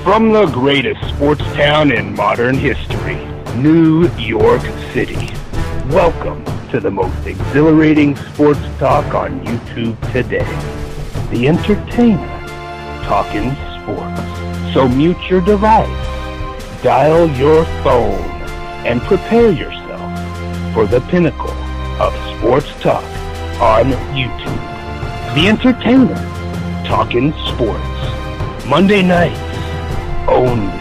From the greatest sports town in modern history, New York City. Welcome to the most exhilarating sports talk on YouTube today. The Entertainer, talking sports. So mute your device, dial your phone, and prepare yourself for the pinnacle of sports talk on YouTube. The Entertainer, talking sports. Monday nights, only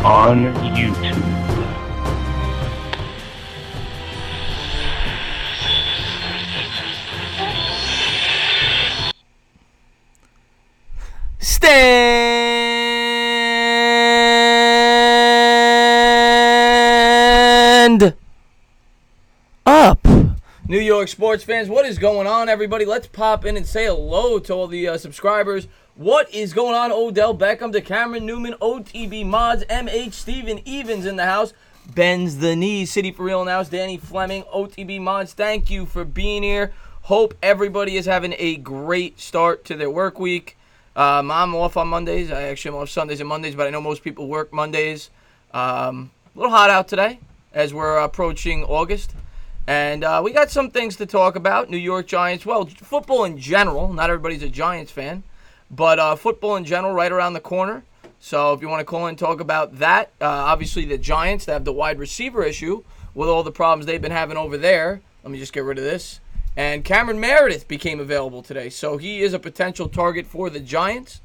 on YouTube. Stand up, New York sports fans. What is going on, everybody? Let's pop in and say hello to all the subscribers. What is going on? Odell Beckham, to Cameron Newman, OTB Mods, MH, Steven Evans in the house, bends the knees, City for Real in the house, Danny Fleming, OTB Mods. Thank you for being here. Hope everybody is having a great start to their work week. I'm off on Mondays. I actually am off Sundays and Mondays, but I know most people work Mondays. A little hot out today as we're approaching August. And we got some things to talk about. New York Giants, well, football in general. Not everybody's a Giants fan. But football in general right around the corner. So if you want to call in and talk about that, obviously the Giants, they have the wide receiver issue with all the problems they've been having over there. Let me just get rid of this. And Cameron Meredith became available today. So he is a potential target for the Giants.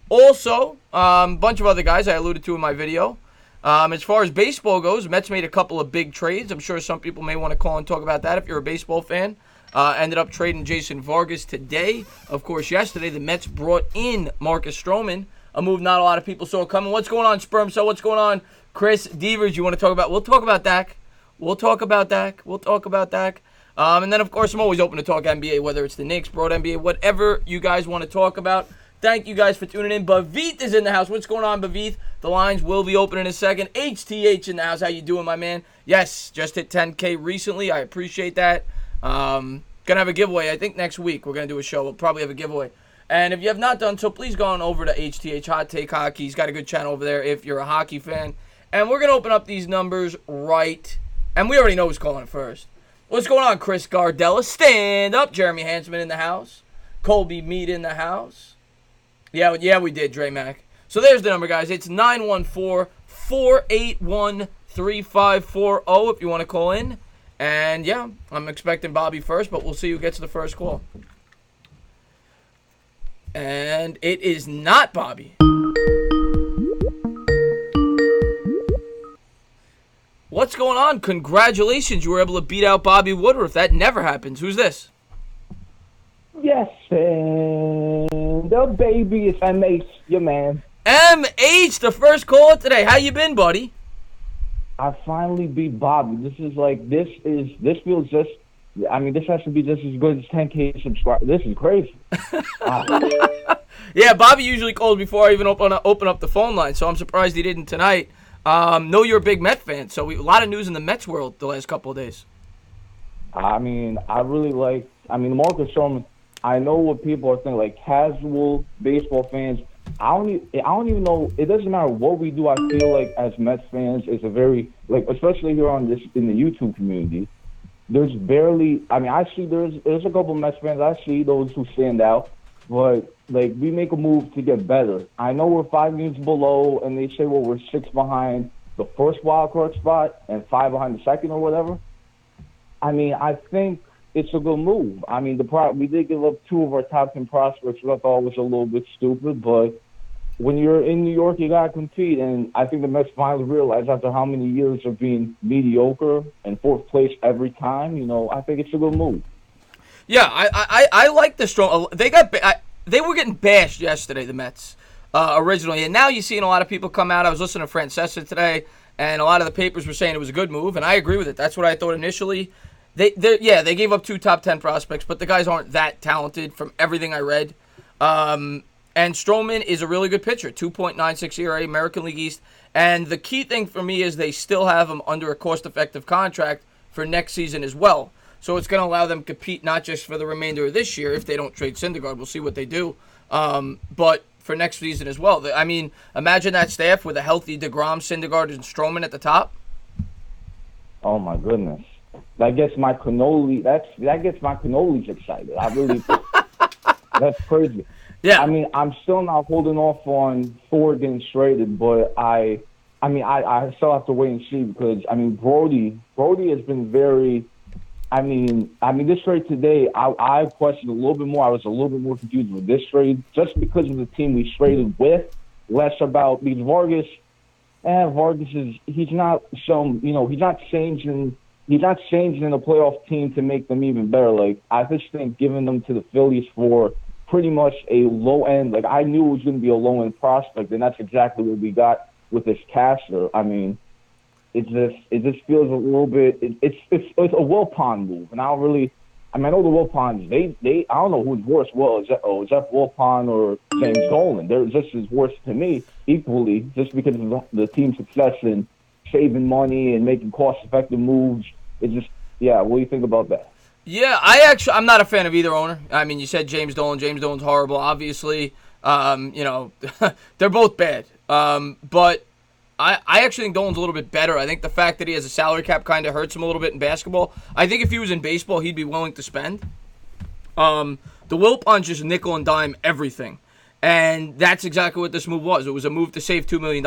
Also, a bunch of other guys I alluded to in my video. As far as baseball goes, Mets made a couple of big trades. I'm sure some people may want to call and talk about that if you're a baseball fan. Ended up trading Jason Vargas today. Of course, yesterday the Mets brought in Marcus Stroman, a move not a lot of people saw coming. What's going on, Sperm? So what's going on, Chris Devers? You want to talk about? We'll talk about Dak. And then, of course, I'm always open to talk NBA, whether it's the Knicks, broad NBA, whatever you guys want to talk about. Thank you guys for tuning in. Bavith is in the house. What's going on, Bavith? The lines will be open in a second. HTH in the house. How you doing, my man? Yes, just hit 10K recently. I appreciate that. Gonna have a giveaway. I think next week we're gonna do a show. We'll probably have a giveaway. And if you have not done so, please go on over to HTH Hot Take Hockey. He's got a good channel over there if you're a hockey fan. And we're gonna open up these numbers right. And we already know who's calling it first. What's going on, Chris Gardella? Stand up. Jeremy Hansman in the house. Colby Mead in the house. Yeah, we did, Dre Mac. So there's the number, guys. It's 914-481-3540 if you want to call in. And, yeah, I'm expecting Bobby first, but we'll see who gets the first call. And it is not Bobby. What's going on? Congratulations. You were able to beat out Bobby Woodruff. That never happens. Who's this? Yes, and the baby is MH, your man. MH, the first caller today. How you been, buddy? I finally beat Bobby. This feels just, I mean, this has to be just as good as 10K subscribers. This is crazy. Yeah, Bobby usually calls before I even open up the phone line, so I'm surprised he didn't tonight. Know you're a big Met fan, so a lot of news in the Mets world the last couple of days. I mean, Marcus Stroman. I know what people are thinking, like casual baseball fans. I don't even know. It doesn't matter what we do. I feel like as Mets fans, it's a very, like, especially here on this in the YouTube community. There's barely. I mean, I see there's a couple of Mets fans. I see those who stand out, but like we make a move to get better. I know we're 5 games below, and they say, well, we're 6 behind the first wild card spot and 5 behind the second or whatever. I mean, I think it's a good move. I mean, we did give up 2 of our top 10 prospects, which I thought was a little bit stupid, but when you're in New York, you got to compete, and I think the Mets finally realized after how many years of being mediocre and 4th place every time, I think it's a good move. Yeah, I like the strong. They were getting bashed yesterday, the Mets, originally, and now you're seeing a lot of people come out. I was listening to Francesa today, and a lot of the papers were saying it was a good move, and I agree with it. That's what I thought initially. They gave up 2 top 10 prospects, but the guys aren't that talented from everything I read. And Stroman is a really good pitcher, 2.96 ERA, American League East. And the key thing for me is they still have him under a cost-effective contract for next season as well. So it's going to allow them to compete not just for the remainder of this year if they don't trade Syndergaard. We'll see what they do. But for next season as well. I mean, imagine that staff with a healthy DeGrom, Syndergaard, and Stroman at the top. Oh my goodness, that gets my cannoli. That gets my cannolis excited. I really, that's crazy. Yeah. I mean, I'm still not holding off on Ford getting traded, but I still have to wait and see because I mean Brody has been very. I mean this trade today, I questioned a little bit more. I was a little bit more confused with this trade just because of the team we traded with, less about because Vargas is he's not changing the playoff team to make them even better. Like I just think giving them to the Phillies for pretty much a low end, like I knew it was going to be a low end prospect, and that's exactly what we got with this caster. I mean, it just feels a little bit. It's a Wilpon move, and I don't really. I mean, I know the Wilpons. They I don't know who's worse. Well, Jeff Wilpon or James Dolan. They're just as worse to me equally, just because of the team's success in saving money and making cost-effective moves. It's just What do you think about that? Yeah, I'm not a fan of either owner. I mean, you said James Dolan. James Dolan's horrible, obviously. They're both bad. But I actually think Dolan's a little bit better. I think the fact that he has a salary cap kind of hurts him a little bit in basketball. I think if he was in baseball, he'd be willing to spend. The Wilpons just nickel and dime everything. And that's exactly what this move was. It was a move to save $2 million.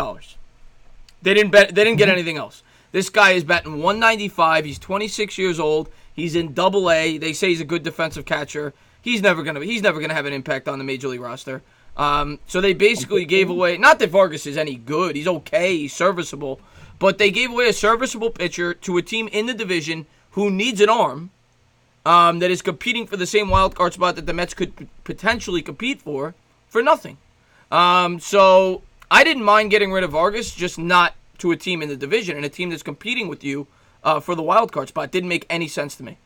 They didn't get anything else. This guy is batting 195. He's 26 years old. He's in Double-A. They say he's a good defensive catcher. He's never gonna have an impact on the major league roster. So they basically gave away. Not that Vargas is any good. He's okay. He's serviceable. But they gave away a serviceable pitcher to a team in the division who needs an arm that is competing for the same wild card spot that the Mets could potentially compete for nothing. So I didn't mind getting rid of Vargas, just not to a team in the division and a team that's competing with you for the wild card spot. Didn't make any sense to me.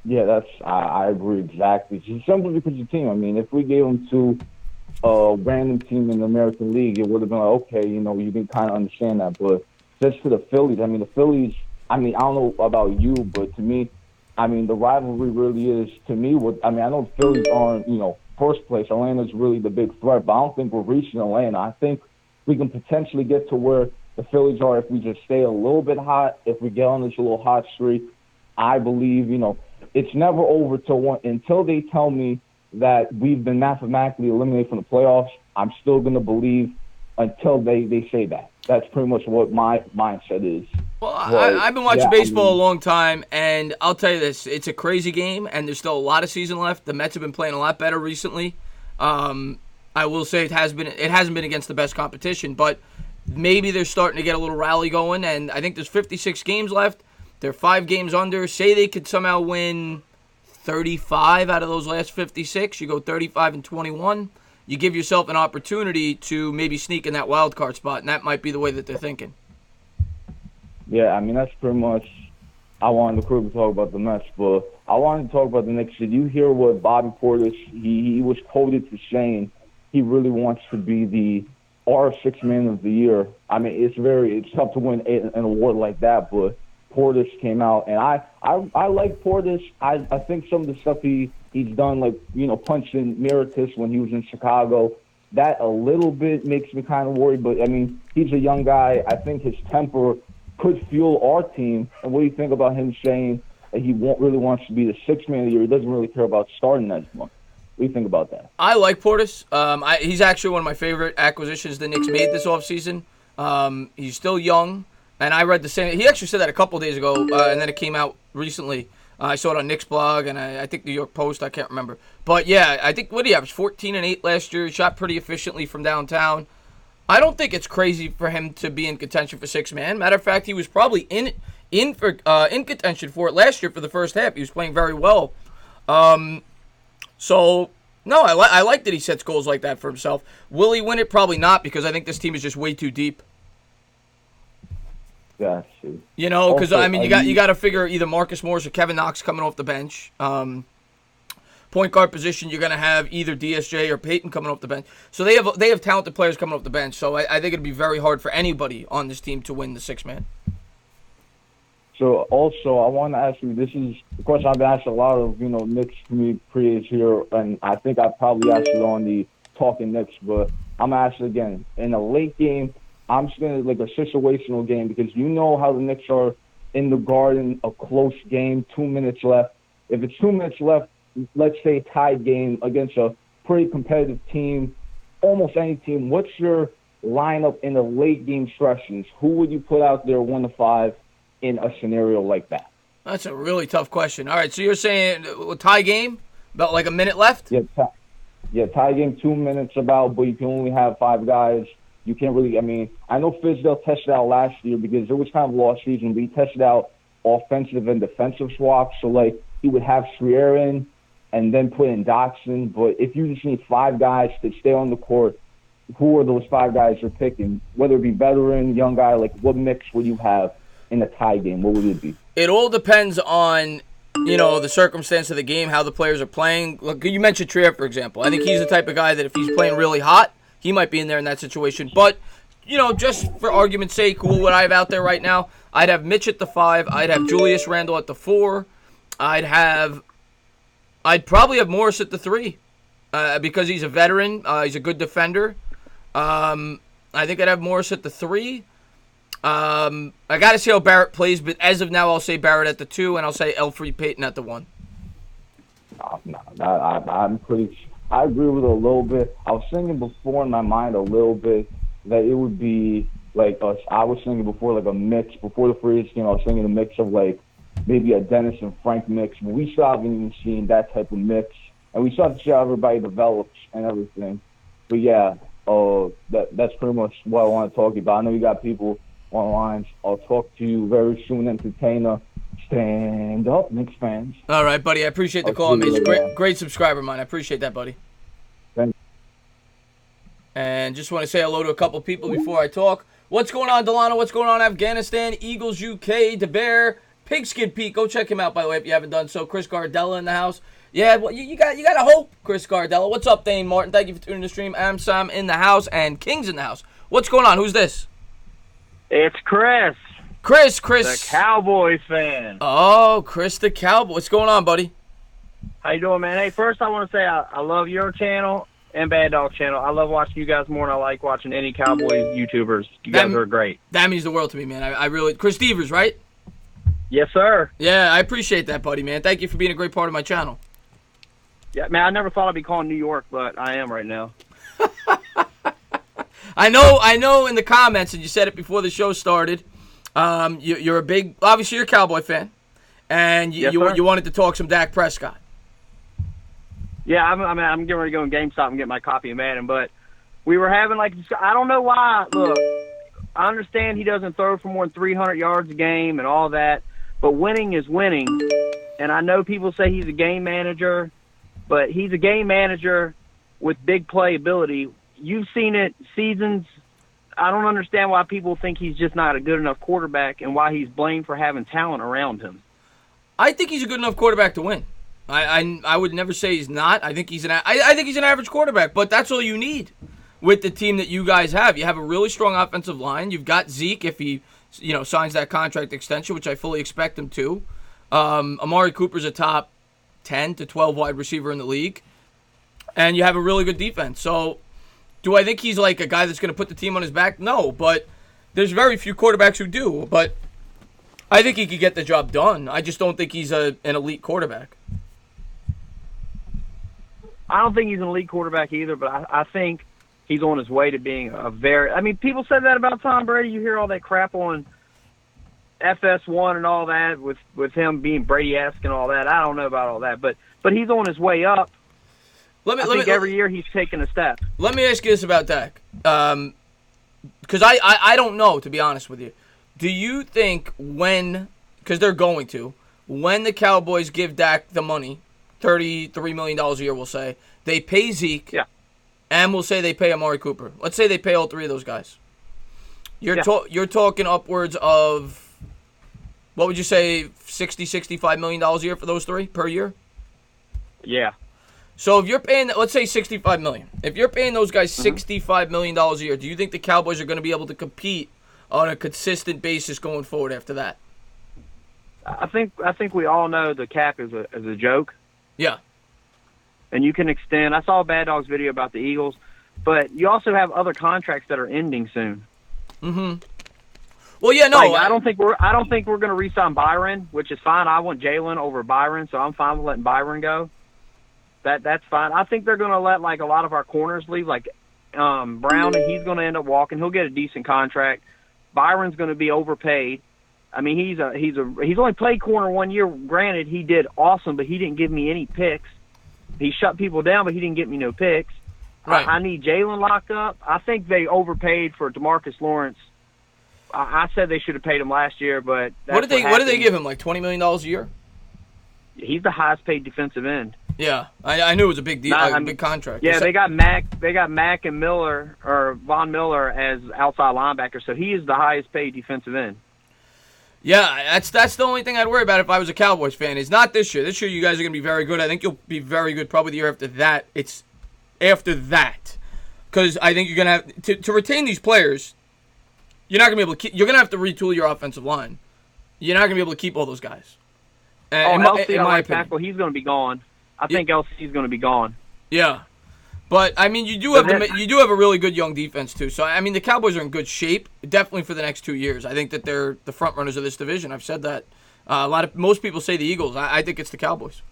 Yeah, I agree exactly. Just simply because the team. I mean, if we gave them to a random team in the American League, it would have been like, okay, you can kind of understand that. But just for the Phillies, I don't know about you, but to me, I mean, the rivalry really is, to me, I know the Phillies aren't, first place. Atlanta's really the big threat, but I don't think we're reaching Atlanta. I think we can potentially get to where the Phillies are if we just stay a little bit hot, if we get on this little hot streak. I believe, it's never over until they tell me that we've been mathematically eliminated from the playoffs. I'm still going to believe until they say that. That's pretty much what my mindset is. Well, I've been watching baseball a long time, and I'll tell you this. It's a crazy game, and there's still a lot of season left. The Mets have been playing a lot better recently. I will say it hasn't been against the best competition, but maybe they're starting to get a little rally going, and I think there's 56 games left. They're 5 games under. Say they could somehow win 35 out of those last 56. You go 35-21. You give yourself an opportunity to maybe sneak in that wild card spot, and that might be the way that they're thinking. Yeah, I mean, that's pretty much. I wanted to quickly talk about the Mets, but I wanted to talk about the Knicks. Did you hear what Bobby Portis, he was quoted to saying he really wants to be our Sixth Man of the Year. I mean, it's tough to win an award like that, but Portis came out, and I like Portis. I think some of the stuff he's done, like, punching Meritus when he was in Chicago, that a little bit makes me kind of worried. But, I mean, he's a young guy. I think his temper could fuel our team. And what do you think about him saying that he really wants to be the Sixth Man of the Year? He doesn't really care about starting as much. What do you think about that? I like Portis. He's actually one of my favorite acquisitions the Knicks made this offseason. He's still young. And I read the same. He actually said that a couple days ago, and then it came out recently. I saw it on Knicks blog, and I think New York Post. I can't remember. But, yeah, I think, what did he average? 14 and 8 last year. He shot pretty efficiently from downtown. I don't think it's crazy for him to be in contention for Sixth Man. Matter of fact, he was probably in contention for it last year for the first half. He was playing very well. So, no, I like that he sets goals like that for himself. Will he win it? Probably not, because I think this team is just way too deep. Gotcha. Because you got to figure either Marcus Morris or Kevin Knox coming off the bench. Point guard position, you're going to have either DSJ or Peyton coming off the bench. So they have talented players coming off the bench. So I think it'd be very hard for anybody on this team to win the Sixth Man. So also, I want to ask you. This is a question I've been asked a lot of Knicks community creators here, and I think I've probably asked it on the talking Knicks, but I'm actually, again, in a late game, I'm just going to like a situational game because you know how the Knicks are in the Garden, a close game, 2 minutes left. If it's 2 minutes left, let's say tied game against a pretty competitive team, almost any team, what's your lineup in the late game stretches? Who would you put out there 1 to 5 in a scenario like that? That's a really tough question. All right, so you're saying tie game, about like a minute left? Yeah, tie game, 2 minutes about, but you can only have 5 guys. You can't really, I mean, I know Fizdale tested out last year because it was kind of a lost season, but he tested out offensive and defensive swaps. So, like, he would have Schreier in and then put in Dotson. But if you just need 5 guys to stay on the court, who are those 5 guys you're picking? Whether it be veteran, young guy, like what mix would you have in a tie game? What would it be? It all depends on, the circumstance of the game, how the players are playing. Look, you mentioned Trier, for example. I think he's the type of guy that if he's playing really hot, he might be in there in that situation. But, just for argument's sake, who would I have out there right now? I'd have Mitch at the 5. I'd have Julius Randle at the 4. I'd probably have Morris at the 3 because he's a veteran. He's a good defender. I think I'd have Morris at the 3. I got to see how Barrett plays, but as of now, I'll say Barrett at the 2, and I'll say Elfrid Payton at the 1. I agree with it a little bit. I was thinking before in my mind a little bit that it would be like I was thinking before like a mix before the free agent game. I was thinking a mix of like maybe a Dennis and Frank mix, but we still haven't even seen that type of mix, and we still have to see how everybody develops and everything. But yeah, that's pretty much what I want to talk about. I know you got people online. I'll talk to you very soon, entertainer. Stand up, Knicks fans. All right, buddy. I appreciate the call, mate. Great subscriber, man. I appreciate that, buddy. Thanks. And just want to say hello to a couple people before I talk. What's going on, Delano? What's going on, Afghanistan? Eagles, UK, DeBear, Pigskin Pete. Go check him out, by the way, if you haven't done so. Chris Gardella in the house. Yeah, well, you got to hope, Chris Gardella. What's up, Dane Martin? Thank you for tuning in the stream. I'm Sam in the house, and King's in the house. What's going on? Who's this? It's Chris. Chris. The Cowboys fan. Oh, Chris the Cowboy. What's going on, buddy? How you doing, man? Hey, first I want to say I love your channel and Bad Dog channel. I love watching you guys more than I like watching any Cowboys YouTubers. You guys are great. That means the world to me, man. I really... Chris Stevers, right? Yes, sir. Yeah, I appreciate that, buddy, man. Thank you for being a great part of my channel. Yeah, man, I never thought I'd be calling New York, but I am right now. I know in the comments, and you said it before the show started, you're a big... Obviously, you're a Cowboy fan, and you wanted to talk some Dak Prescott. Yeah, I'm getting ready to go in GameStop and get my copy of Madden, but we were having, like... I don't know why. Look, I understand he doesn't throw for more than 300 yards a game and all that, but winning is winning, and I know people say he's a game manager, but he's a game manager with big playability. You've seen it seasons. I don't understand why people think he's just not a good enough quarterback and why he's blamed for having talent around him. I think he's a good enough quarterback to win. I would never say he's not. I think he's an average quarterback, but that's all you need with the team that you guys have. You have a really strong offensive line. You've got Zeke if he signs that contract extension, which I fully expect him to. Amari Cooper's a top 10 to 12 wide receiver in the league, and you have a really good defense. So do I think he's like a guy that's going to put the team on his back? No, but there's very few quarterbacks who do. But I think he could get the job done. I just don't think he's an elite quarterback. I don't think he's an elite quarterback either, but I think he's on his way to being a very... I mean, people said that about Tom Brady. You hear all that crap on FS1 and all that with him being Brady-esque and all that. I don't know about all that, but he's on his way up. I think every year he's taking a step. Let me ask you this about Dak. Because I don't know, to be honest with you. Do you think because they're going to, when the Cowboys give Dak the money, $33 million a year, we'll say, they pay Zeke, and we'll say they pay Amari Cooper. Let's say they pay all three of those guys. You're talking upwards of, what would you say, $65 million a year for those three per year? Yeah. So if you're paying, let's say $65 million. If you're paying those guys $65 million a year, do you think the Cowboys are going to be able to compete on a consistent basis going forward after that? I think we all know the cap is a joke. Yeah. and you can extend. I saw a Bad Dogs video about the Eagles, but you also have other contracts that are ending soon. Mm-hmm. Well, yeah, no, I don't think we're going to re-sign Byron, which is fine. I want Jalen over Byron, so I'm fine with letting Byron go. That's fine. I think they're going to let like a lot of our corners leave, like Brown, and he's going to end up walking. He'll get a decent contract. Byron's going to be overpaid. I mean, he's only played corner 1 year. Granted, he did awesome, but he didn't give me any picks. He shut people down, but he didn't get me no picks. Right. I need Jalen locked up. I think they overpaid for DeMarcus Lawrence. I said they should have paid him last year, but what did they give him? Like $20 million a year? He's the highest paid defensive end. Yeah, I knew it was a big deal, a big contract. Yeah, they got Mack and Miller or Von Miller as outside linebackers, so he is the highest paid defensive end. Yeah, that's the only thing I'd worry about if I was a Cowboys fan. Is not this year. This year you guys are going to be very good. I think you'll be very good probably the year after that. It's after that. Because I think you're going to have to retain these players, you're not going to be able to you're going to have to retool your offensive line. You're not going to be able to keep all those guys. LC, in my tackle, he's going to be gone. I think LC is going to be gone. Yeah. But I mean, you do have a really good young defense too. So I mean, the Cowboys are in good shape, definitely for the next 2 years. I think that they're the front runners of this division. I've said that. Most people say the Eagles. I think it's the Cowboys.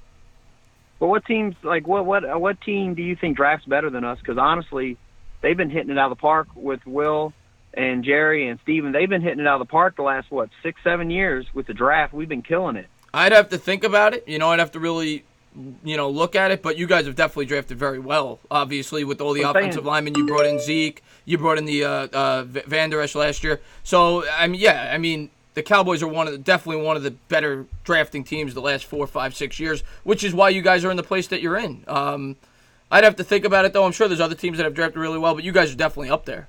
But what teams what team do you think drafts better than us? Because honestly, they've been hitting it out of the park with Will and Jerry and Steven. They've been hitting it out of the park the last 6-7 years with the draft. We've been killing it. I'd have to think about it. I'd have to really look at it, but you guys have definitely drafted very well, obviously, with all the offensive linemen. You brought in Zeke, you brought in the Van Der Esch last year. So, I mean, the Cowboys are definitely one of the better drafting teams the last 4, 5, 6 years, which is why you guys are in the place that you're in. I'd have to think about it, though. I'm sure there's other teams that have drafted really well, but you guys are definitely up there.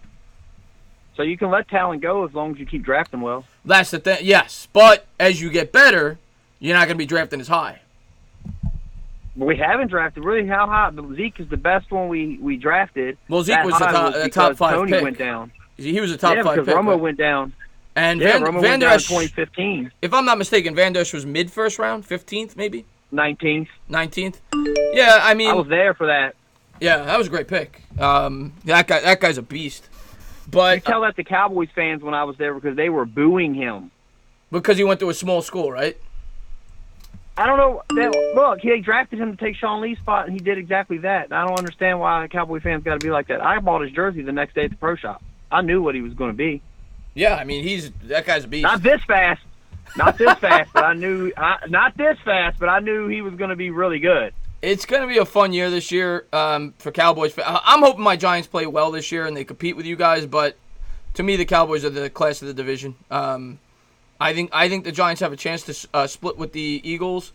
So you can let talent go as long as you keep drafting well. That's the thing, yes. But as you get better, you're not going to be drafting as high. We haven't drafted really how high. Zeke is the best one we drafted. Well, Zeke was the top 5 Tony pick. went down. He was a top 5 pick. because Romo went down. And Romo Van went Der down in Esch, 2015. if I'm not mistaken, Van Der Esch was mid-first round, 15th maybe? 19th. 19th? Yeah, I mean... I was there for that. Yeah, that was a great pick. That guy's a beast. But you tell that to Cowboys fans when I was there because they were booing him. Because he went to a small school, right? I don't know. Look, he drafted him to take Sean Lee's spot, and he did exactly that. And I don't understand why Cowboy fans got to be like that. I bought his jersey the next day at the pro shop. I knew what he was going to be. Yeah, I mean, that guy's a beast. Not this fast. Not this fast, but I knew. Not this fast, but I knew he was going to be really good. It's going to be a fun year this year for Cowboys. I'm hoping my Giants play well this year and they compete with you guys, but to me, the Cowboys are the class of the division. I think the Giants have a chance to split with the Eagles.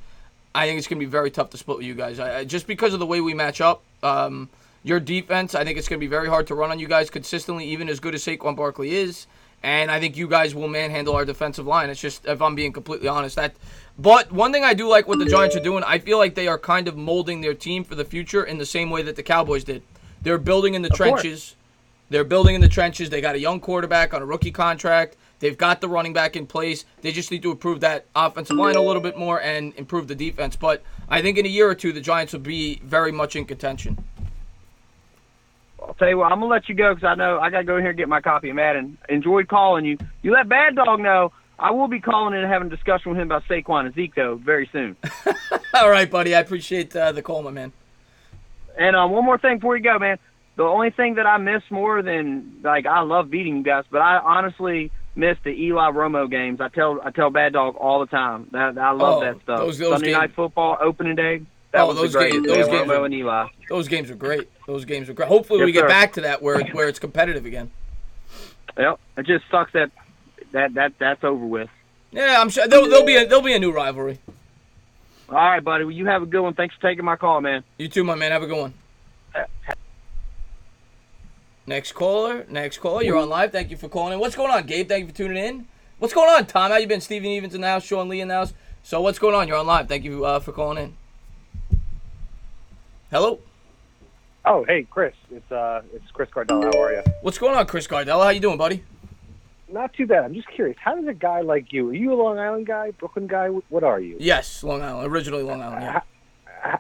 I think it's going to be very tough to split with you guys. Just because of the way we match up, your defense, I think it's going to be very hard to run on you guys consistently, even as good as Saquon Barkley is. And I think you guys will manhandle our defensive line. It's just, if I'm being completely honest, But one thing I do like what the Giants are doing, I feel like they are kind of molding their team for the future in the same way that the Cowboys did. They're building in the trenches. They're building in the trenches. They got a young quarterback on a rookie contract. They've got the running back in place. They just need to improve that offensive line a little bit more and improve the defense. But I think in a year or two, the Giants will be very much in contention. I'll tell you what, I'm going to let you go because I know I got to go in here and get my copy of Madden. Enjoyed calling you. You let Bad Dog know. I will be calling in and having a discussion with him about Saquon and Zeke, though, very soon. All right, buddy. I appreciate the call, my man. And one more thing before you go, man. The only thing that I miss more than, I love beating you guys, but I honestly miss the Eli Romo games. I tell Bad Dog all the time. I love that stuff. Those Sunday night football, opening day. That was great. Those games Romo and Eli. Those games are great. Hopefully we get back to that where it's competitive again. Yep. It just sucks that's over with. Yeah, I'm sure there'll be a new rivalry. All right, buddy. Well, you have a good one. Thanks for taking my call, man. You too, my man. Have a good one. Next caller. You're on live. Thank you for calling in. What's going on, Gabe? Thank you for tuning in. What's going on, Tom? How you been? Steven Evans in the house. Sean Lee in the house. So what's going on? You're on live. Thank you for calling in. Hello? Oh, hey, Chris. It's Chris Cardell. How are you? What's going on, Chris Cardell? How you doing, buddy? Not too bad. I'm just curious. How does a guy like you, are you a Long Island guy, Brooklyn guy? What are you? Yes, Long Island. Originally Long Island, yeah.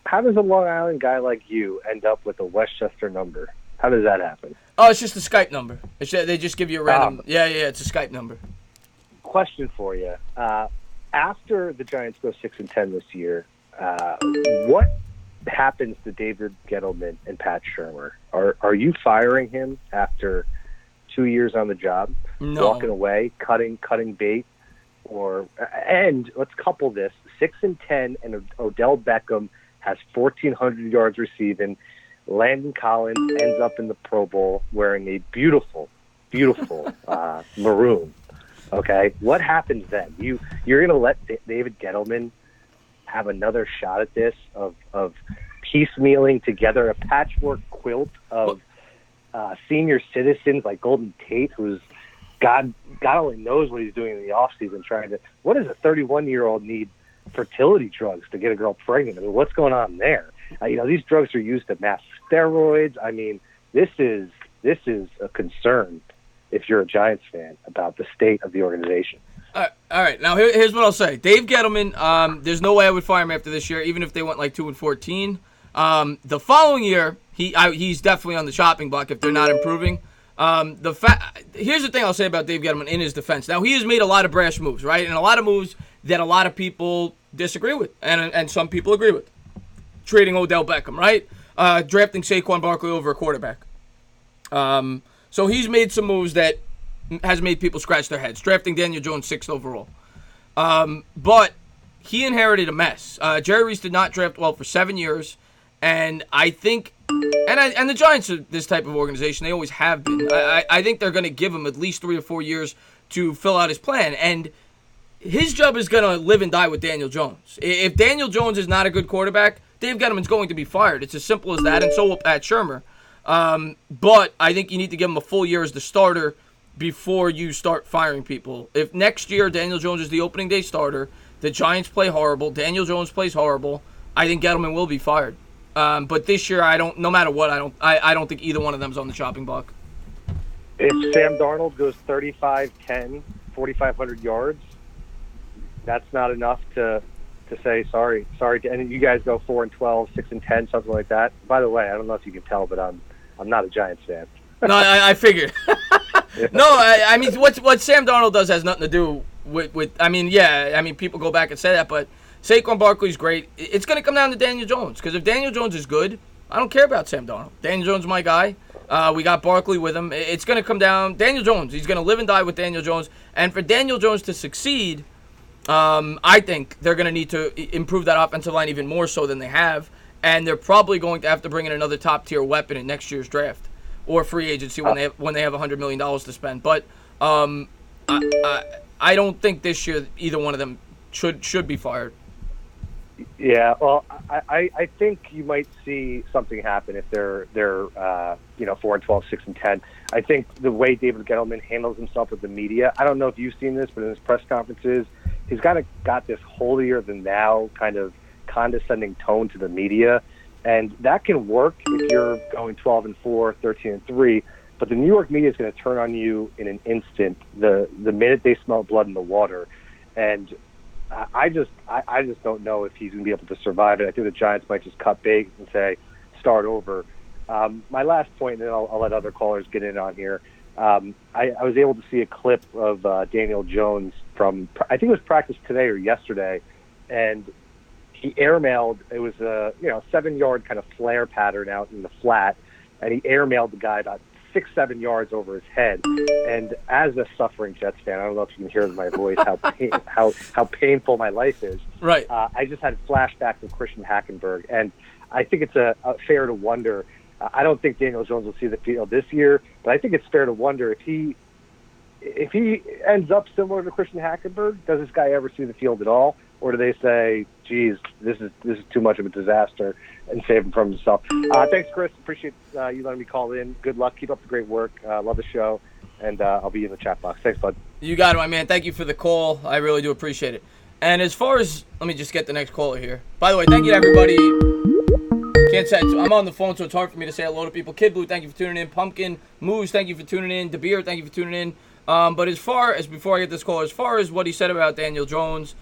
how does a Long Island guy like you end up with a Westchester number? How does that happen? Oh, it's just a Skype number. They just give you a random. Yeah, it's a Skype number. Question for you. After the Giants go 6-10 this year, what happens to David Gettleman and Pat Shurmur? Are you firing him after 2 years on the job? No. Walking away, cutting bait? And let's couple this: 6-10, and Odell Beckham has 1,400 yards receiving. Landon Collins ends up in the Pro Bowl wearing a beautiful maroon. Okay, what happens then? You're going to let David Gettleman have another shot at this of piecemealing together a patchwork quilt of senior citizens like Golden Tate, who's God only knows what he's doing in the offseason trying to. What does a 31-year-old need fertility drugs to get a girl pregnant? I mean, what's going on there? These drugs are used to mass steroids. I mean, this is a concern if you're a Giants fan about the state of the organization. All right. Now here's what I'll say. Dave Gettleman, there's no way I would fire him after this year, even if they went like 2-14. The following year, he's definitely on the chopping block if they're not improving. Here's the thing I'll say about Dave Gettleman in his defense. Now, he has made a lot of brash moves, right? And a lot of moves that a lot of people disagree with, and some people agree with. Trading Odell Beckham, right? Drafting Saquon Barkley over a quarterback. So he's made some moves that has made people scratch their heads. Drafting Daniel Jones 6th overall. But he inherited a mess. Jerry Reese did not draft well for 7 years. And I think, and the Giants are this type of organization. They always have been. I think they're going to give him at least 3 or 4 years to fill out his plan. And his job is going to live and die with Daniel Jones. If Daniel Jones is not a good quarterback, Dave Gettleman's going to be fired. It's as simple as that, and so will Pat Shurmur. But I think you need to give him a full year as the starter before you start firing people. If next year Daniel Jones is the opening day starter, the Giants play horrible, Daniel Jones plays horrible, I think Gettleman will be fired. But this year, no matter what, I don't think either one of them's on the chopping block. If Sam Darnold goes 35-10, 4,500 yards, that's not enough to say sorry. And you guys go 4-12, 6-10, something like that. By the way, I don't know if you can tell, but I'm not a Giants fan. No, I figured. No, I mean what Sam Darnold does has nothing to do with. I mean, people go back and say that, but Saquon Barkley's great. It's going to come down to Daniel Jones, because if Daniel Jones is good, I don't care about Sam Darnold. Daniel Jones is my guy. We got Barkley with him. It's going to come down Daniel Jones. He's going to live and die with Daniel Jones, and for Daniel Jones to succeed, I think they're going to need to improve that offensive line even more so than they have, and they're probably going to have to bring in another top-tier weapon in next year's draft or free agency when they have $100 million to spend. But I don't think this year either one of them should be fired. Yeah, well, I think you might see something happen if they're 4-12, 6-10. I think the way David Gettleman handles himself with the media, I don't know if you've seen this, but in his press conferences, he's kind of got this holier-than-thou kind of condescending tone to the media, and that can work if you're going 12-4, 13-3. But the New York media is going to turn on you in an instant the minute they smell blood in the water, and I just don't know if he's going to be able to survive it. I think the Giants might just cut bait and say start over. My last point, and then I'll let other callers get in on here. I was able to see a clip of Daniel Jones from, I think it was practice today or yesterday, and he airmailed. It was a 7-yard kind of flare pattern out in the flat, and he airmailed the guy about 6-7 yards over his head. And as a suffering Jets fan, I don't know if you can hear in my voice how painful my life is. Right. I just had flashbacks of Christian Hackenberg, and I think it's a fair to wonder. I don't think Daniel Jones will see the field this year, but I think it's fair to wonder if he ends up similar to Christian Hackenberg. Does this guy ever see the field at all, or do they say, "Geez, this is too much of a disaster," and save him from himself? Thanks, Chris. Appreciate you letting me call in. Good luck. Keep up the great work. Love the show, and I'll be in the chat box. Thanks, bud. You got it, my man. Thank you for the call. I really do appreciate it. And as far as, let me just get the next caller here. By the way, thank you to everybody. Can't say I'm on the phone, so it's hard for me to say hello to people. Kid Blue, thank you for tuning in. Pumpkin Moose, thank you for tuning in. DeBeer, thank you for tuning in. But as far as, before I get this call, as far as what he said about Daniel Jones,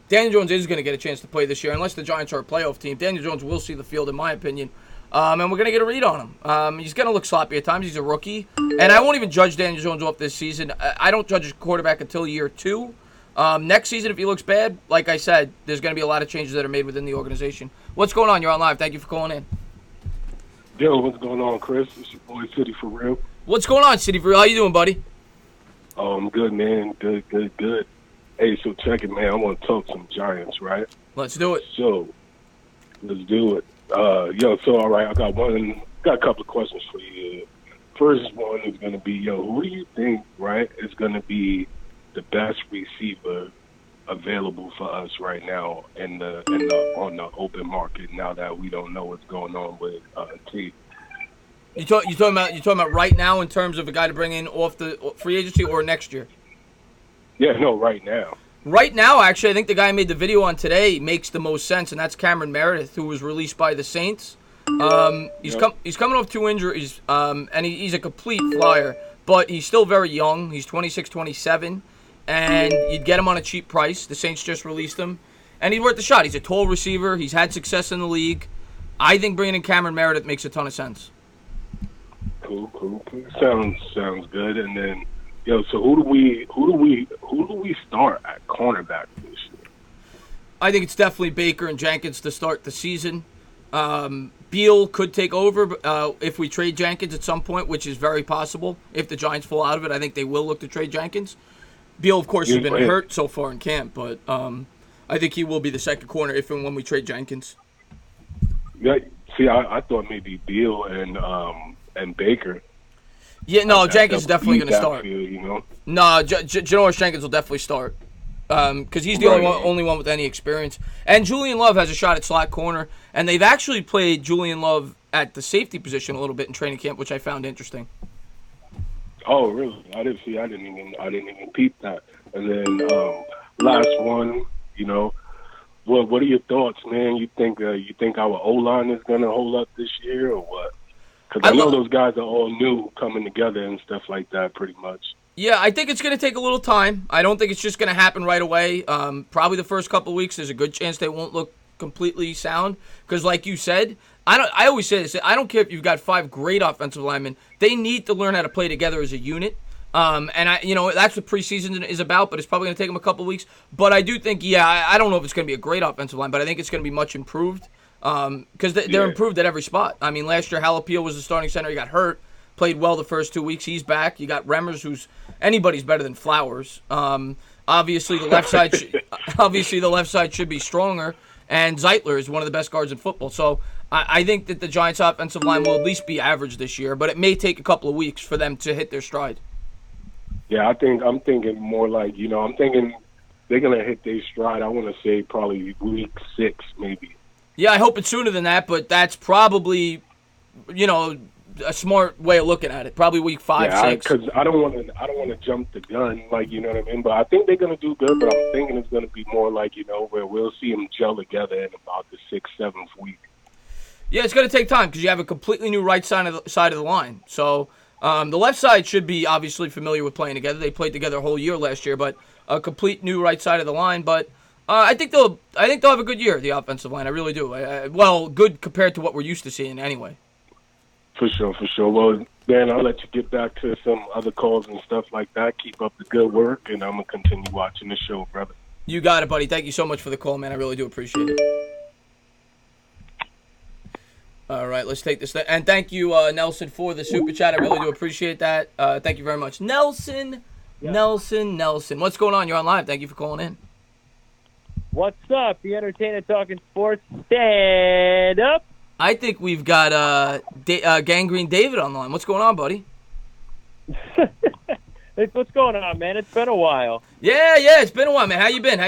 Daniel Jones is going to get a chance to play this year, unless the Giants are a playoff team. Daniel Jones will see the field, in my opinion, and we're going to get a read on him. He's going to look sloppy at times. He's a rookie, and I won't even judge Daniel Jones off this season. I don't judge a quarterback until year 2. Next season, if he looks bad, like I said, there's going to be a lot of changes that are made within the organization. What's going on? You're on live. Thank you for calling in. Yo, what's going on, Chris? It's your boy, City for Real. What's going on, City for Real? How you doing, buddy? Oh, I'm good, man. Good. Hey, so check it, man. I want to talk some Giants, right? Let's do it. So, let's do it. So all right, I got a couple of questions for you. First one is going to be, who do you think, right, is going to be the best receiver available for us right now on the open market now that we don't know what's going on with T? You talking about right now in terms of a guy to bring in off the free agency or next year? Yeah, no, right now. Right now, actually, I think the guy I made the video on today makes the most sense, and that's Cameron Meredith, who was released by the Saints. He's coming off 2 injuries, and he's a complete flyer, but he's still very young. He's 26, 27, and you'd get him on a cheap price. The Saints just released him, and he's worth the shot. He's a tall receiver. He's had success in the league. I think bringing in Cameron Meredith makes a ton of sense. Cool. Sounds good. And then, so who do we start at cornerback this year? I think it's definitely Baker and Jenkins to start the season. Beal could take over if we trade Jenkins at some point, which is very possible. If the Giants fall out of it, I think they will look to trade Jenkins. Beal, of course, has been hurt so far in camp, but I think he will be the second corner if and when we trade Jenkins. Yeah, see, I thought maybe Beal and Baker. Yeah, no, Jenkins is definitely going to start. Field, No, Janoris Jenkins will definitely start because he's the only one with any experience. And Julian Love has a shot at slot corner, and they've actually played Julian Love at the safety position a little bit in training camp, which I found interesting. Oh, really? I didn't even peep that. And then last one, what are your thoughts, man? You think our O-line is going to hold up this year or what? Because I know those guys are all new coming together and stuff like that pretty much. Yeah, I think it's going to take a little time. I don't think it's just going to happen right away. Probably the first couple of weeks, there's a good chance they won't look completely sound. Because like you said, I always say this, I don't care if you've got 5 great offensive linemen. They need to learn how to play together as a unit. And that's what preseason is about, but it's probably going to take them a couple of weeks. But I do think, I don't know if it's going to be a great offensive line, but I think it's going to be much improved. Because they're improved at every spot. I mean, last year, Jalapeno was the starting center. He got hurt, played well the first 2 weeks. He's back. You got Remmers, who's anybody's better than Flowers. Obviously, the left side should be stronger, and Zeitler is one of the best guards in football. So I think that the Giants' offensive line will at least be average this year, but it may take a couple of weeks for them to hit their stride. Yeah, I'm thinking more like, I'm thinking they're going to hit their stride, I want to say probably week 6 maybe. Yeah, I hope it's sooner than that, but that's probably, a smart way of looking at it. Probably week 5, 6. Because I don't want to jump the gun, like, you know what I mean. But I think they're gonna do good. But I'm thinking it's gonna be more like, where we'll see them gel together in about the 6th, 7th week. Yeah, it's gonna take time because you have a completely new right side of the line. So the left side should be obviously familiar with playing together. They played together a whole year last year, but a complete new right side of the line. But I think they'll have a good year, the offensive line. I really do. Well, good compared to what we're used to seeing anyway. For sure. Well, Dan, I'll let you get back to some other calls and stuff like that. Keep up the good work, and I'm going to continue watching the show, brother. You got it, buddy. Thank you so much for the call, man. I really do appreciate it. All right, let's take this. And thank you, Nelson, for the super chat. I really do appreciate that. Thank you very much. Nelson. What's going on? You're on live. Thank you for calling in. What's up? The Entertainer Talking Sports. Stand up. I think we've got Gangrene David on the line. What's going on, buddy? What's going on, man? It's been a while. Yeah, it's been a while, man. How you been?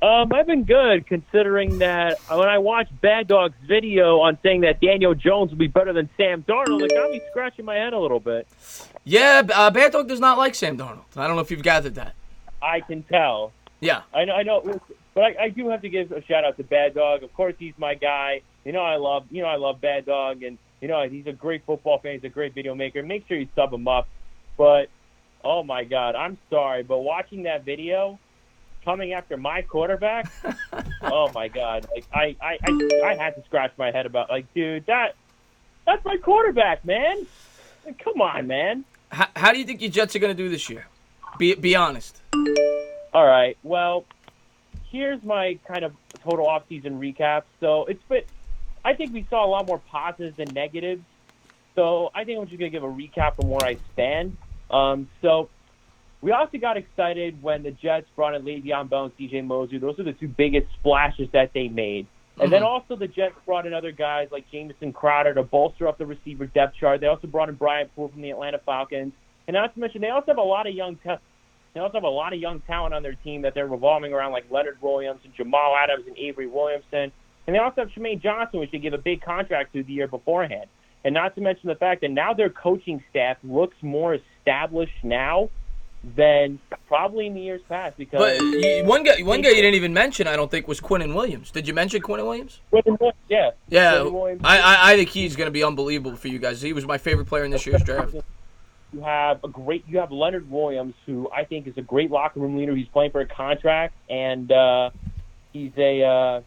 I've been good, considering that when I watched Bad Dog's video on saying that Daniel Jones will be better than Sam Darnold, it got me scratching my head a little bit. Yeah, Bad Dog does not like Sam Darnold. I don't know if you've gathered that. I can tell. Yeah. I know. But I do have to give a shout out to Bad Dog. Of course, he's my guy. I love Bad Dog, and he's a great football fan. He's a great video maker. Make sure you sub him up. But oh my God, I'm sorry, but watching that video, coming after my quarterback. Oh my God! Like I had to scratch my head about like, dude, that's my quarterback, man. Like, come on, man. How do you think your Jets are going to do this year? Be honest. All right. Well, here's my kind of total offseason recap. So I think we saw a lot more positives than negatives. So I think I'm just going to give a recap from where I stand. So we also got excited when the Jets brought in Le'Veon Bell and C.J. Mosley. Those are the two biggest splashes that they made. And then also the Jets brought in other guys like Jamison Crowder to bolster up the receiver depth chart. They also brought in Brian Poole from the Atlanta Falcons. And not to mention, they also have a lot of young talent on their team that they're revolving around, like Leonard Williams and Jamal Adams and Avery Williamson. And they also have Tremaine Johnson, which they gave a big contract to the year beforehand. And not to mention the fact that now their coaching staff looks more established now than probably in the years past. Because one guy you didn't even mention, I don't think, was Quinnen Williams. Did you mention Quinnen Williams? Yeah. Yeah, I think he's going to be unbelievable for you guys. He was my favorite player in this year's draft. You have Leonard Williams, who I think is a great locker room leader. He's playing for a contract, and he's also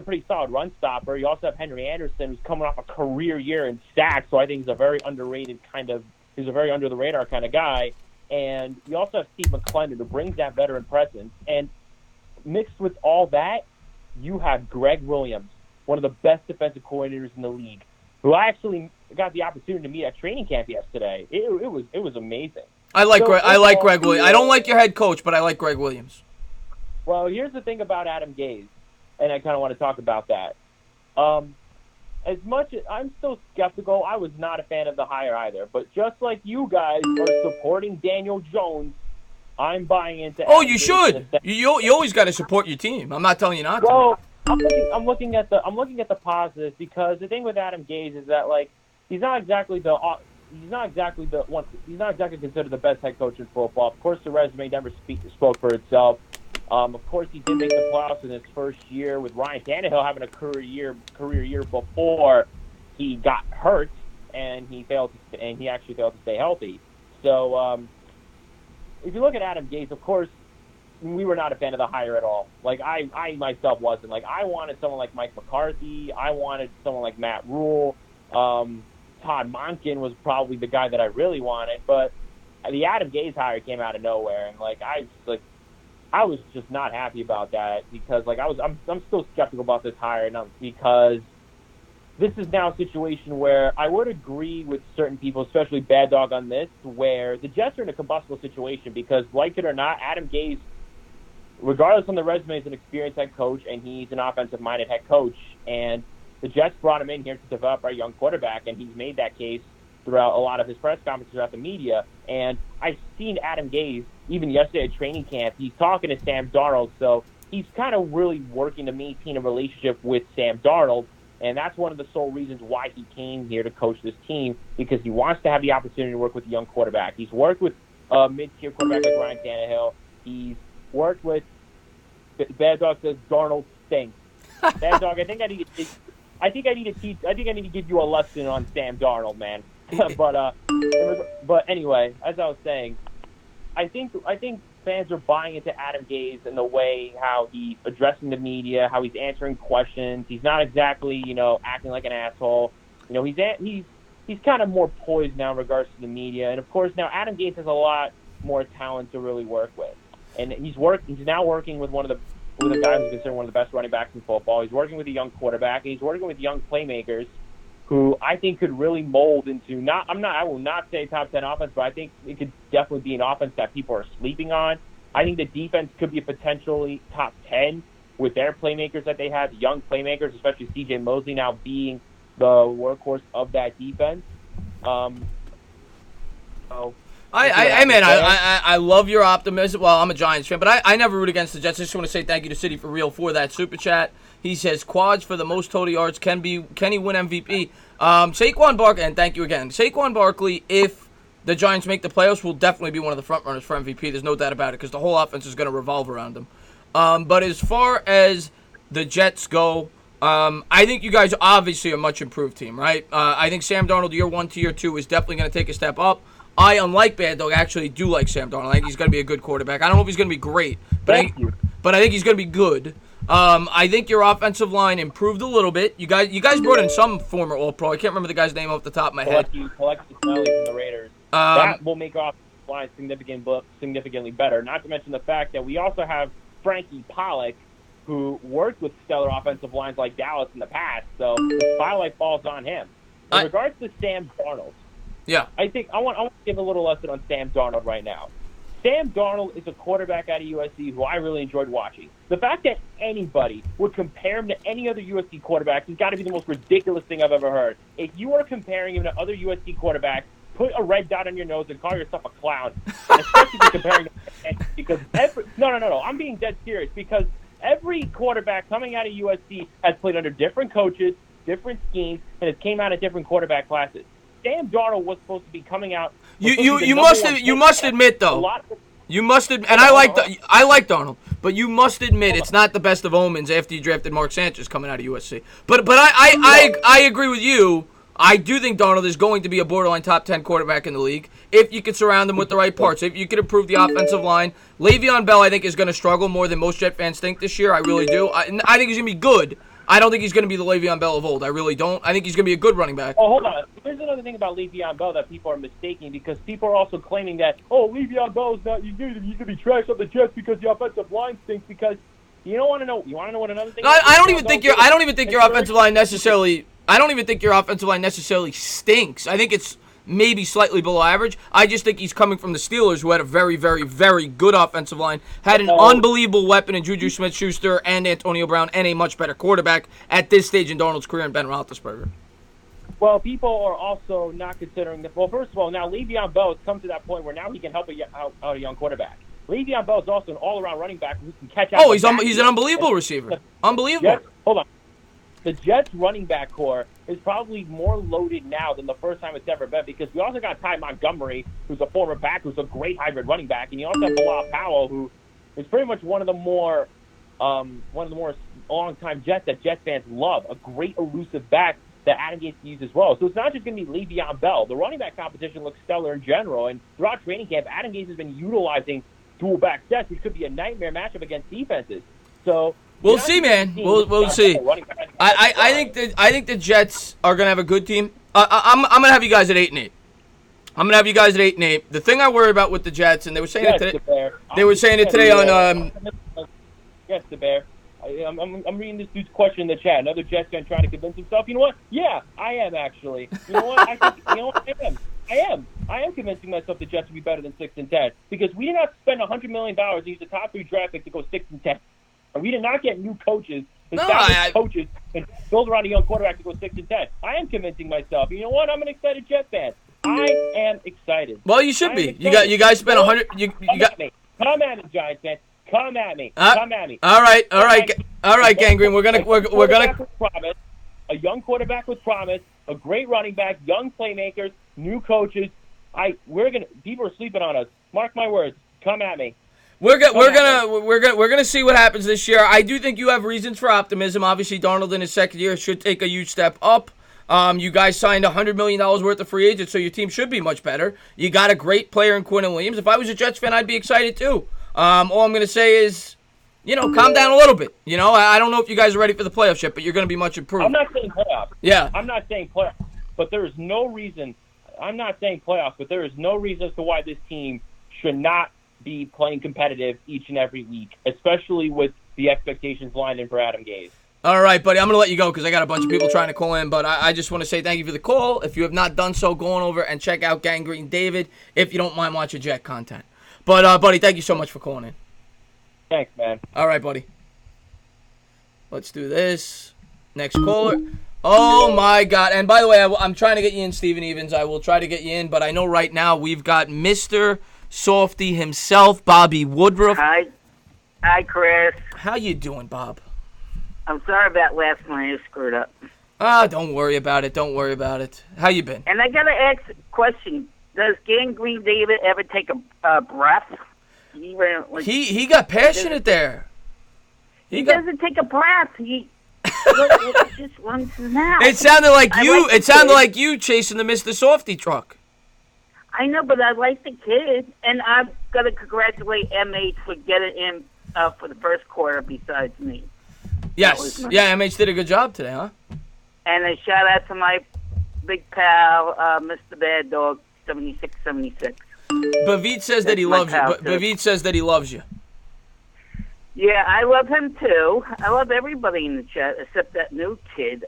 a pretty solid run stopper. You also have Henry Anderson, who's coming off a career year in sacks, so I think he's a very under the radar kind of guy. And you also have Steve McClendon, who brings that veteran presence. And mixed with all that, you have Greg Williams, one of the best defensive coordinators in the league, who I actually got the opportunity to meet at training camp yesterday. It was amazing. I like Greg Williams. I don't like your head coach, but I like Greg Williams. Well, here's the thing about Adam Gase, and I kind of want to talk about that. As much as I'm still skeptical, I was not a fan of the hire either. But just like you guys are supporting Daniel Jones, I'm buying into. Oh, you should. You always got to support your team. I'm not telling you not to. Well, I'm looking at the positives, because the thing with Adam Gase is that, like, he's not exactly considered the best head coach in football. Of course, the resume never spoke for itself. Of course, he did make the playoffs in his first year with Ryan Tannehill having a career year before he got hurt, and he actually failed to stay healthy. So, if you look at Adam Gase, of course, we were not a fan of the hire at all. Like, I myself wasn't. Like, I wanted someone like Mike McCarthy. I wanted someone like Matt Rule. Todd Monken was probably the guy that I really wanted, but the Adam Gase hire came out of nowhere, and I was just not happy about that, because I'm still skeptical about this hire, because this is now a situation where I would agree with certain people, especially Bad Dog on this, where the Jets are in a combustible situation, because like it or not, Adam Gase, regardless on the resume, is an experienced head coach, and he's an offensive-minded head coach, and the Jets brought him in here to develop our young quarterback, and he's made that case throughout a lot of his press conferences throughout the media. And I've seen Adam Gase, even yesterday at training camp, he's talking to Sam Darnold, so he's kind of really working to maintain a relationship with Sam Darnold, and that's one of the sole reasons why he came here to coach this team, because he wants to have the opportunity to work with a young quarterback. He's worked with a mid-tier quarterback like Ryan Tannehill. He's worked with, Bad Dog says Darnold stinks. Bad Dog, I think I need to give you a lesson on Sam Darnold, man. But anyway, as I was saying, I think fans are buying into Adam Gase and the way how he's addressing the media, how he's answering questions. He's not exactly, acting like an asshole. He's kind of more poised now in regards to the media. And of course, now Adam Gase has a lot more talent to really work with. And he's now working with with a guy who's considered one of the best running backs in football. He's working with a young quarterback, and he's working with young playmakers who I think could really mold into I will not say top 10 offense, but I think it could definitely be an offense that people are sleeping on. I think the defense could be a potentially top 10 with their playmakers that they have, young playmakers, especially C.J. Mosley now being the workhorse of that defense. I love your optimism. Well, I'm a Giants fan, but I never root against the Jets. I just want to say thank you to City for Real for that super chat. He says quads for the most total yards. Can he win MVP? Saquon Barkley, and thank you again. Saquon Barkley, if the Giants make the playoffs, will definitely be one of the front runners for MVP. There's no doubt about it, because the whole offense is going to revolve around him. But as far as the Jets go, I think you guys obviously are a much improved team, right? I think Sam Darnold, year 1 to year 2, is definitely going to take a step up. I, unlike Bad Dog, actually do like Sam Darnold. I think he's going to be a good quarterback. I don't know if he's going to be great, but I think he's going to be good. I think your offensive line improved a little bit. You guys brought in some former All-Pro. I can't remember the guy's name off the top of my head. Alexis Snelly from the Raiders. That will make our offensive line significantly better. Not to mention the fact that we also have Frankie Pollock, who worked with stellar offensive lines like Dallas in the past. So the spotlight falls on him. In regards to Sam Darnold, I think I want to give a little lesson on Sam Darnold right now. Sam Darnold is a quarterback out of USC who I really enjoyed watching. The fact that anybody would compare him to any other USC quarterback has got to be the most ridiculous thing I've ever heard. If you are comparing him to other USC quarterbacks, put a red dot on your nose and call yourself a clown. Especially if you're comparing him because no, I'm being dead serious because every quarterback coming out of USC has played under different coaches, different schemes, and has came out of different quarterback classes. Sam Darnold was supposed to be coming out. You must admit though. You must admit, and I like Darnold, but you must admit it's not the best of omens after you drafted Mark Sanchez coming out of USC. But I agree with you. I do think Darnold is going to be a borderline top 10 quarterback in the league if you could surround him with the right parts. If you could improve the offensive line. Le'Veon Bell, I think, is going to struggle more than most Jet fans think this year. I really do. I think he's going to be good. I don't think he's going to be the Le'Veon Bell of old. I really don't. I think he's going to be a good running back. Oh, hold on. There's another thing about Le'Veon Bell that people are mistaking because people are also claiming that, Le'Veon Bell is not, he's going to be trashed on the Jets because the offensive line stinks because you don't want to know. You want to know what another thing is? I don't even think your offensive line necessarily stinks. I think it's maybe slightly below average. I just think he's coming from the Steelers, who had a very, very, very good offensive line, had an unbelievable weapon in Juju Smith-Schuster and Antonio Brown, and a much better quarterback at this stage in Darnold's career in Ben Roethlisberger. Well, people are also not considering that. Well, first of all, now Le'Veon Bell has come to that point where now he can help out a young quarterback. Le'Veon Bell is also an all-around running back who can catch out. Oh, he's an unbelievable receiver. Unbelievable. Jets, hold on. The Jets' running back core is probably more loaded now than the first time it's ever been because we also got Ty Montgomery, who's a former back, who's a great hybrid running back, and you also have Bilal Powell, who is pretty much one of the more long-time Jets that Jets fans love, a great elusive back that Adam Gase can use as well. So it's not just going to be Le'Veon Bell. The running back competition looks stellar in general, and throughout training camp, Adam Gase has been utilizing dual-back sets, which could be a nightmare matchup against defenses. So we'll see, man. We'll see. I think the Jets are gonna have a good team. I'm gonna have you guys at 8-8. I'm gonna have you guys at 8-8. The thing I worry about with the Jets, and they were saying it today. They were saying it today on. Yes, the Bear. I'm reading this dude's question in the chat. Another Jets fan trying to convince himself. You know what? Yeah, I am actually. You know what? I am convincing myself the Jets will be better than 6-10 because we did not spend $100 million to use the top 3 draft picks to go 6-10. And we did not get new coaches, coaches, and build around a young quarterback to go 6-10. I am convincing myself. You know what? I'm an excited Jet fan. I am excited. Well, you should be. You guys spent 100. Come at me, Giants fans. Come at me. Come at me. All right, Gangrene. We're gonna. A young quarterback with promise, a great running back, young playmakers, new coaches. People are sleeping on us. Mark my words. Come at me. We're gonna see what happens this year. I do think you have reasons for optimism. Obviously, Darnold in his second year should take a huge step up. You guys signed $100 million worth of free agents, so your team should be much better. You got a great player in Quinnen Williams. If I was a Jets fan, I'd be excited too. All I'm gonna say is, calm down a little bit. I don't know if you guys are ready for the playoffs yet, but you're gonna be much improved. I'm not saying playoffs. Yeah. I'm not saying playoffs, but there is no reason. I'm not saying playoffs, but there is no reason as to why this team should not be playing competitive each and every week, especially with the expectations lined in for Adam Gase. All right, buddy, I'm going to let you go because I got a bunch of people trying to call in, but I just want to say thank you for the call. If you have not done so, go on over and check out Gangrene David if you don't mind watching Jet content. But, buddy, thank you so much for calling in. Thanks, man. All right, buddy. Let's do this. Next caller. Oh, my God. And, by the way, I'm trying to get you in, Steven Evans. I will try to get you in, but I know right now we've got Mr. Softy himself, Bobby Woodruff. Hi, Chris. How you doing, Bob? I'm sorry about last night. I screwed up. Don't worry about it. Don't worry about it. How you been? And I got to ask a question. Does Gangrene David ever take a breath? He got passionate there. He doesn't take a breath. He just runs his mouth. It sounded like you. It sounded like you chasing the Mr. Softy truck. I know, but I like the kid, and I've got to congratulate MH for getting in for the first quarter besides me. Yes. Yeah, MH did a good job today, huh? And a shout out to my big pal, Mr. Bad Dog, 7676. Bavid says that he loves you. Bavid says that he loves you. Yeah, I love him too. I love everybody in the chat except that new kid.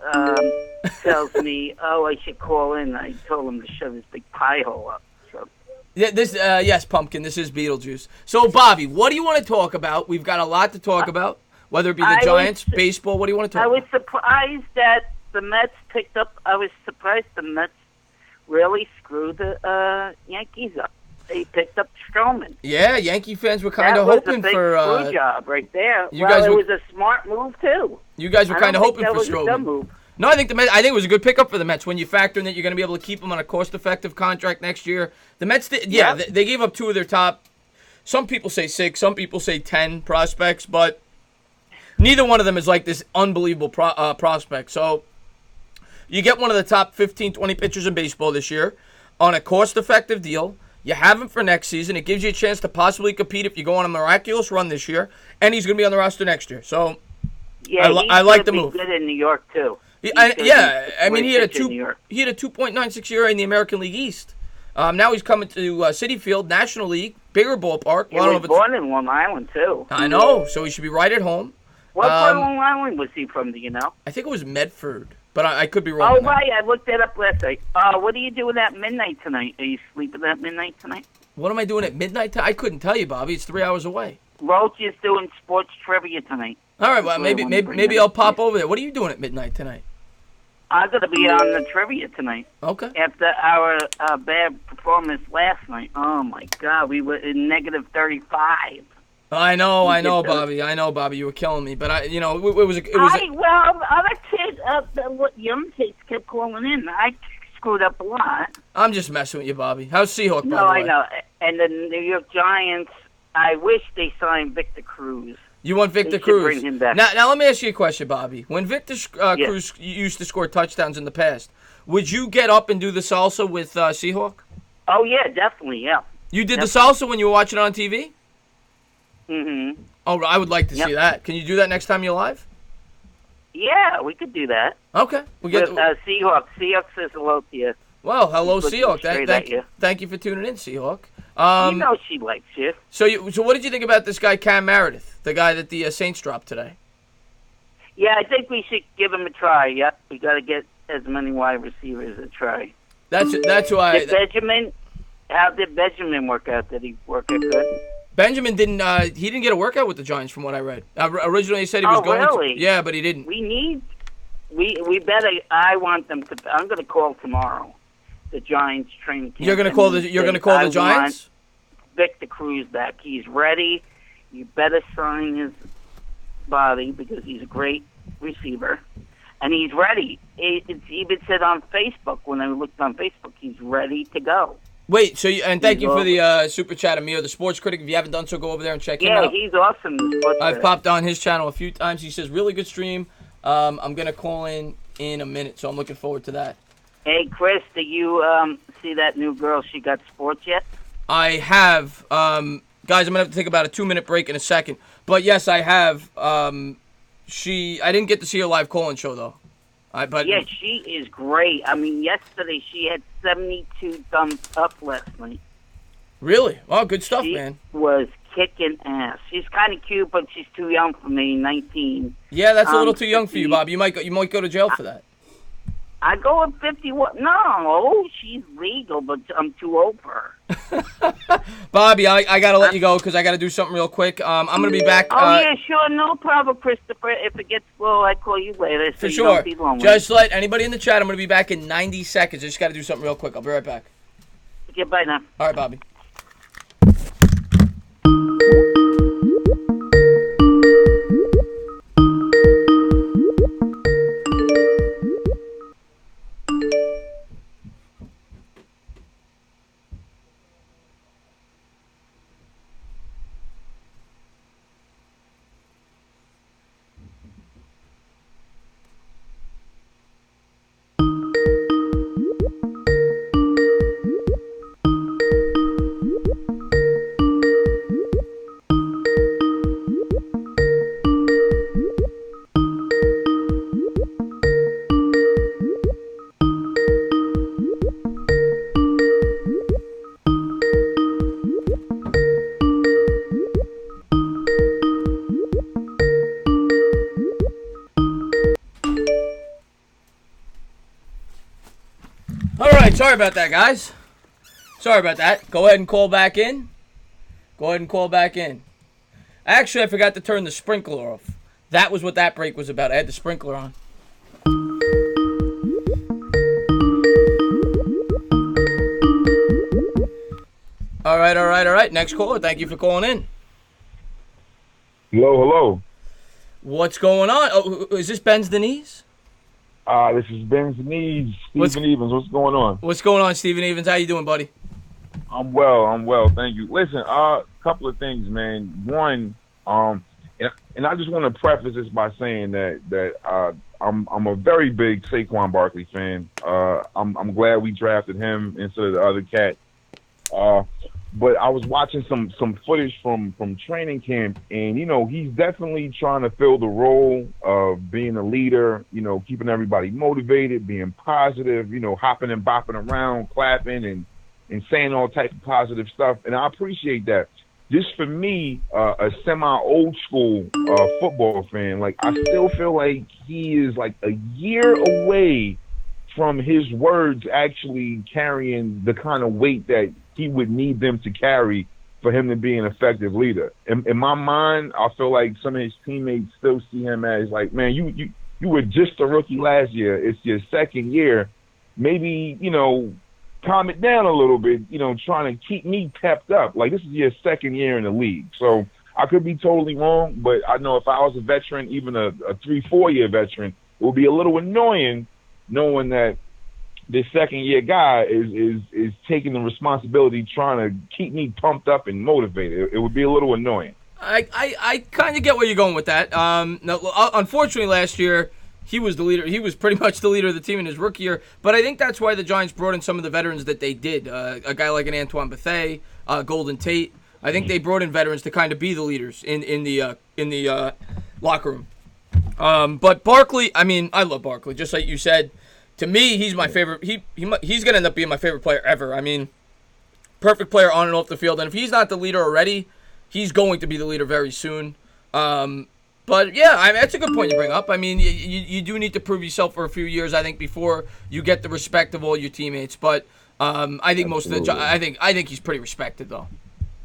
Tells me, oh, I should call in. I told him to shove his big pie hole up. So. Yeah, yes, Pumpkin. This is Beetlejuice. So, Bobby, what do you want to talk about? We've got a lot to talk about, whether it be the Giants, baseball. What do you want to talk about? I was surprised that the Mets picked up. I was surprised the Mets really screwed the Yankees up. They picked up Stroman. Yeah, Yankee fans were kind of hoping for that was a big screw job right there. It was a smart move too. You guys were kind of hoping for Stroman. A dumb move. No, I think it was a good pickup for the Mets when you factor in that you're going to be able to keep them on a cost-effective contract next year. The Mets, they gave up 2 of their top. Some people say 6, some people say 10 prospects, but neither one of them is like this unbelievable prospect. So you get one of the top 15, 20 pitchers in baseball this year on a cost-effective deal. You have him for next season. It gives you a chance to possibly compete if you go on a miraculous run this year, and he's going to be on the roster next year. So yeah, I like the move. He's good in New York too. He had a 2.96 ERA in the American League East. Now he's coming to City Field, National League, bigger ballpark. He was born in Long Island too. I know, so he should be right at home. What part of Long Island was he from? Do you know? I think it was Medford, but I could be wrong. Oh right, I looked that up last night. What are you doing at midnight tonight? Are you sleeping at midnight tonight? What am I doing at midnight? I couldn't tell you, Bobby. It's 3 hours away. Roach is doing sports trivia tonight. All right, well maybe I'll pop over there. What are you doing at midnight tonight? I'm going to be on the trivia tonight. Okay. After our bad performance last night. Oh, my God. We were in negative 35. I know, Bobby. I know, Bobby. You were killing me. But, it was. Other kids, young kids kept calling in. I screwed up a lot. I'm just messing with you, Bobby. How's Seahawk, by the way? No, I know. And the New York Giants, I wish they signed Victor Cruz. You want Victor Cruz? Bring him back. Now let me ask you a question, Bobby. When Victor Cruz used to score touchdowns in the past, would you get up and do the salsa with Seahawk? Oh yeah, definitely, yeah. You did the salsa when you were watching it on TV? Mm-hmm. Oh, I would like to see that. Can you do that next time you're live? Yeah, we could do that. Okay. Seahawk. Seahawk says hello to you. Well, hello, Seahawk. Thank you for tuning in, Seahawk. You know she likes you. So what did you think about this guy, Cam Meredith, the guy that the Saints dropped today? Yeah, I think we should give him a try. Yep, we got to get as many wide receivers a try. That's who I. How did Benjamin work out? Did he work out good? Benjamin didn't. He didn't get a workout with the Giants, from what I read. Originally, he said he was going really? to. Yeah, but he didn't. We better. I want them to. I'm going to call tomorrow. The Giants training camp. You're gonna call the Giants? Victor Cruz back. He's ready. You better sign his body because he's a great receiver, and he's ready. It's even said on Facebook when I looked on Facebook, he's ready to go. Wait, thank you for the super chat, Amir, the sports critic. If you haven't done so, go over there and check him out. Yeah, he's awesome. I've popped on his channel a few times. He says really good stream. I'm gonna call in a minute, so I'm looking forward to that. Hey, Chris, did you see that new girl? She got sports yet? I have. Guys, I'm going to have to take about a 2-minute break in a second. But, yes, I have. I didn't get to see her live call-in show, though. Yeah, she is great. I mean, yesterday she had 72 thumbs up last night. Really? Well, good stuff, man. She was kicking ass. She's kind of cute, but she's too young for me, 19. Yeah, that's a little too young for you, Bob. You might go to jail for that. I go at 51. No, she's legal, but I'm too old for her. Bobby, I got to let you go because I got to do something real quick. I'm going to be back. Yeah, sure. No problem, Christopher. If it gets slow, I call you later. For sure. Just let anybody in the chat, I'm going to be back in 90 seconds. I just got to do something real quick. I'll be right back. Okay, bye now. All right, Bobby. right, sorry about that, guys. Sorry about that. Go ahead and call back in. Actually, I forgot to turn the sprinkler off. That was what that break was about. I had the sprinkler on. All right. Next caller. Thank you for calling in. Hello. What's going on? Oh, is this Ben's Denise? This is Ben's Denise. Stephen Evans. What's going on? What's going on, Stephen Evans? How you doing, buddy? I'm well. Thank you. Listen, couple of things, man. One, and I just want to preface this by saying that I'm a very big Saquon Barkley fan. I'm glad we drafted him instead of the other cat. But I was watching some footage from training camp, and he's definitely trying to fill the role of being a leader. Keeping everybody motivated, being positive. Hopping and bopping around, clapping and saying all types of positive stuff, and I appreciate that. Just for me, a semi-old school football fan, like I still feel like he is like a year away from his words actually carrying the kind of weight that he would need them to carry for him to be an effective leader. In my mind, I feel like some of his teammates still see him as like, man, you were just a rookie last year. It's your second year. Maybe, calm it down a little bit, trying to keep me pepped up. Like, this is your second year in the league. So I could be totally wrong, but I know if I was a veteran, even a 3-4 year veteran, it would be a little annoying knowing that this second-year guy is taking the responsibility, trying to keep me pumped up and motivated. It would be a little annoying. I kind of get where you're going with that. Unfortunately, last year, he was the leader. He was pretty much the leader of the team in his rookie year. But I think that's why the Giants brought in some of the veterans that they did. A guy like an Antoine Bethea, Golden Tate. I think they brought in veterans to kind of be the leaders in the locker room. But Barkley, I love Barkley. Just like you said, to me, he's my favorite. He's going to end up being my favorite player ever. Perfect player on and off the field. And if he's not the leader already, he's going to be the leader very soon. But yeah, that's a good point you bring up. You do need to prove yourself for a few years, I think, before you get the respect of all your teammates. But I think most of the I think he's pretty respected though.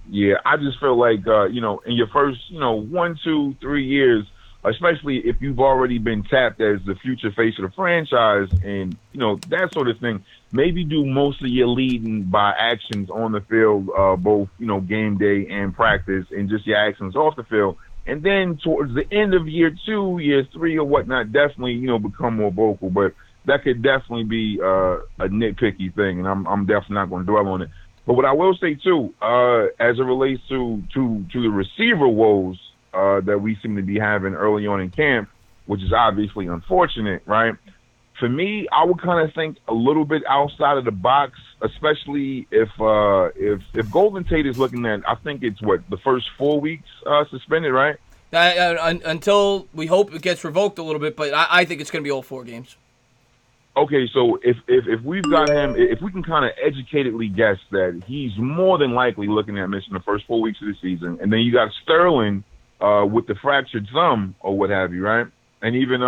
Yeah, I just feel like in your first 1, 2, 3 years, especially if you've already been tapped as the future face of the franchise and that sort of thing, maybe do most of your leading by actions on the field, both game day and practice, and just your actions off the field. And then towards the end of year 2, year 3, or whatnot, definitely, become more vocal. But that could definitely be a nitpicky thing, and I'm definitely not going to dwell on it. But what I will say, too, as it relates to the receiver woes that we seem to be having early on in camp, which is obviously unfortunate, right? For me, I would kind of think a little bit outside of the box, especially if Golden Tate is looking at, I think it's the first 4 weeks suspended, right? Until we hope it gets revoked a little bit, but I think it's going to be all 4 games. Okay, so if we've got him, if we can kind of educatedly guess that he's more than likely looking at missing the first 4 weeks of the season, and then you got Sterling with the fractured thumb or what have you, right? And even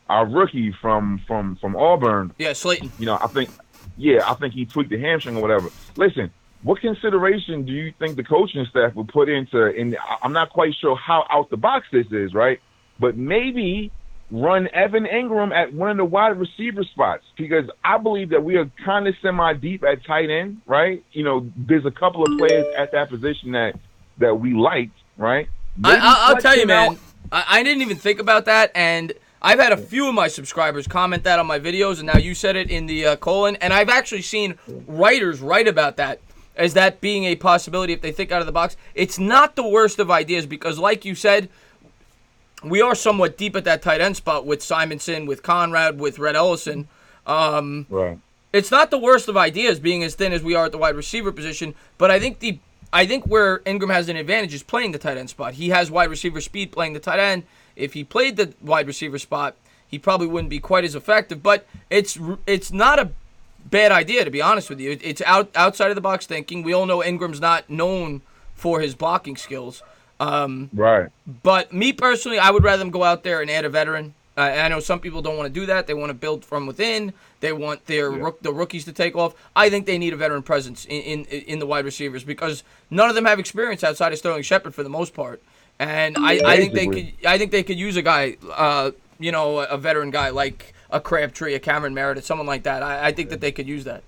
our rookie from Auburn. Yeah, Slayton. I think he tweaked the hamstring or whatever. Listen, what consideration do you think the coaching staff would put into, and I'm not quite sure how out the box this is, right? But maybe run Evan Ingram at one of the wide receiver spots, because I believe that we are kind of semi-deep at tight end, right? There's a couple of players at that position that we liked, right? I'll tell you, man, I didn't even think about that, and I've had a few of my subscribers comment that on my videos, and now you said it in the colon, and I've actually seen writers write about that as that being a possibility if they think out of the box. It's not the worst of ideas because, like you said, we are somewhat deep at that tight end spot with Simonson, with Conrad, with Red Ellison. Right. It's not the worst of ideas being as thin as we are at the wide receiver position, but I think where Ingram has an advantage is playing the tight end spot. He has wide receiver speed playing the tight end. If he played the wide receiver spot, he probably wouldn't be quite as effective. But it's not a bad idea, to be honest with you. It's outside of the box thinking. We all know Ingram's not known for his blocking skills. Right. But me personally, I would rather them go out there and add a veteran. I know some people don't want to do that. They want to build from within. They want the rookies to take off. I think they need a veteran presence in the wide receivers because none of them have experience outside of Sterling Shepard for the most part. And I think they could use a guy, a veteran guy like a Crabtree, a Cameron Meredith, someone like that. I think that they could use that.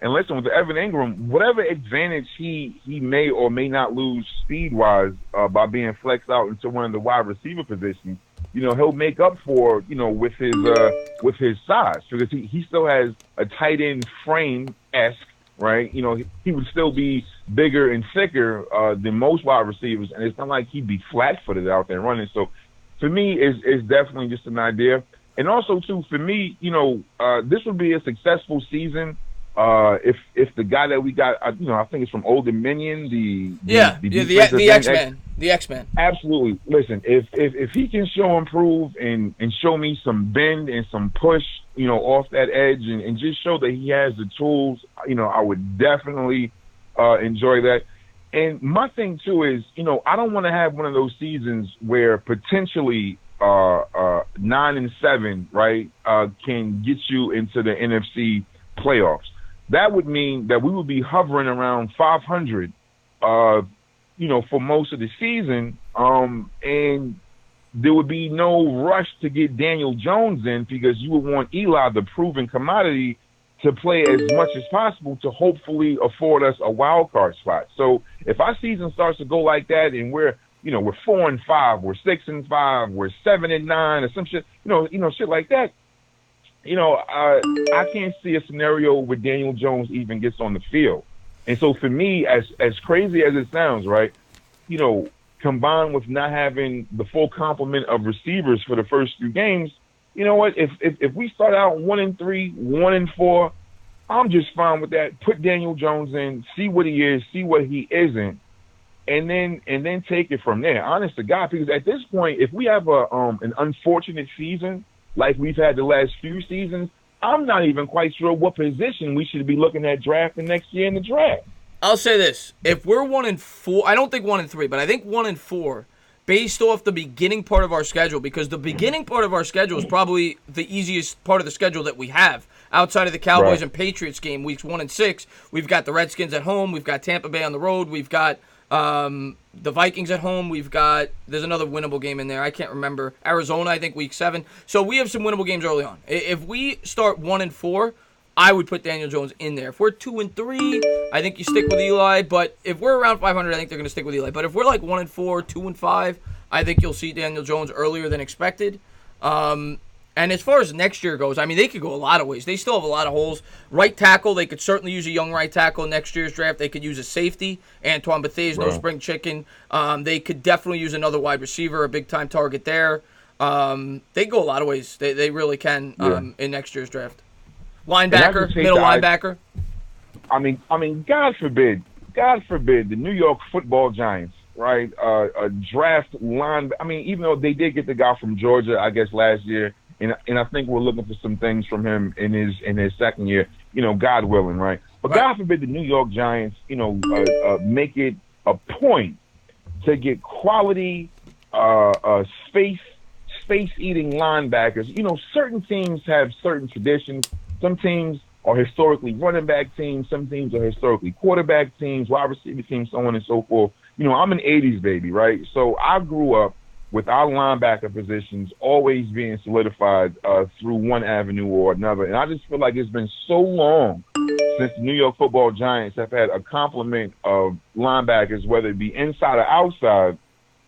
And listen, with Evan Ingram, whatever advantage he may or may not lose speed-wise by being flexed out into one of the wide receiver positions, he'll make up for, with his size, because he still has a tight end frame-esque, right? He would still be bigger and thicker than most wide receivers, and it's not like he'd be flat-footed out there running. So, for me, it's definitely just an idea. And also, too, for me, this would be a successful season if the guy that we got, I think it's from Old Dominion, the X-Man. Absolutely. Listen, if he can improve and show me some bend and some push, off that edge and just show that he has the tools, I would definitely enjoy that. And my thing too is, I don't want to have one of those seasons where potentially 9-7, right, can get you into the NFC playoffs. That would mean that we would be hovering around 500, for most of the season, and there would be no rush to get Daniel Jones in because you would want Eli, the proven commodity, to play as much as possible to hopefully afford us a wild card spot. So if our season starts to go like that and we're 4-5, we're 6-5, we're 7-9, or some shit, shit like that. I can't see a scenario where Daniel Jones even gets on the field. And so for me, as crazy as it sounds, right, combined with not having the full complement of receivers for the first few games, you know what? If we start out 1-3, 1-4, I'm just fine with that. Put Daniel Jones in, see what he is, see what he isn't, and then take it from there. Honest to God, because at this point, if we have an unfortunate season like we've had the last few seasons, I'm not even quite sure what position we should be looking at drafting next year in the draft. I'll say this: if we're 1-4, I don't think 1-3, but I think 1-4, based off the beginning part of our schedule, because the beginning part of our schedule is probably the easiest part of the schedule that we have. Outside of the Cowboys and Patriots game, weeks 1 and 6, we've got the Redskins at home, we've got Tampa Bay on the road, we've got the Vikings at home, there's another winnable game in there, I can't remember, Arizona, I think, week 7. So we have some winnable games early on. If we start 1-4, I would put Daniel Jones in there. If we're 2-3, I think you stick with Eli, but if we're around 500, I think they're going to stick with Eli. But if we're like 1-4, 2-5, I think you'll see Daniel Jones earlier than expected. And as far as next year goes, I mean, they could go a lot of ways. They still have a lot of holes. Right tackle, they could certainly use a young right tackle next year's draft. They could use a safety. Antoine Bethea is no spring chicken. They could definitely use another wide receiver, a big-time target there. They go a lot of ways. They really can in next year's draft. Linebacker, middle linebacker. I mean, God forbid, the New York Football Giants, right? A draft line. I mean, even though they did get the guy from Georgia, I guess last year. And I think we're looking for some things from him in his second year, God willing, right? But God forbid the New York Giants, make it a point to get quality, space-eating linebackers. Certain teams have certain traditions. Some teams are historically running back teams. Some teams are historically quarterback teams, wide receiver teams, so on and so forth. I'm an 80s baby, right? So I grew up with our linebacker positions always being solidified through one avenue or another. And I just feel like it's been so long since the New York Football Giants have had a complement of linebackers, whether it be inside or outside,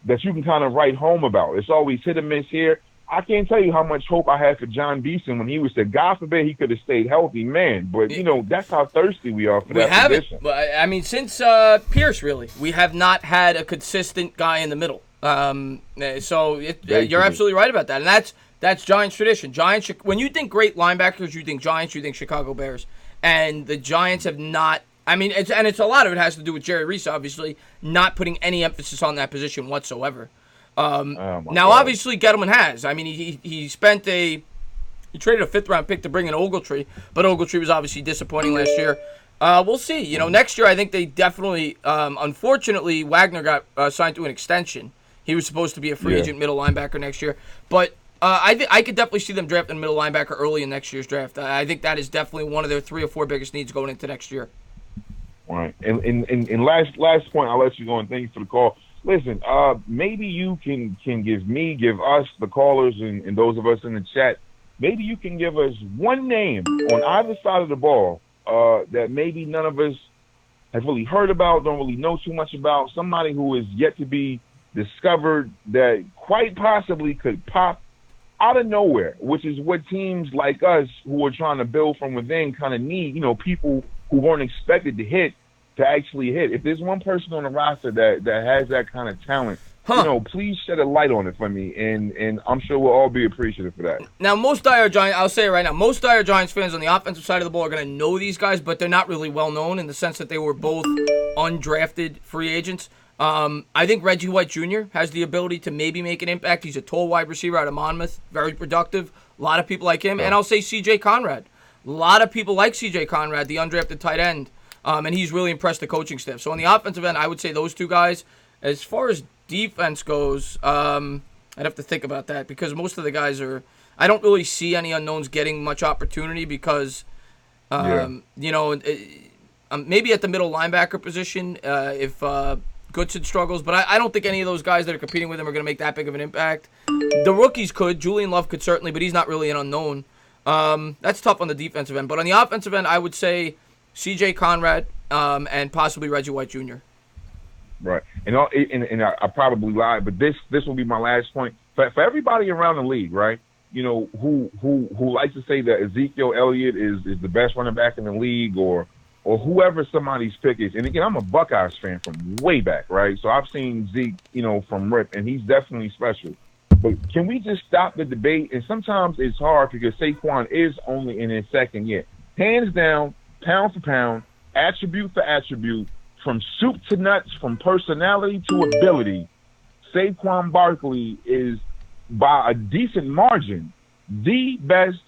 that you can kind of write home about. It's always hit or miss here. I can't tell you how much hope I had for John Beeson when he was said, God forbid he could have stayed healthy, man. But, that's how thirsty we are for that position. I mean, since Pierce, really, we have not had a consistent guy in the middle. So you're absolutely right about that, and that's Giants tradition. Giants, when you think great linebackers, you think Giants, you think Chicago Bears, and the Giants have not. I mean, it's a lot of it has to do with Jerry Reese, obviously, not putting any emphasis on that position whatsoever. Now, obviously, Gettleman has. I mean, he spent he traded a 5th-round pick to bring in Ogletree, but Ogletree was obviously disappointing last year. We'll see. Next year I think they definitely. Unfortunately, Wagner got signed to an extension. He was supposed to be a free agent middle linebacker next year. But I could definitely see them drafting middle linebacker early in next year's draft. I think that is definitely one of their 3 or 4 biggest needs going into next year. All right. And last point, I'll let you go, and thank you for the call. Listen, maybe you can give us, the callers, and those of us in the chat, maybe you can give us one name on either side of the ball that maybe none of us have really heard about, don't really know too much about, somebody who is yet to be discovered that quite possibly could pop out of nowhere, which is what teams like us who are trying to build from within kind of need, people who weren't expected to hit to actually hit. If there's one person on the roster that has that kind of talent, please shed a light on it for me, and I'm sure we'll all be appreciative for that. Now, most dire Giants, I'll say it right now, most dire Giants fans on the offensive side of the ball are going to know these guys, but they're not really well known in the sense that they were both undrafted free agents. I think Reggie White Jr. has the ability to maybe make an impact. He's a tall wide receiver out of Monmouth, very productive. A lot of people like him. And I'll say C.J. Conrad. A lot of people like C.J. Conrad, the undrafted tight end, and he's really impressed the coaching staff. So on the offensive end, I would say those two guys. As far as defense goes, I'd have to think about that because most of the guys I don't really see any unknowns getting much opportunity because, maybe at the middle linebacker position, if Goodson struggles, but I don't think any of those guys that are competing with him are going to make that big of an impact. The rookies could. Julian Love could certainly, but he's not really an unknown. That's tough on the defensive end. But on the offensive end, I would say C.J. Conrad and possibly Reggie White Jr. Right. And I probably lied, but this will be my last point. For everybody around the league, right, who likes to say that Ezekiel Elliott is the best running back in the league or whoever somebody's pick is. And again, I'm a Buckeyes fan from way back, right? So I've seen Zeke, from Rip, and he's definitely special. But can we just stop the debate? And sometimes it's hard because Saquon is only in his second year. Hands down, pound for pound, attribute for attribute, from soup to nuts, from personality to ability, Saquon Barkley is, by a decent margin, the best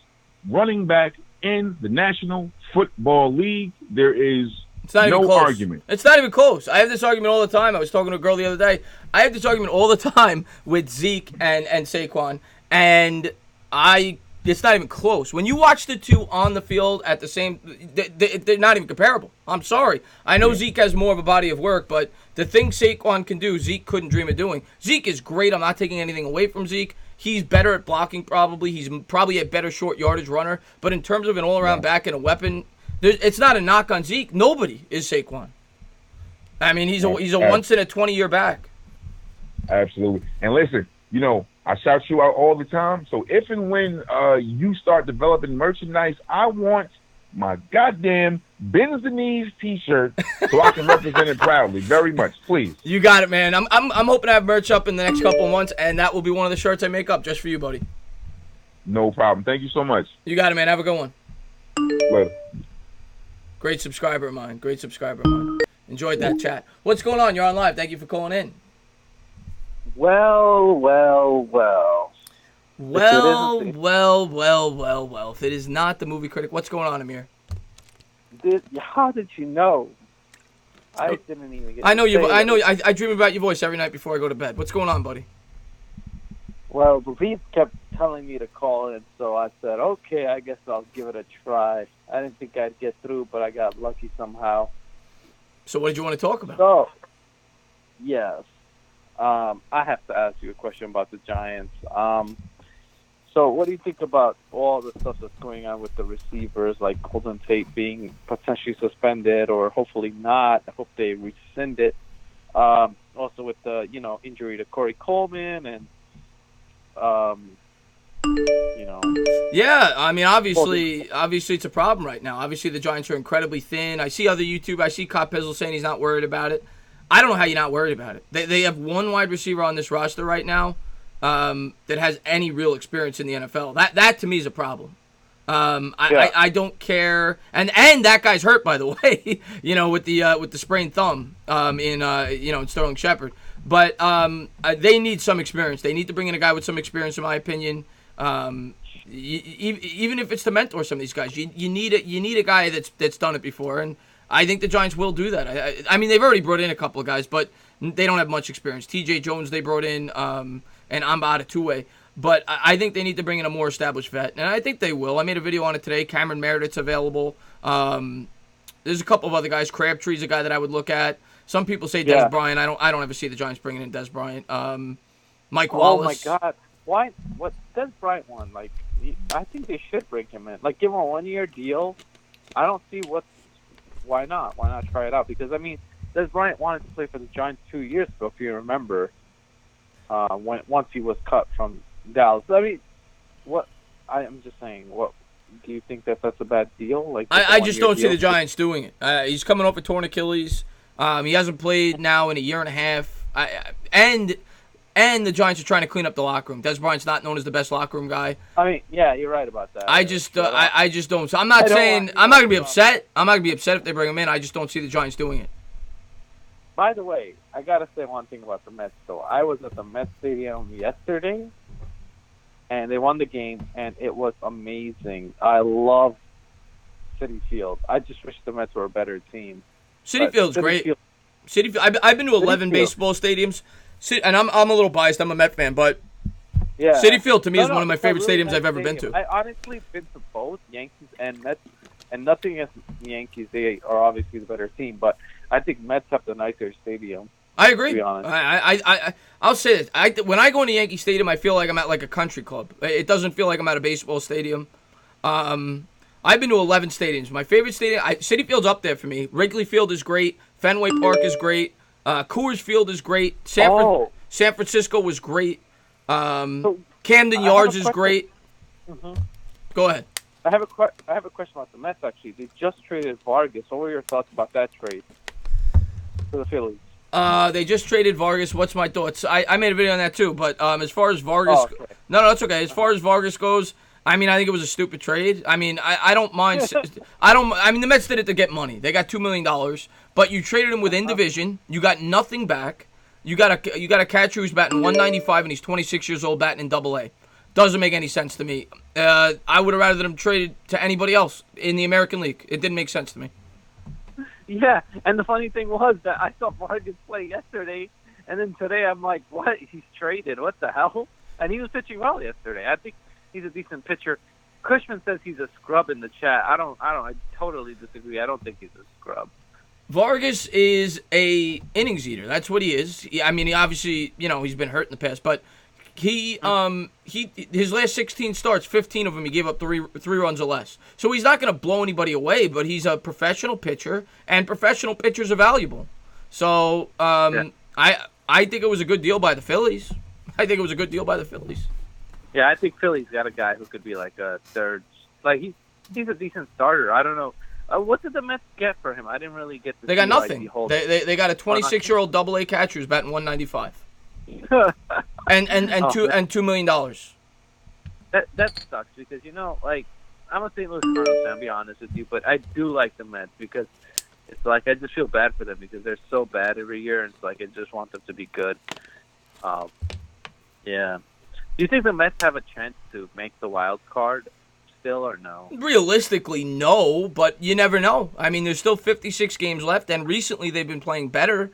running back in the National Football League. There is no argument. It's not even close. I have this argument all the time. I was talking to a girl the other day. I have this argument all the time with Zeke and Saquon, and it's not even close. When you watch the two on the field at the same, they're not even comparable. I'm sorry. I know Zeke has more of a body of work, but the things Saquon can do, Zeke couldn't dream of doing. Zeke is great. I'm not taking anything away from Zeke. He's better at blocking probably. He's probably a better short yardage runner. But in terms of an all-around back and a weapon, it's not a knock on Zeke. Nobody is Saquon. I mean, he's a once-in-a-20-year back. Absolutely. And listen, I shout you out all the time. So if and when you start developing merchandise, I want my goddamn Bends the Knees T-shirt so I can represent it proudly. Very much, please. You got it, man. I'm hoping to have merch up in the next couple of months, and that will be one of the shirts I make up just for you, buddy. No problem. Thank you so much. You got it, man. Have a good one. Later. Great subscriber of mine. Enjoyed that chat. What's going on? You're on live. Thank you for calling in. Well. If it is not the movie critic, what's going on, Amir? How did you know? I didn't even get. I know you. I dream about your voice every night before I go to bed. What's going on, buddy? Well, Reed kept telling me to call in, so I said, okay, I guess I'll give it a try. I didn't think I'd get through, but I got lucky somehow. So what did you want to talk about? So, yes. I have to ask you a question about the Giants. So what do you think about all the stuff that's going on with the receivers, like Golden Tate being potentially suspended or hopefully not? I hope they rescind it. Also with the, injury to Corey Coleman and, Yeah, I mean, obviously it's a problem right now. Obviously the Giants are incredibly thin. I see I see Cop Pizzle saying he's not worried about it. I don't know how you're not worried about it. They have one wide receiver on this roster right now that has any real experience in the NFL. That to me is a problem. I don't care, and that guy's hurt, by the way. With the sprained thumb in Sterling Shepard. But they need some experience. They need to bring in a guy with some experience, in my opinion. Even if it's to mentor some of these guys, you need a guy that's done it before, and I think the Giants will do that. I mean, they've already brought in a couple of guys, but they don't have much experience. T.J. Jones they brought in, and Amba Adetuwe. But I think they need to bring in a more established vet, and I think they will. I made a video on it today. Cameron Meredith's available. There's a couple of other guys. Crabtree's a guy that I would look at. Some people say Des Bryant. I don't ever see the Giants bringing in Des Bryant. Mike Wallace. Oh my God! Why? What? Des Bryant one? Like, I think they should bring him in. Like, give him a 1-year deal. I don't see why not? Why not try it out? Because I mean, Des Bryant wanted to play for the Giants 2 years ago, if you remember. Once he was cut from Dallas. I mean, I'm just saying. What do you think that's a bad deal? Like, I just don't see the Giants doing it. He's coming off a torn Achilles. He hasn't played now in a year and a half. And the Giants are trying to clean up the locker room. Des Bryant's not known as the best locker room guy. I mean, yeah, you're right about that. I just don't. So I'm not gonna be upset. I'm not gonna be upset if they bring him in. I just don't see the Giants doing it. By the way, I gotta say one thing about the Mets though. I was at the Mets Stadium yesterday, and they won the game, and it was amazing. I love Citi Field. I just wish the Mets were a better team. Citi Field's great. Citi Field. I've been to 11 baseball stadiums. And I'm a little biased. I'm a Met fan, but Citi Field to me is one of my favorite stadiums I've ever been to. I honestly been to both Yankees and Mets, and nothing against the Yankees. They are obviously the better team, but I think Mets have the nicer stadium. I agree. To be honest. I'll say this. When I go into Yankee Stadium, I feel like I'm at like a country club. It doesn't feel like I'm at a baseball stadium. I've been to 11 stadiums. My favorite stadium, Citi Field's up there for me. Wrigley Field is great. Fenway Park is great. Coors Field is great. San Francisco was great. Camden Yards is great. Mm-hmm. Go ahead. I have a question about the Mets, actually. They just traded Vargas. What were your thoughts about that trade for the Phillies? They just traded Vargas. What's my thoughts? I made a video on that too, but as far as Vargas... Oh, okay. No, that's okay. As far as Vargas goes, I mean, I think it was a stupid trade. I mean, I don't mind... I mean, the Mets did it to get money. They got $2 million, but you traded him within division. You got nothing back. You got a catcher who's batting 195 and he's 26 years old batting in Double-A. Doesn't make any sense to me. I would have rather them traded to anybody else in the American League. It didn't make sense to me. Yeah, and the funny thing was that I saw Vargas play yesterday, and then today I'm like, what? He's traded. What the hell? And he was pitching well yesterday. I think he's a decent pitcher. Cushman says he's a scrub in the chat. I totally disagree. I don't think he's a scrub. Vargas is a innings eater. That's what he is. I mean, he obviously, he's been hurt in the past, but his last 16 starts, 15 of them he gave up three runs or less. So he's not going to blow anybody away, but he's a professional pitcher, and professional pitchers are valuable. So I think it was a good deal by the Phillies. Yeah, I think Philly's got a guy who could be like a third. Like he's a decent starter. I don't know. What did the Mets get for him? I didn't really get to They got nothing. They got a 26-year-old Double-A catcher who's batting 195. and $2 million. That sucks because I'm a St. Louis Cardinals fan, I'll be honest with you, but I do like the Mets because it's like I just feel bad for them because they're so bad every year, and it's like I just want them to be good. Yeah. Do you think the Mets have a chance to make the wild card still or no? Realistically, no, but you never know. I mean, there's still 56 games left, and recently they've been playing better.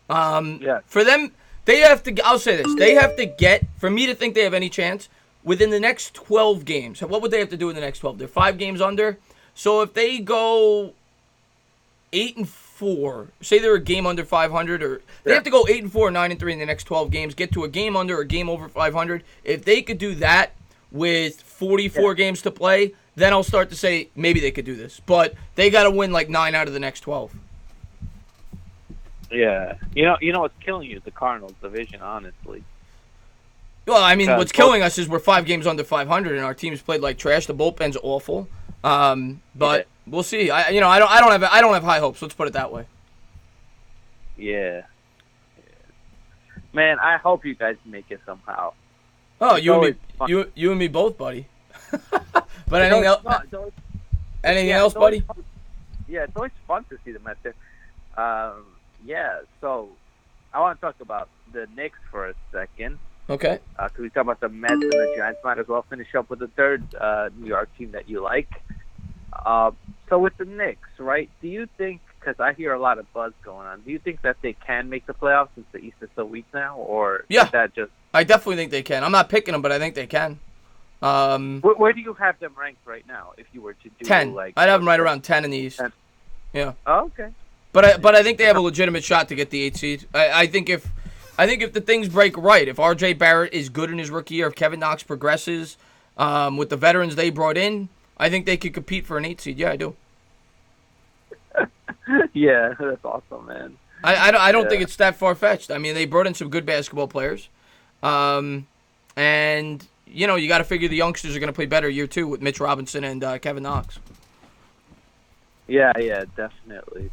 For them, they have to, I'll say this, they have to get, for me to think they have any chance, within the next 12 games. What would they have to do in the next 12? They're 5 games under. So if they go 8-4, say they're a game under 500, or they have to go 8-4, 9-3 in the next 12 games, get to a game under or a game over 500. If they could do that with 44 games to play, then I'll start to say maybe they could do this. But they got to win like 9 out of the next 12. Yeah. You know what's killing you is the Cardinals division, honestly. Well, I mean, what's killing us is we're 5 games under 500 and our team's played like trash. The bullpen's awful. But we'll see. I don't have high hopes. Let's put it that way. Yeah. Man, I hope you guys make it somehow. Oh, you and me both, buddy. But anything else? Anything else, buddy? Yeah, it's always fun to see the Mets there. Yeah, so I want to talk about the Knicks for a second. Okay. Because we talk about the Mets and the Giants, might as well finish up with the third New York team that you like. So with the Knicks, right, do you think, because I hear a lot of buzz going on, do you think that they can make the playoffs since the East is so weak now? Or is that just I definitely think they can. I'm not picking them, but I think they can. Where do you have them ranked right now? If you were to do 10. I'd have them right around 10 in the East. 10. Yeah. Oh, okay. But I think they have a legitimate shot to get the 8 seed. I think if the things break right, if R.J. Barrett is good in his rookie year, if Kevin Knox progresses with the veterans they brought in, I think they could compete for an 8 seed. Yeah, I do. Yeah, that's awesome, man. I don't think it's that far-fetched. I mean, they brought in some good basketball players. And, you know, you got to figure the youngsters are going to play better year 2 with Mitch Robinson and Kevin Knox. Yeah, definitely.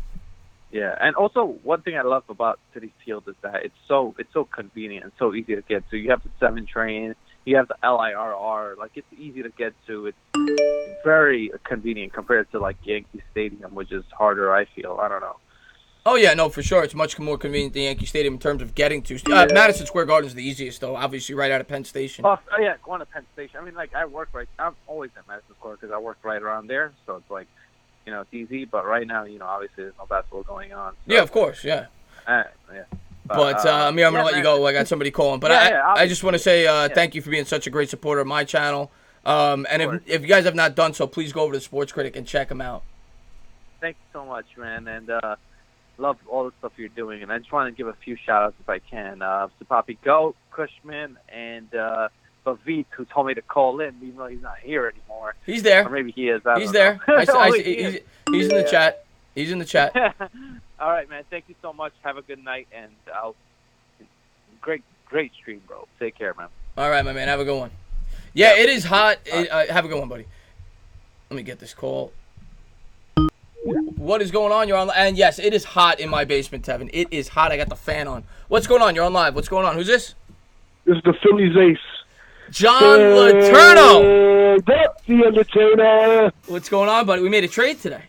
Yeah, and also one thing I love about Citi Field is that it's so convenient and so easy to get to. You have the 7 train, you have the LIRR, like it's easy to get to. It's very convenient compared to like Yankee Stadium, which is harder. I feel. I don't know. Oh yeah, no, for sure. It's much more convenient than Yankee Stadium in terms of getting to. Madison Square Garden is the easiest, though. Obviously, right out of Penn Station. Oh yeah, going to Penn Station. I mean, like I'm always at Madison Square because I work right around there, so it's like. You know, it's easy, but right now, you know, obviously there's no basketball going on. So. Yeah, of course, yeah. Yeah. But, Amir, I'm going to let you go. I got somebody calling. But I just want to say thank you for being such a great supporter of my channel. And if you guys have not done so, please go over to Sports Critic and check them out. Thank you so much, man. And love all the stuff you're doing. And I just want to give a few shout-outs if I can. To Poppy Goat, Cushman, and Bavit, who told me to call in, even though he's not here anymore. He's there. Or maybe he is. He's there. He's in the chat. He's in the chat. All right, man. Thank you so much. Have a good night, and great stream, bro. Take care, man. All right, my man. Have a good one. Yeah, it is hot. Have a good one, buddy. Let me get this call. What is going on? You're on, and yes, it is hot in my basement, Tevin. It is hot. I got the fan on. What's going on? You're on live. What's going on? Who's this? This is the Phillies ace. John Letourneau. That's the entertainer. What's going on, buddy? We made a trade today.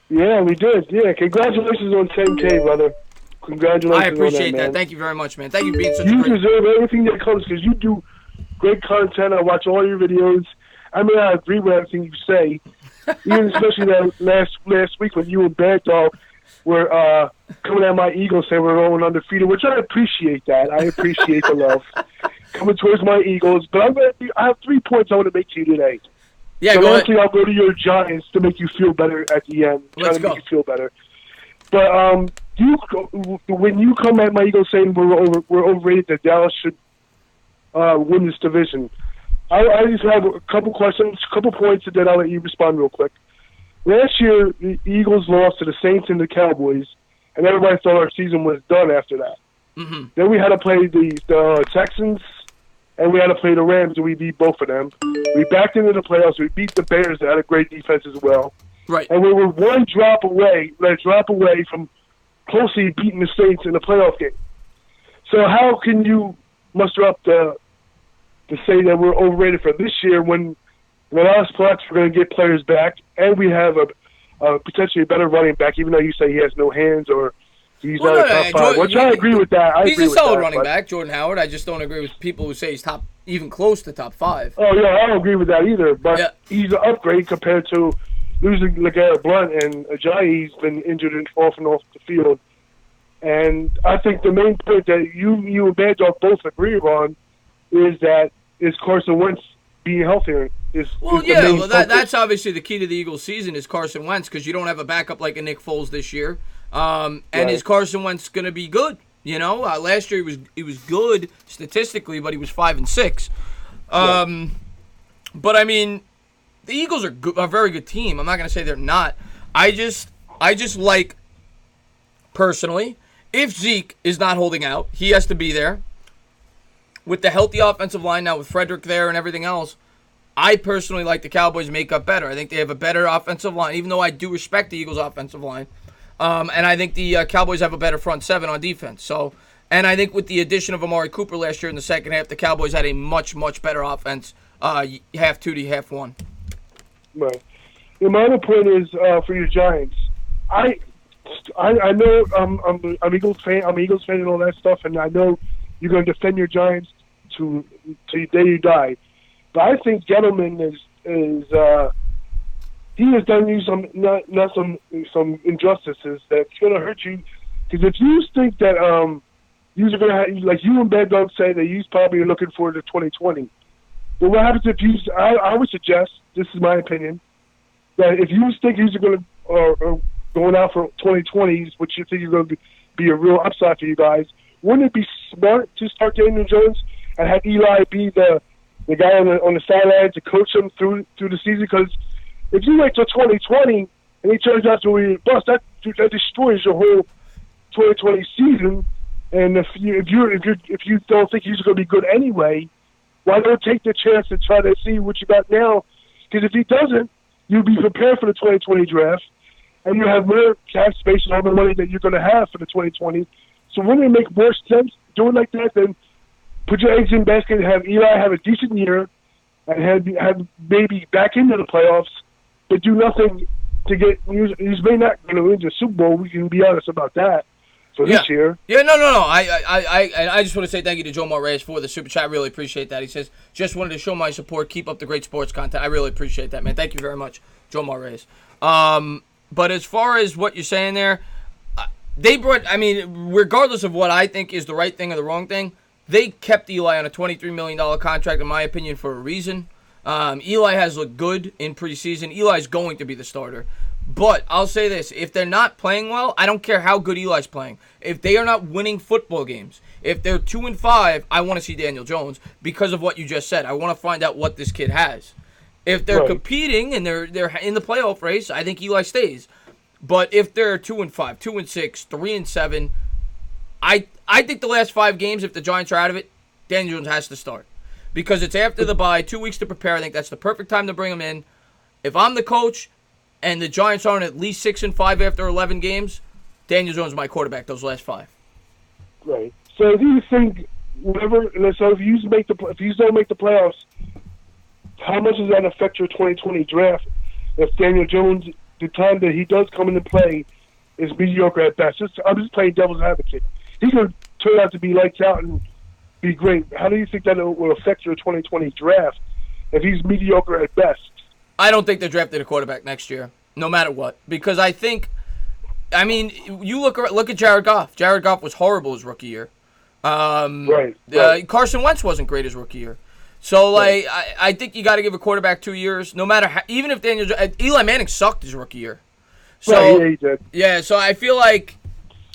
Yeah, we did. Yeah, congratulations on 10K, brother. Congratulations. I appreciate on that. Thank you very much, man. Thank you for being such you a great... You deserve everything that comes because you do great content. I watch all your videos. I mean, I agree with everything you say. Even especially that last week when you and Bad Dog were coming at my Eagles saying we're going undefeated, which I appreciate that. I appreciate the love. Coming towards my Eagles, but I have 3 points I want to make to you today. Yeah, so go lastly, ahead. I'll go to your Giants to make you feel better at the end. Let's go. Make you feel better. But when you come at my Eagles saying we're overrated, that Dallas should win this division, I just have a couple questions, a couple points, and then I'll let you respond real quick. Last year, the Eagles lost to the Saints and the Cowboys, and everybody thought our season was done after that. Mm-hmm. Then we had to play the Texans, and we had to play the Rams, and we beat both of them. We backed into the playoffs. We beat the Bears that had a great defense as well. Right. And we were one drop away from closely beating the Saints in the playoff game. So how can you muster up to say that we're overrated for this year when in the last spots we're going to get players back, and we have a potentially a better running back, even though you say he has no hands or he's not a top five, which I agree with that. He's a solid running back, Jordan Howard. I just don't agree with people who say he's even close to top 5. Oh, yeah, I don't agree with that either, but he's an upgrade compared to losing LeGarrette Blount and Ajayi. He's been injured off and off the field. And I think the main point that you and Bad Dog both agree on is Carson Wentz being healthier. That's obviously the key to the Eagles' season is Carson Wentz, because you don't have a backup like a Nick Foles this year. And is Carson Wentz going to be good? You know, last year he was good statistically, but he was 5-6. But I mean, the Eagles are a very good team. I'm not going to say they're not. I just like, personally, if Zeke is not holding out, he has to be there. With the healthy offensive line now, with Frederick there and everything else, I personally like the Cowboys make up better. I think they have a better offensive line, even though I do respect the Eagles' offensive line. And I think the Cowboys have a better front seven on defense. So, and I think with the addition of Amari Cooper last year in the second half, the Cowboys had a much, much better offense, half 2 to half 1. Right. And my other point is for your Giants. I know I'm Eagles fan. I'm an Eagles fan and all that stuff, and I know you're going to defend your Giants to the day you die. But I think Gettleman is he has done you some injustices that's going to hurt you. Because if you think that you're going to have, like you and Bad Dog say that you's probably looking forward to 2020. But what happens if I would suggest, this is my opinion, that if you think you're going to, or going out for 2020s, which you think you're going to be a real upside for you guys, wouldn't it be smart to start Daniel Jones and have Eli be the guy on the sideline to coach him through the season? Because if you wait till 2020 and he turns out to be a bust, that destroys your whole 2020 season. And if you don't think he's going to be good anyway, why don't take the chance to try to see what you got now? Because if he doesn't, you'll be prepared for the 2020 draft, and you have more cap space and all the money that you're going to have for the 2020. So wouldn't it make more sense do it like that than put your eggs in basket and have Eli have a decent year and have maybe back into the playoffs, but do nothing to get? He's may not going to win the Super Bowl. We can be honest about that. For this year. Yeah, no. I just want to say thank you to Joe Moraes for the super chat. I really appreciate that. He says, just wanted to show my support. Keep up the great sports content. I really appreciate that, man. Thank you very much, Joe Moraes. But as far as what you're saying there, regardless of what I think is the right thing or the wrong thing, they kept Eli on a $23 million contract, in my opinion, for a reason. Eli has looked good in preseason. Eli's going to be the starter. But I'll say this, if they're not playing well, I don't care how good Eli's playing. If they are not winning football games, if they're 2-5, I want to see Daniel Jones because of what you just said. I want to find out what this kid has. If they're competing and they're in the playoff race, I think Eli stays. But if they're 2-5, 2-6, 3-7, I think the last 5 games, if the Giants are out of it, Daniel Jones has to start. Because it's after the bye, 2 weeks to prepare. I think that's the perfect time to bring him in. If I'm the coach and the Giants aren't at least 6-5 after 11 games, Daniel Jones is my quarterback those last 5. Right. So do you think if you don't make the playoffs, how much does that affect your 2020 draft? If Daniel Jones, the time that he does come into play, is mediocre at best. I'm just playing devil's advocate. He could turn out to be lights out and be great. How do you think that will affect your 2020 draft if he's mediocre at best? I don't think they're drafting a quarterback next year, no matter what. Because you look at Jared Goff. Jared Goff was horrible his rookie year. Carson Wentz wasn't great his rookie year. So, I think you got to give a quarterback 2 years, no matter how, even if Eli Manning sucked his rookie year. So, he did. Yeah, so I feel like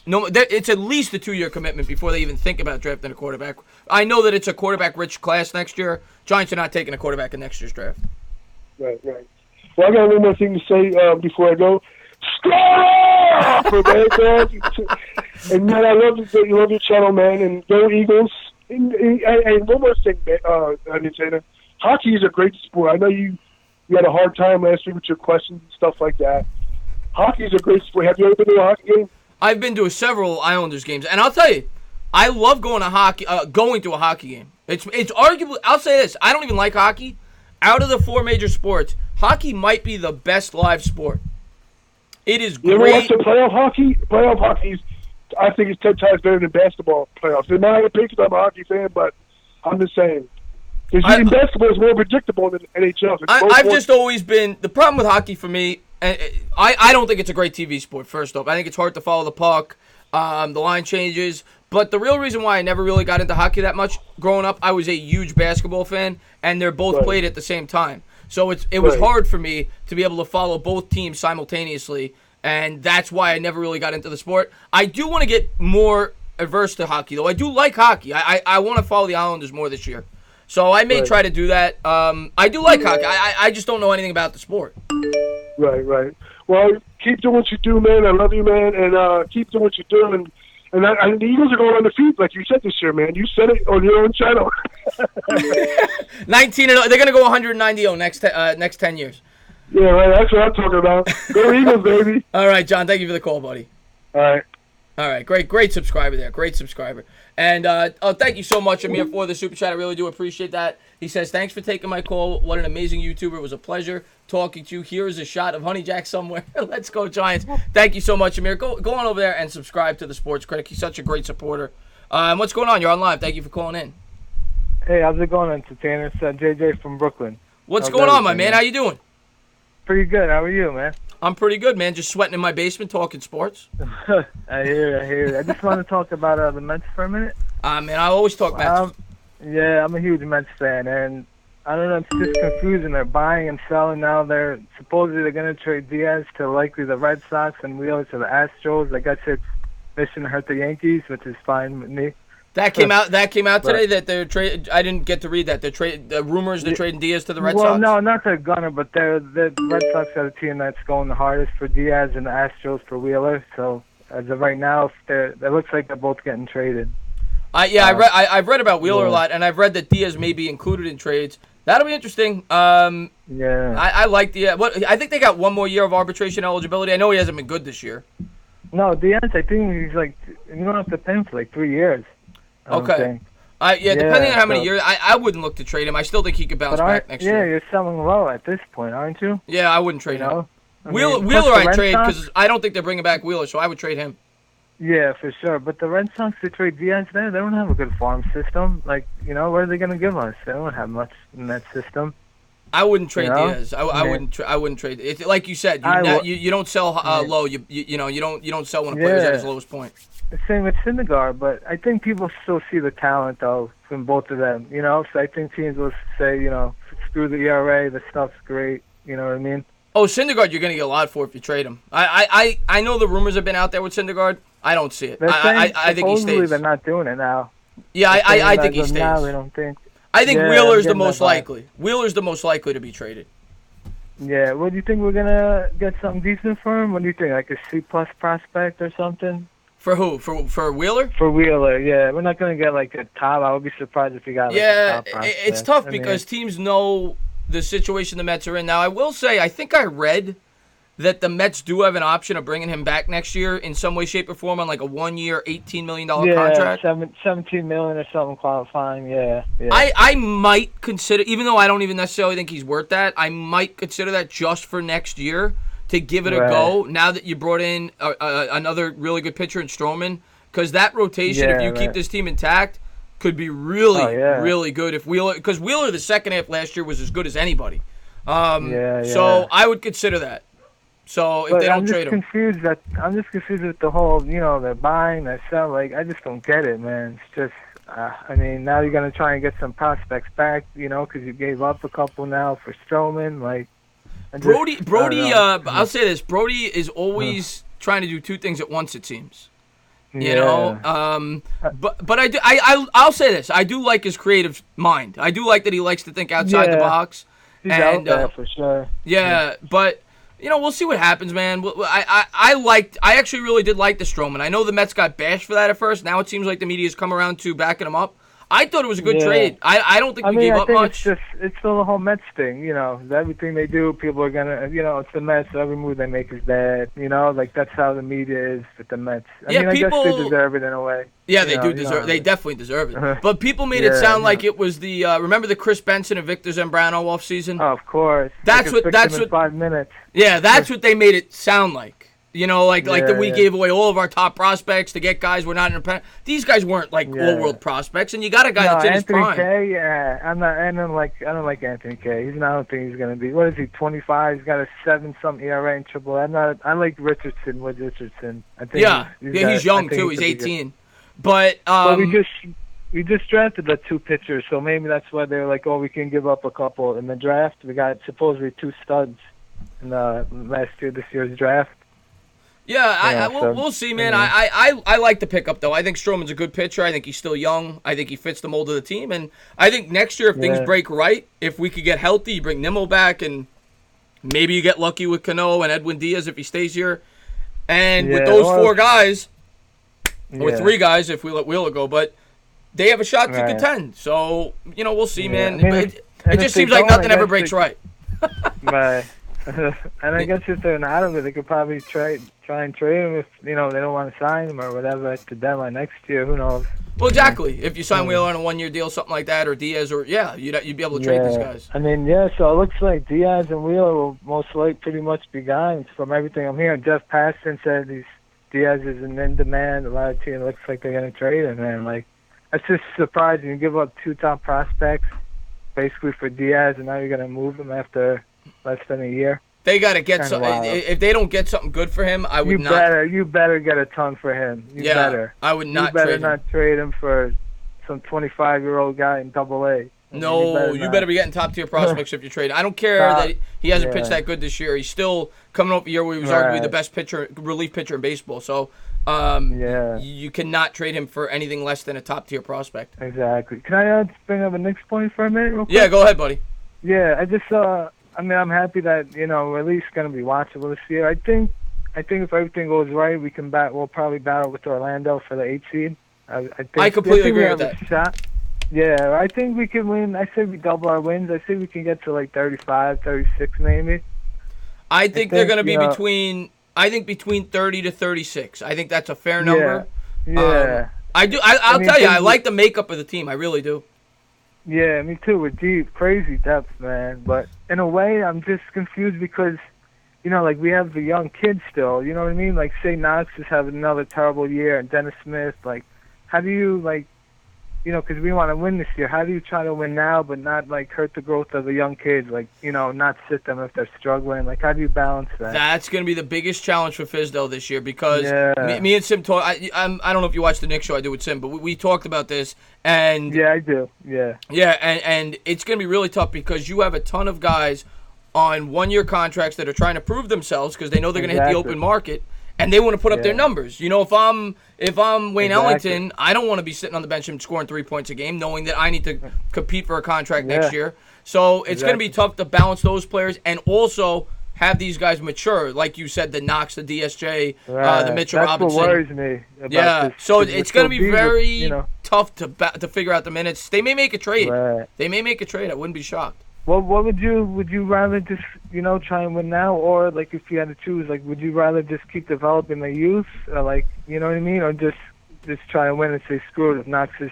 it's at least a 2-year commitment before they even think about drafting a quarterback. I know that it's a quarterback-rich class next year. Giants are not taking a quarterback in next year's draft. Right. Well, I got one more thing to say before I go. Score! For Bad Dog. And man, I love your channel, man, and go Eagles. And one more thing, Nintendo. Hockey is a great sport. I know you had a hard time last week with your questions and stuff like that. Hockey is a great sport. Have you ever been to a hockey game? I've been to several Islanders games, and I'll tell you, I love going to a hockey game. It's arguably, I'll say this, I don't even like hockey. Out of the 4 major sports, hockey might be the best live sport. It is great. You ever watch the playoff hockey? Playoff hockey, I think it's 10 times better than basketball playoffs. In my opinion, I'm a hockey fan, but I'm just saying. Because basketball is more predictable than NHL. I've just always been, the problem with hockey for me, I don't think it's a great TV sport, first off. I think it's hard to follow the puck. The line changes. But the real reason why I never really got into hockey that much growing up, I was a huge basketball fan, and they're both played at the same time. So it was hard for me to be able to follow both teams simultaneously, and that's why I never really got into the sport. I do want to get more averse to hockey, though. I do like hockey. I want to follow the Islanders more this year. So I may try to do that. I do like hockey. I just don't know anything about the sport. Right. Well, keep doing what you do, man. I love you, man, and keep doing what you're doing. And the Eagles are going on the feet, like you said this year, man. You said it on your own channel. 19-0. They're going to go 190 next 10 years. Yeah, right. That's what I'm talking about. Go Eagles, baby. All right, John. Thank you for the call, buddy. All right. Great subscriber there. Great subscriber. And thank you so much, Amir, for the super chat. I really do appreciate that. He says, thanks for taking my call. What an amazing YouTuber. It was a pleasure talking to you. Here is a shot of Honey Jack somewhere. Let's go, Giants. Thank you so much, Amir. Go on over there and subscribe to the Sports Critic. He's such a great supporter. What's going on? You're on live. Thank you for calling in. Hey, how's it going, entertainers? JJ from Brooklyn. What's going on, my man? How you doing? Pretty good. How are you, man? I'm pretty good, man. Just sweating in my basement talking sports. I hear you. I just want to talk about the Mets for a minute. Man, I always talk Mets. Yeah, I'm a huge Mets fan, and I don't know, it's just confusing. They're buying and selling now. They're supposedly they're going to trade Diaz to likely the Red Sox and Wheeler to the Astros. I guess it's mission to hurt the Yankees, which is fine with me. That came out today that they're trade. I didn't get to read that. The rumors they're trading Diaz to the Red Sox. Well, no, not the Gunner, but the Red Sox are the team that's going the hardest for Diaz and the Astros for Wheeler. So as of right now, it looks like they're both getting traded. I've read about Wheeler a lot, and I've read that Diaz may be included in trades. That'll be interesting. Yeah. I like the. I think they got one more year of arbitration eligibility. I know he hasn't been good this year. No, Diaz, I think he's like, you don't have to pay him for like 3 years. Okay. Depending on how many years, I wouldn't look to trade him. I still think he could bounce back next year. Yeah, you're selling low at this point, aren't you? Yeah, I wouldn't trade him. Wheeler I'd trade because I don't think they're bringing back Wheeler, so I would trade him. Yeah, for sure. But the Red Sox, they trade Diaz there. They don't have a good farm system. Like, what are they going to give us? They don't have much in that system. I wouldn't trade Diaz. I wouldn't trade. It's like you said. You don't sell low. You don't sell when a player's at his lowest point. The same with Syndergaard, but I think people still see the talent though from both of them. So I think teams will say, screw the ERA. The stuff's great. You know what I mean? Oh, Syndergaard, you're going to get a lot for if you trade him. I know the rumors have been out there with Syndergaard. I don't see it. I think he stays. They're not doing it now. Yeah, I think he stays. Now, they don't think. I think Wheeler's the most likely. Wheeler's the most likely to be traded. Yeah, what do you think we're gonna get something decent for him? What do you think, like a C+ prospect or something? For who? For Wheeler? For Wheeler, yeah. We're not gonna get like a top. I would be surprised if he got. Like, a top prospect. It's tough because teams know the situation the Mets are in. Now, I will say, I think I read that the Mets do have an option of bringing him back next year in some way, shape, or form on like a 1 year, $18 million contract. Yeah, $17 million or something qualifying. Yeah. I might consider, even though I don't even necessarily think he's worth that, I might consider that just for next year to give it a go. Now that you brought in another really good pitcher in Stroman, because that rotation, if you keep this team intact, could be really good. If Wheeler, because Wheeler the second half last year was as good as anybody. So I would consider that. So if they don't trade him, I'm just confused with the whole, they're buying, they're selling. Like, I just don't get it, man. It's just, now you're gonna try and get some prospects back, because you gave up a couple now for Stroman. Like, Brody. I'll say this: Brody is always trying to do two things at once. It seems. But I'll say this: I do like his creative mind. I do like that he likes to think outside the box. He's out there for sure. Yeah, but. We'll see what happens, man. I actually really did like the Stroman. I know the Mets got bashed for that at first. Now it seems like the media's come around to backing him up. I thought it was a good trade. I don't think we gave up much. It's still the whole Mets thing, Everything they do, people are gonna, it's the Mets. So every move they make is bad, Like that's how the media is with the Mets. I guess they deserve it in a way. Yeah, they do deserve. They definitely deserve it. But people made it sound like it was the. Remember the Chris Benson and Victor Zambrano offseason? Oh, of course. That's what. 5 minutes. Yeah, that's what they made it sound like. That we gave away all of our top prospects to get guys we're not independent. These guys weren't all-world prospects, and you got a guy that's in his prime. Anthony K, I don't like Anthony K. I don't think he's gonna be. What is he? 25. He's got a 7-something ERA in Triple. I like Richardson. I think he's young too. He's 18. But we just drafted the 2 pitchers, so maybe that's why they're like, we can give up a couple in the draft. We got supposedly 2 studs in this year's draft. Yeah, we'll see, man. I like the pickup, though. I think Stroman's a good pitcher. I think he's still young. I think he fits the mold of the team. And I think next year, if things break right, if we could get healthy, you bring Nimmo back, and maybe you get lucky with Cano and Edwin Diaz if he stays here. And with those 4 guys, or 3 guys if we let Wheeler go, but they have a shot to contend. So, we'll see, man. It just seems like nothing ever breaks right. Right. And I guess if they're not of it, they could probably try and trade him if they don't want to sign him or whatever at the deadline next year. Who knows? Well, exactly. If you sign Wheeler on a 1-year deal, something like that, or Diaz, or you'd be able to trade these guys. So it looks like Diaz and Wheeler will most likely pretty much be gone from everything I'm hearing. Jeff Passan said Diaz is in demand. A lot of teams looks like they're going to trade him, man. That's just surprising. You give up 2 top prospects basically for Diaz, and now you're going to move him after less than a year. They got to get Kinda some. wild. If they don't get something good for him, I would You not. You better get a ton for him. You Yeah, better. I would not You better trade him. not trade him for some 25-year-old guy in Double-A. No, you better be getting top-tier prospects if you trade. I don't care that he hasn't pitched that good this year. He's still coming off a year where he was arguably the best relief pitcher in baseball. So, you cannot trade him for anything less than a top-tier prospect. Exactly. Can I bring up a Knicks point for a minute real quick? Yeah, go ahead, buddy. Yeah, I'm happy that, we're at least going to be watchable this year. I think if everything goes right, we'll probably battle with Orlando for the 8th seed. I completely agree we with have that. a shot. Yeah, I think we can win. I say we double our wins. I say we can get to like 35, 36 maybe. I think they're going to be between 30 to 36. I think that's a fair number. Yeah. I'll tell you, I like the makeup of the team. I really do. Yeah, me too. We're deep, crazy depth, man. But in a way, I'm just confused because, we have the young kids still. You know what I mean? Like, say Knox is having another terrible year, and Dennis Smith. Like, how do you because we want to win this year. How do you try to win now, but not hurt the growth of the young kids? Not sit them if they're struggling. Like, how do you balance that? That's going to be the biggest challenge for Fizdale this year because me and Sim talk. I don't know if you watch the Knicks show I do with Sim, but we talked about this. And yeah, I do. Yeah. Yeah, and it's going to be really tough because you have a ton of guys on one-year contracts that are trying to prove themselves because they know they're going to hit the open market. And they want to put up their numbers. If I'm Wayne Ellington, I don't want to be sitting on the bench and scoring 3 points a game, knowing that I need to compete for a contract next year. So it's going to be tough to balance those players and also have these guys mature, like you said, the Knox, the DSJ, the Mitchell Robinson. That's what worries me. About this. So it's going to be very tough to figure out the minutes. They may make a trade. Right. They may make a trade. I wouldn't be shocked. What would you rather just try and win now, or if you had to choose, would you rather just keep developing the youth, or you know what I mean, or just try and win and say screw it if Knox is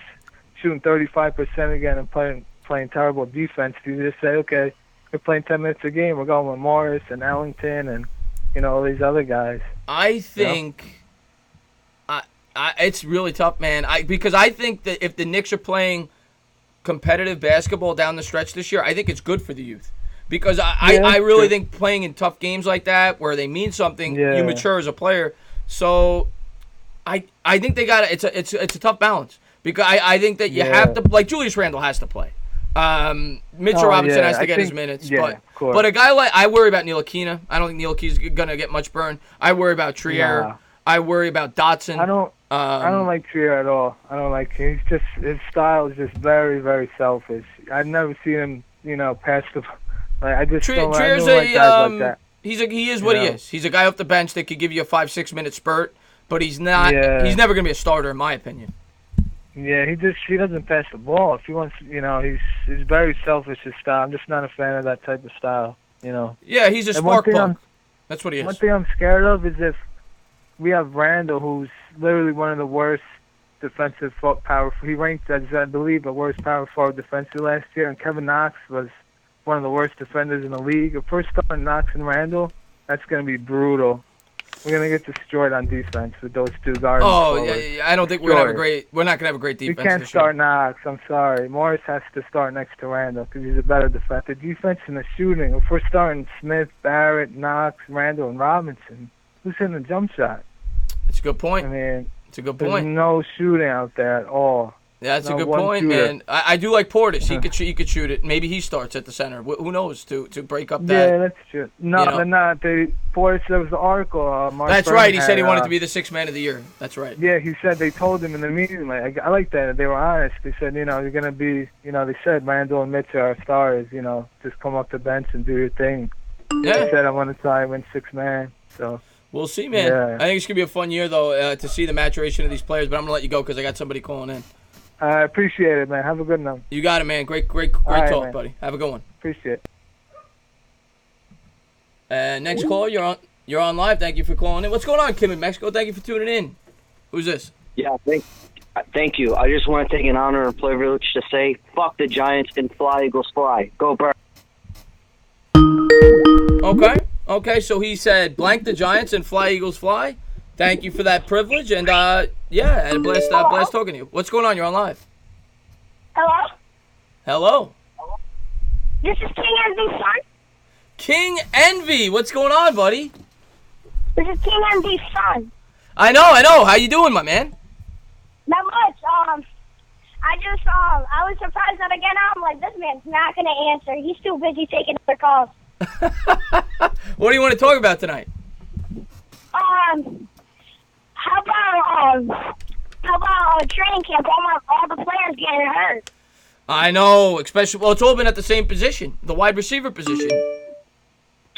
shooting 35% again and playing terrible defense? Do you just say okay, we're playing 10 minutes a game, we're going with Morris and Ellington and all these other guys? I think it's really tough, man. Because I think that if the Knicks are playing competitive basketball down the stretch this year, I think it's good for the youth because I really think playing in tough games like that where they mean something, you mature as a player. So I think they got it's a tough balance because I think that you have to Julius Randle has to play. Mitchell Robinson has to get his minutes, but a guy I worry about Ntilikina. I don't think Ntilikina's gonna get much burn. I worry about Trier. Nah. I worry about Dotson. I don't like Trier at all. I don't like him. His style is just very, very selfish. I've never seen him, pass the. I just don't. Trier's like guys like that. He is what he is. He's a guy off the bench that could give you a 5-6 minute spurt, but he's not. Yeah. He's never gonna be a starter, in my opinion. Yeah, he doesn't pass the ball. If he wants, he's very selfish. His style. I'm just not a fan of that type of style. Yeah, he's a spark plug. That's what he is. One thing I'm scared of is if we have Randall, who's literally one of the worst defensive power. He ranked as, I believe, the worst power forward defensively last year, and Kevin Knox was one of the worst defenders in the league. If we're starting Knox and Randall, that's going to be brutal. We're going to get destroyed on defense with those two guards. Oh, yeah, I don't think we're not going to have a great defense. We can't start Knox. I'm sorry. Morris has to start next to Randall because he's a better defender. Defense and the shooting. If we're starting Smith, Barrett, Knox, Randall, and Robinson, who's hitting the jump shot? That's a good point. I mean, it's a good point. There's no shooting out there at all. Yeah, that's a good point, man. I do like Portis. He could shoot it. Maybe he starts at the center. Who knows to break up that? Yeah, that's true. No, they're not. Portis. There was the article. Mark that's Burton right. He said he had, wanted to be the sixth man of the year. That's right. Yeah, he said they told him in the meeting. I like that. They were honest. They said, you're gonna be. They said Randall and Mitchell are stars. Just come off the bench and do your thing. Yeah. He said I want to try and win 6 man. So. We'll see, man. Yeah. I think it's going to be a fun year, though, to see the maturation of these players. But I'm going to let you go because I got somebody calling in. I appreciate it, man. Have a good one. You got it, man. Great right, talk, man. buddy. Have a good one. Appreciate it. Next caller, you're on live. Thank you for calling in. What's going on, Kim in Mexico? Thank you for tuning in. Who's this? Yeah, thank you. I just want to take an honor and privilege to say, fuck the Giants and fly, Eagles fly. Go Birds. Okay, so he said, blank the Giants and fly, Eagles fly. Thank you for that privilege. And, I had a blast talking to you. What's going on? You're on live. Hello? Hello? This is King Anthony's son? King Envy, what's going on, buddy? This is King Envy's son. I know. How you doing, my man? Not much. I was surprised that again. I'm like, this man's not going to answer. He's too busy taking other calls. What do you want to talk about tonight? How about training camp? All the players getting hurt. I know, especially, well, it's all been at the same position, the wide receiver position.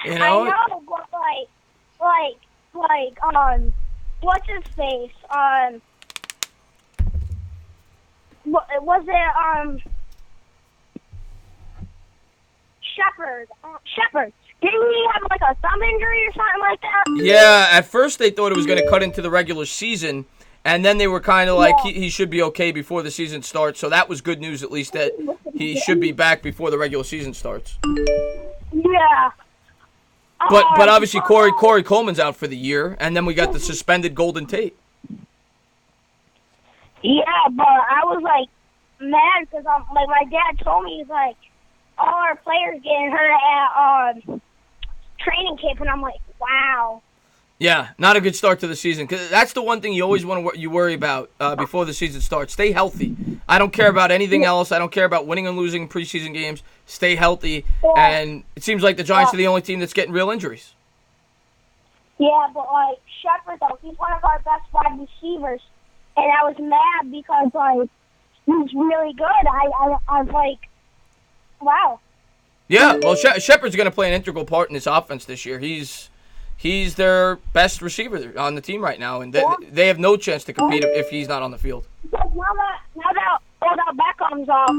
You know? I know, but what's his face? Was it Shepard? Didn't he have like a thumb injury or something like that? Yeah, at first they thought it was going to cut into the regular season, and then they were kind of like, he should be okay before the season starts. So that was good news, at least, that he should be back before the regular season starts. Yeah. But obviously Corey Coleman's out for the year, and then we got the suspended Golden Tate. Yeah, but I was like mad because like my dad told me, he's like, all our players getting hurt at training camp, and I'm like, wow. Yeah, not a good start to the season. 'Cause that's the one thing you always want to worry about before the season starts. Stay healthy. I don't care about anything else. I don't care about winning and losing preseason games. Stay healthy. And it seems like the Giants are the only team that's getting real injuries. Yeah, but like Shepard though, he's one of our best wide receivers, and I was mad because like he's really good. I was like, wow. Yeah, well, Shepard's going to play an integral part in this offense this year. He's their best receiver on the team right now, and they have no chance to compete if he's not on the field. Because now that Odell Beckham's off,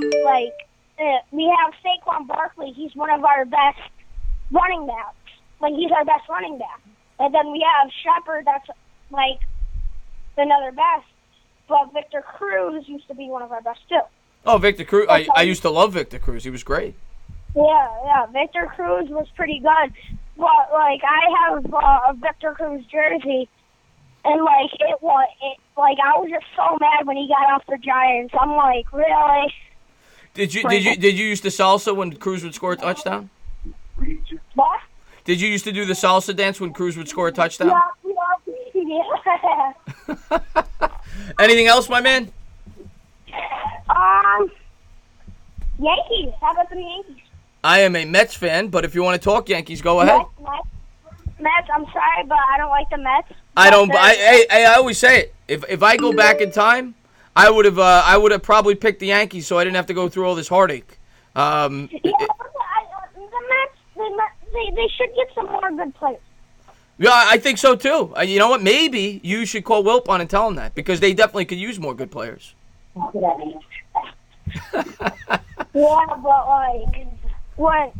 we have Saquon Barkley. He's one of our best running backs. Like, he's our best running back. And then we have Shepard, that's like another best. But Victor Cruz used to be one of our best too. Oh, Victor Cruz! I used to love Victor Cruz. He was great. Yeah, Victor Cruz was pretty good. But like, I have a Victor Cruz jersey, and like I was just so mad when he got off the Giants. I'm like, really? Did you use the salsa when Cruz would score a touchdown? What? Did you used to do the salsa dance when Cruz would score a touchdown? Yeah. Anything else, my man? Yankees. How about the Yankees? I am a Mets fan, but if you want to talk Yankees, go ahead. Mets. I'm sorry, but I don't like the Mets. I always say it. If I go back in time, I would have probably picked the Yankees, so I didn't have to go through all this heartache. The Mets, they should get some more good players. Yeah, I think so too. You know what? Maybe you should call Wilpon and tell him that, because they definitely could use more good players. Yeah, but like when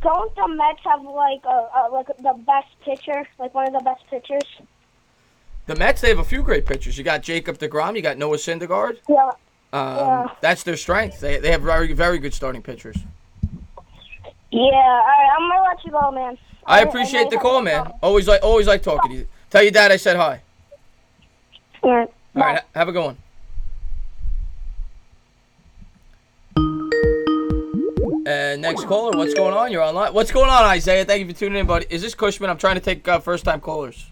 don't the Mets have like the best pitcher, like one of the best pitchers? The Mets, they have a few great pitchers. You got Jacob deGrom, you got Noah Syndergaard. Yeah. That's their strength. They have very, very good starting pitchers. Yeah, all right, I'm gonna let you go, man. I appreciate the call, man. Always like talking to you. Tell your dad I said hi. Yeah. All right, have a good one. And next caller, what's going on? You're online. What's going on, Isaiah? Thank you for tuning in, buddy. Is this Cushman? I'm trying to take first-time callers.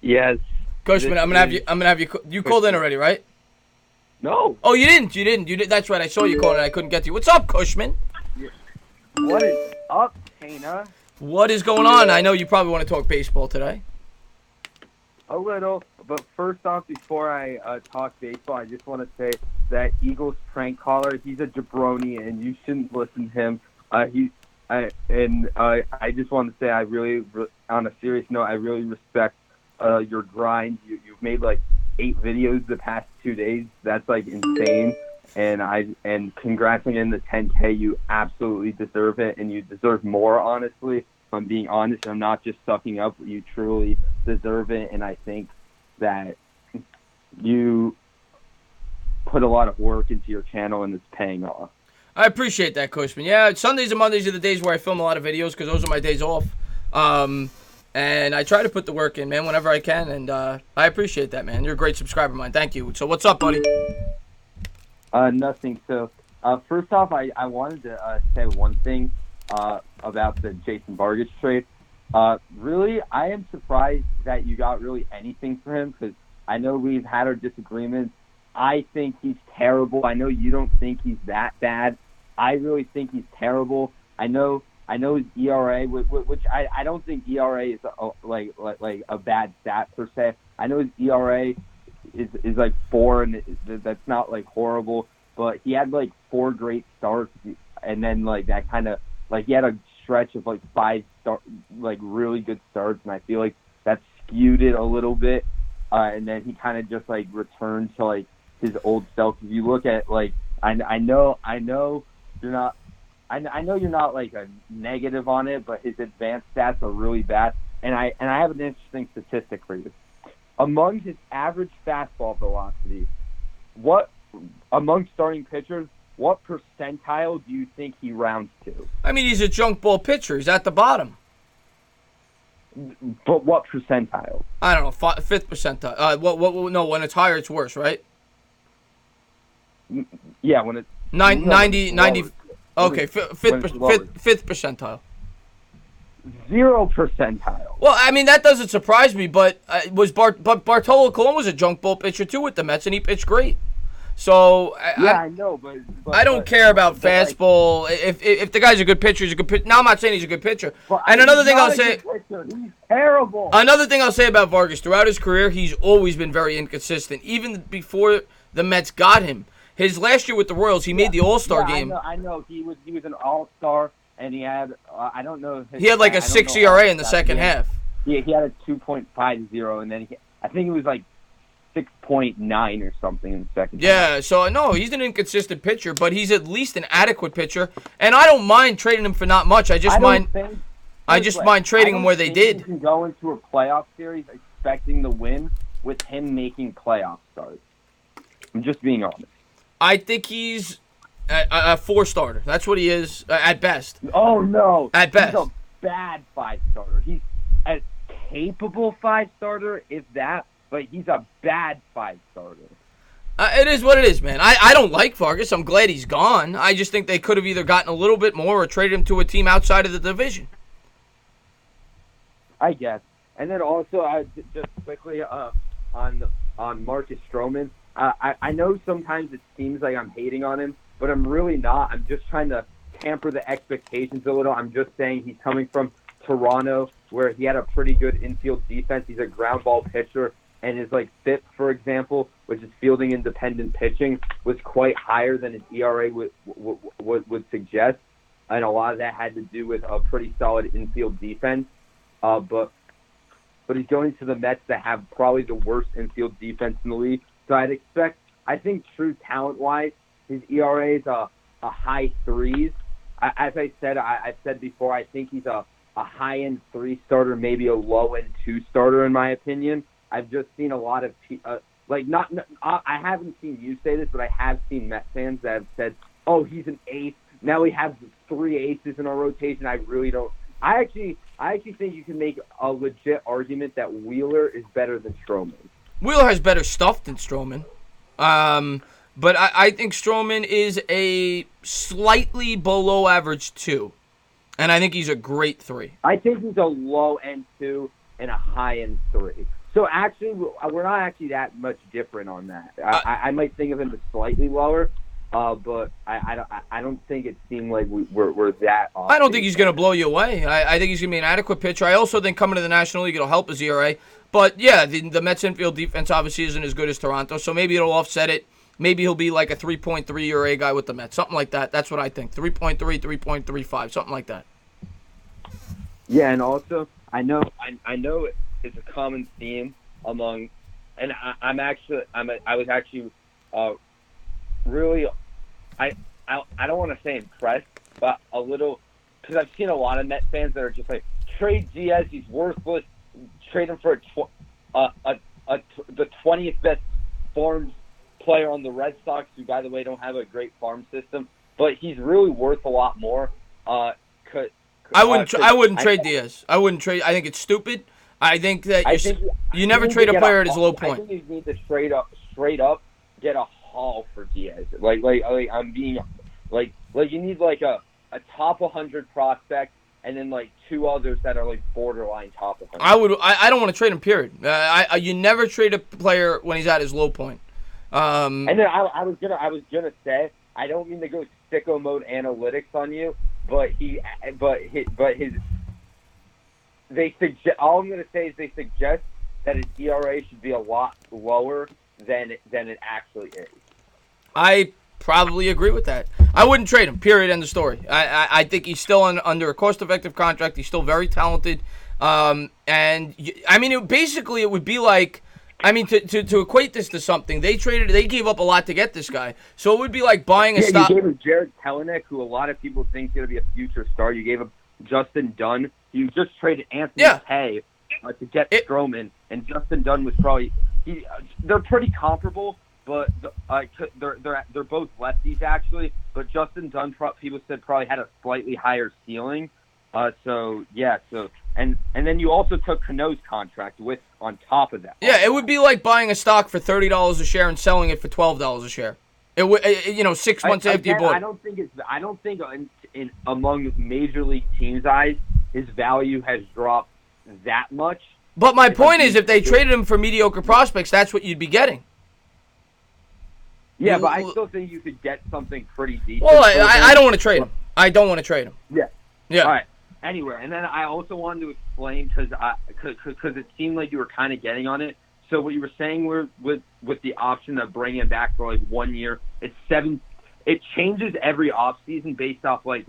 Yes. Cushman, I'm gonna have you. You called in already, right? No. Oh, you didn't. You did. That's right. I saw you calling and I couldn't get to you. What's up, Cushman? What is up, Tana? What is going on? I know you probably want to talk baseball today. A little, but first off, before I talk baseball, I just want to say that Eagles prank caller, he's a jabroni, and you shouldn't listen to him. I just want to say, on a serious note, I really respect your grind. You've made like 8 videos the past 2 days. That's like insane. And congrats on getting the 10K. You absolutely deserve it, and you deserve more, honestly. If I'm being honest, I'm not just sucking up. You truly deserve it, and I think that you put a lot of work into your channel, and it's paying off. I appreciate that, Cushman. Yeah, Sundays and Mondays are the days where I film a lot of videos because those are my days off. And I try to put the work in, man, whenever I can, and I appreciate that, man. You're a great subscriber of mine. Thank you. So what's up, buddy? Nothing. So First off, I wanted to say one thing about the Jason Vargas trade. Really, I am surprised that you got really anything for him because I know we've had our disagreements. I think he's terrible. I know you don't think he's that bad. I really think he's terrible. I know his ERA, which I don't think ERA is like a bad stat per se. I know his ERA is like 4, and that's not like horrible. But he had like 4 great starts, and then like that kind of like he had a stretch of like 5 like really good starts, and I feel like that skewed it a little bit. And then he kind of just like returned to like his old self. If you look at like I know you're not. I know you're not like a negative on it, but his advanced stats are really bad. And I have an interesting statistic for you. Among his average fastball velocity, among starting pitchers, what percentile do you think he rounds to? I mean, he's a junk ball pitcher. He's at the bottom. But what percentile? I don't know, 5th percentile. No, when it's higher, it's worse, right? Yeah, when it's 90. Okay, fifth percentile. 0 percentile. Well, I mean, that doesn't surprise me, but Bartolo Colon was a junk ball pitcher too with the Mets, and he pitched great. So I know, but I don't care about fastball. If the guy's a good pitcher, he's a good pitcher. Now I'm not saying he's a good pitcher. And another thing I'll say, he's terrible. Another thing I'll say about Vargas throughout his career, he's always been very inconsistent. Even before the Mets got him, his last year with the Royals, he made the All-Star game. I know. He was an All-Star, and he had I don't know. He had like a 6 ERA in the second half. Yeah, he had a 2.50, and then I think it was like 6.9 or something in the second half. Yeah, so no, he's an inconsistent pitcher, but he's at least an adequate pitcher, and I don't mind trading him for not much. I just mind trading him where they did. You can go into a playoff series expecting to win with him making playoff starts. I'm just being honest. I think he's a 4-starter. That's what he is at best. Oh, no. At best. He's a bad 5-starter. He's a capable 5-starter, if that, but he's a bad 5-starter. It is what it is, man. I don't like Vargas. I'm glad he's gone. I just think they could have either gotten a little bit more or traded him to a team outside of the division. I guess. And then also, just quickly on Marcus Stroman, I know sometimes it seems like I'm hating on him, but I'm really not. I'm just trying to tamper the expectations a little. I'm just saying he's coming from Toronto, where he had a pretty good infield defense. He's a ground ball pitcher, and his like FIP, for example, which is fielding independent pitching, was quite higher than his ERA would suggest, and a lot of that had to do with a pretty solid infield defense. But he's going to the Mets that have probably the worst infield defense in the league. So I think true talent-wise, his ERA is a high 3s. As I said, I've said before, I think he's a high-end 3-starter, maybe a low-end 2-starter in my opinion. I've just seen a lot of I haven't seen you say this, but I have seen Met fans that have said, "Oh, he's an ace. Now we have 3 aces in our rotation." I really don't. I actually think you can make a legit argument that Wheeler is better than Stroman. Wheeler has better stuff than Stroman. But I think Stroman is a slightly below average 2. And I think he's a great 3. I think he's a low-end 2 and a high-end 3. So actually, we're not actually that much different on that. I might think of him as slightly lower, but I don't think it seemed like we're that off. I don't think he's going to blow you away. I think he's going to be an adequate pitcher. I also think coming to the National League, it'll help his ERA. But, yeah, the Mets infield defense obviously isn't as good as Toronto, so maybe it'll offset it. Maybe he'll be like a 3.3 ERA guy with the Mets, something like that. That's what I think. 3.3, 3.35, something like that. Yeah, and also I know it's a common theme among, and I was actually really I don't want to say impressed, but a little, because I've seen a lot of Met fans that are just like, trade Diaz, he's worthless. Trade him for the 20th best farm player on the Red Sox, who, by the way, don't have a great farm system, but he's really worth a lot more. I wouldn't trade Diaz. I wouldn't trade. I think it's stupid. I think that you never trade a player at his low point. I think you need to straight up get a haul for Diaz. Like I'm being Like you need like a top 100 prospect and then like two others that are like borderline top 100. I don't want to trade him. Period. You never trade a player when he's at his low point. And then I was gonna say, I don't mean to go sicko mode analytics on you, but all I'm gonna say is they suggest that his ERA should be a lot lower than it actually is. I probably agree with that. I wouldn't trade him. Period. End of story. I think he's still under a cost-effective contract. He's still very talented. And I mean, basically, it would be like, I mean, to equate this to something, they gave up a lot to get this guy. So it would be like buying a stock. You gave him Jared Kelenic, who a lot of people think is going to be a future star. You gave him Justin Dunn. You just traded Anthony Hay to get Stroman, and Justin Dunn was probably they're pretty comparable, but they're both lefties actually. But Justin Dunn, people said, probably had a slightly higher ceiling. And then you also took Cano's contract on top of that. Yeah, it would be like buying a stock for $30 a share and selling it for $12 a share. It would, 6 months after you bought it. I don't think in among major league teams' eyes, his value has dropped that much. But my point is, if they traded him for mediocre prospects, that's what you'd be getting. Yeah, but I still think you could get something pretty decent. Well, I don't want to trade him. I don't want to trade him. Yeah. Yeah. All right. Anyway, and then I also wanted to explain because it seemed like you were kind of getting on it. So what you were saying with the option of bringing him back for like 1 year, it changes every offseason based off like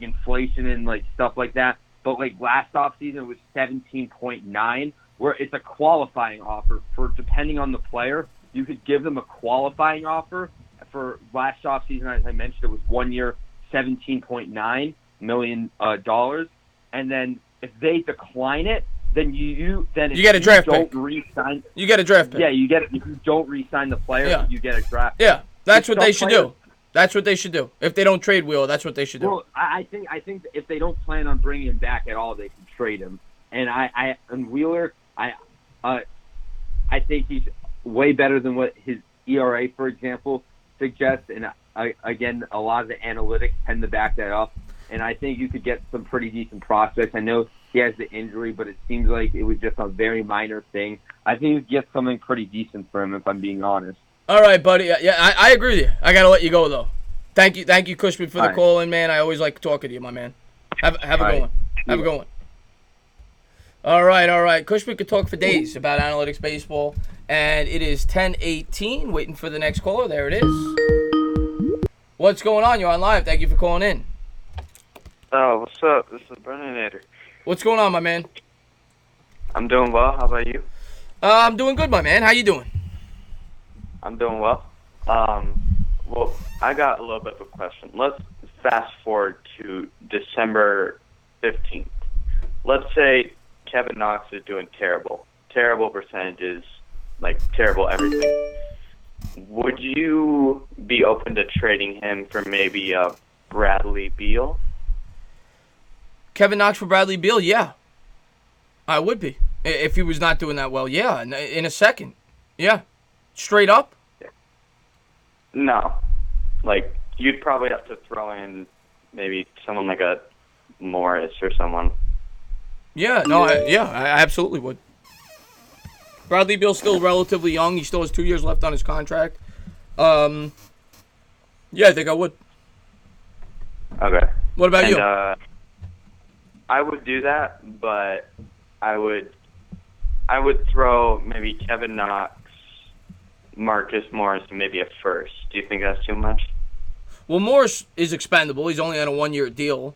inflation and like stuff like that. But like last offseason it was 17.9, where it's a qualifying offer for, depending on the player, you could give them a qualifying offer. For last offseason, as I mentioned, it was 1 year, $17.9 million, and then if they decline it, then you get a draft pick. Re-sign, you get a draft pick. Yeah, you get it. If you don't re-sign the player, you get a draft pick. Yeah, that's what they should do. That's what they should do. If they don't trade Wheeler, that's what they should do. Well, I think if they don't plan on bringing him back at all, they can trade him. And and Wheeler, I think he's way better than what his ERA, for example, suggests. And again, a lot of the analytics tend to back that up. And I think you could get some pretty decent prospects. I know he has the injury, but it seems like it was just a very minor thing. I think you could get something pretty decent for him, if I'm being honest. All right, buddy. Yeah, I agree with you. I got to let you go, though. Thank you, Cushman, for the call in, man. I always like talking to you, my man. Have a good one. Have a good one. All right. Cushman could talk for days about analytics baseball, and it is 10:18. Waiting for the next caller. There it is. What's going on? You're on live. Thank you for calling in. Oh, what's up? This is Brennan. What's going on, my man? I'm doing well. How about you? I'm doing good, my man. How you doing? I'm doing well. Well, I got a little bit of a question. Let's fast forward to December 15th. Let's say Kevin Knox is doing terrible percentages, like terrible everything. Would you be open to trading him for maybe Bradley Beal? Kevin Knox for Bradley Beal? Yeah. I would be. If he was not doing that well, yeah. In a second. Yeah. Straight up? No. Like, you'd probably have to throw in maybe someone like a Morris or someone. Yeah, no, I absolutely would. Bradley Beal's still relatively young. He still has 2 years left on his contract. Yeah, I think I would. Okay. What about you? I would do that, but I would throw maybe Kevin Knox, Marcus Morris, and maybe a first. Do you think that's too much? Well, Morris is expendable. He's only on a 1 year deal.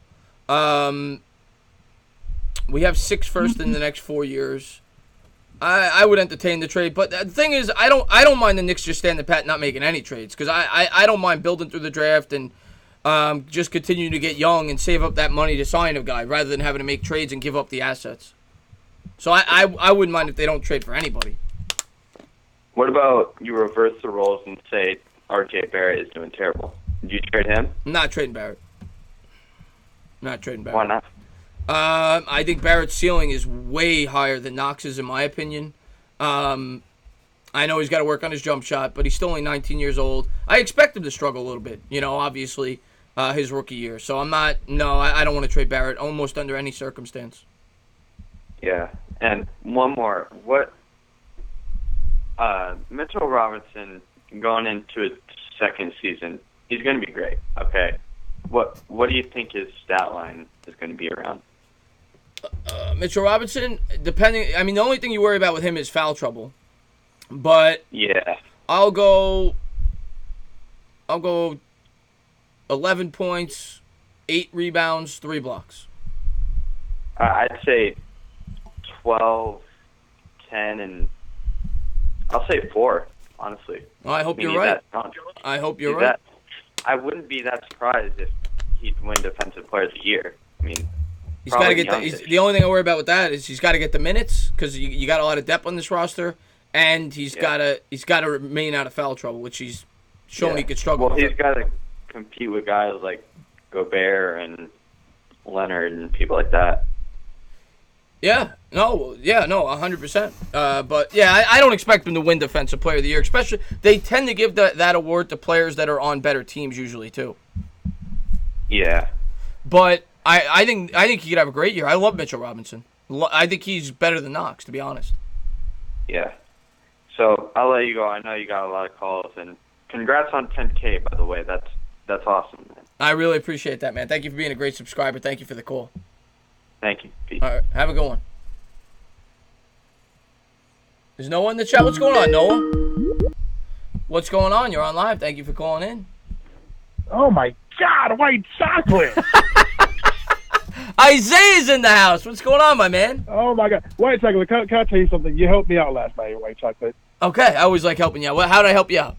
We have 6 firsts in the next 4 years. I would entertain the trade, but the thing is, I don't mind the Knicks just standing pat, not making any trades, because I don't mind building through the draft and just continuing to get young and save up that money to sign a guy rather than having to make trades and give up the assets. So I wouldn't mind if they don't trade for anybody. What about you reverse the roles and say RJ Barrett is doing terrible? Did you trade him? I'm not trading Barrett. Why not? I think Barrett's ceiling is way higher than Knox's, in my opinion. I I know he's got to work on his jump shot, but he's still only 19 years old. I expect him to struggle a little bit, obviously, his rookie year. So I don't want to trade Barrett almost under any circumstance. Yeah, and one more. Mitchell Robinson going into his second season, he's going to be great, okay? What do you think his stat line is going to be around? Mitchell Robinson, the only thing you worry about with him is foul trouble. But yeah, I'll go 11 points, 8 rebounds, 3 blocks. I'd say 12, 10, and I'll say 4, honestly. Well, I hope you're right. I hope you're right. I wouldn't be that surprised if he'd win Defensive Player of the Year. I mean, he's got to get the only thing I worry about with that is he's got to get the minutes because you got a lot of depth on this roster, and he's got to remain out of foul trouble, which he's shown he could struggle. Well, with he's got to compete with guys like Gobert and Leonard and people like that. 100%. But yeah, I don't expect him to win Defensive Player of the Year. Especially, they tend to give that award to players that are on better teams usually too. Yeah. But I think he could have a great year. I love Mitchell Robinson. I think he's better than Knox, to be honest. Yeah. So I'll let you go. I know you got a lot of calls, and congrats on 10K, by the way. That's awesome, man. I really appreciate that, man. Thank you for being a great subscriber. Thank you for the call. Thank you. Peace. All right, have a good one. There's Noah in the chat. What's going on, Noah? What's going on? You're on live. Thank you for calling in. Oh, my God, white chocolate. Isaiah's in the house. What's going on, my man? Oh, my God. White chocolate, can I tell you something? You helped me out last night, white chocolate. Okay, I always like helping you out. How did I help you out?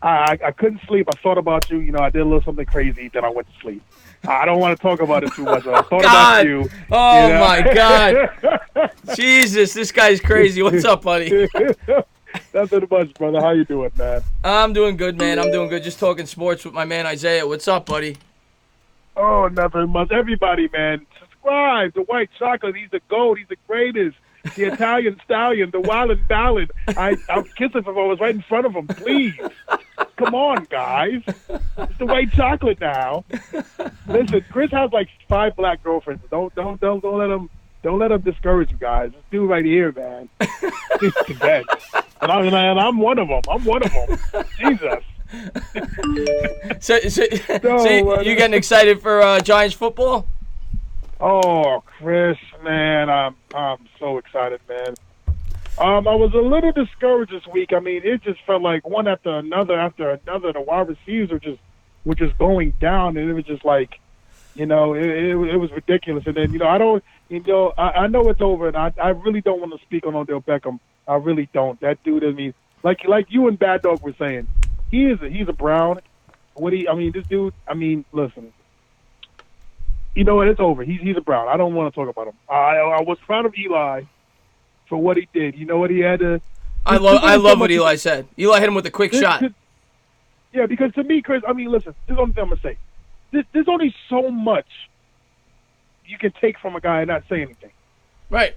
I couldn't sleep. I thought about you. I did a little something crazy. Then I went to sleep. I don't want to talk about it too much. I thought about you. Oh, my God. Jesus, this guy's crazy. What's up, buddy? Nothing much, brother. How you doing, man? I'm doing good, man. I'm doing good. Just talking sports with my man Isaiah. What's up, buddy? Oh, nothing much. Everybody, man, subscribe to White Chocolate. He's the GOAT. He's the greatest. The Italian stallion, the wildin' ballad. I'd kiss him if I was right in front of him. Please. Come on, guys. It's the White Chocolate now. Listen, Chris has like 5 black girlfriends. Don't let him discourage you guys. This dude right here, man. He's the best. And I'm one of them. Jesus. So you getting excited for Giants football? Oh, Chris, man, I'm so excited, man. I was a little discouraged this week. I mean, it just felt like one after another. The wide receivers were just going down, and it was just like, it was ridiculous. And then, I know it's over, and I really don't want to speak on Odell Beckham. I really don't. That dude, I mean, like you and Bad Dog were saying, he's a Brown. This dude, listen. You know what? It's over. He's a Brown. I don't want to talk about him. I was proud of Eli for what he did. You know what he had to. I love what Eli said. Eli hit him with a quick shot. Yeah, because to me, Chris, listen. This is the only thing I'm gonna say. There's only so much you can take from a guy and not say anything. Right.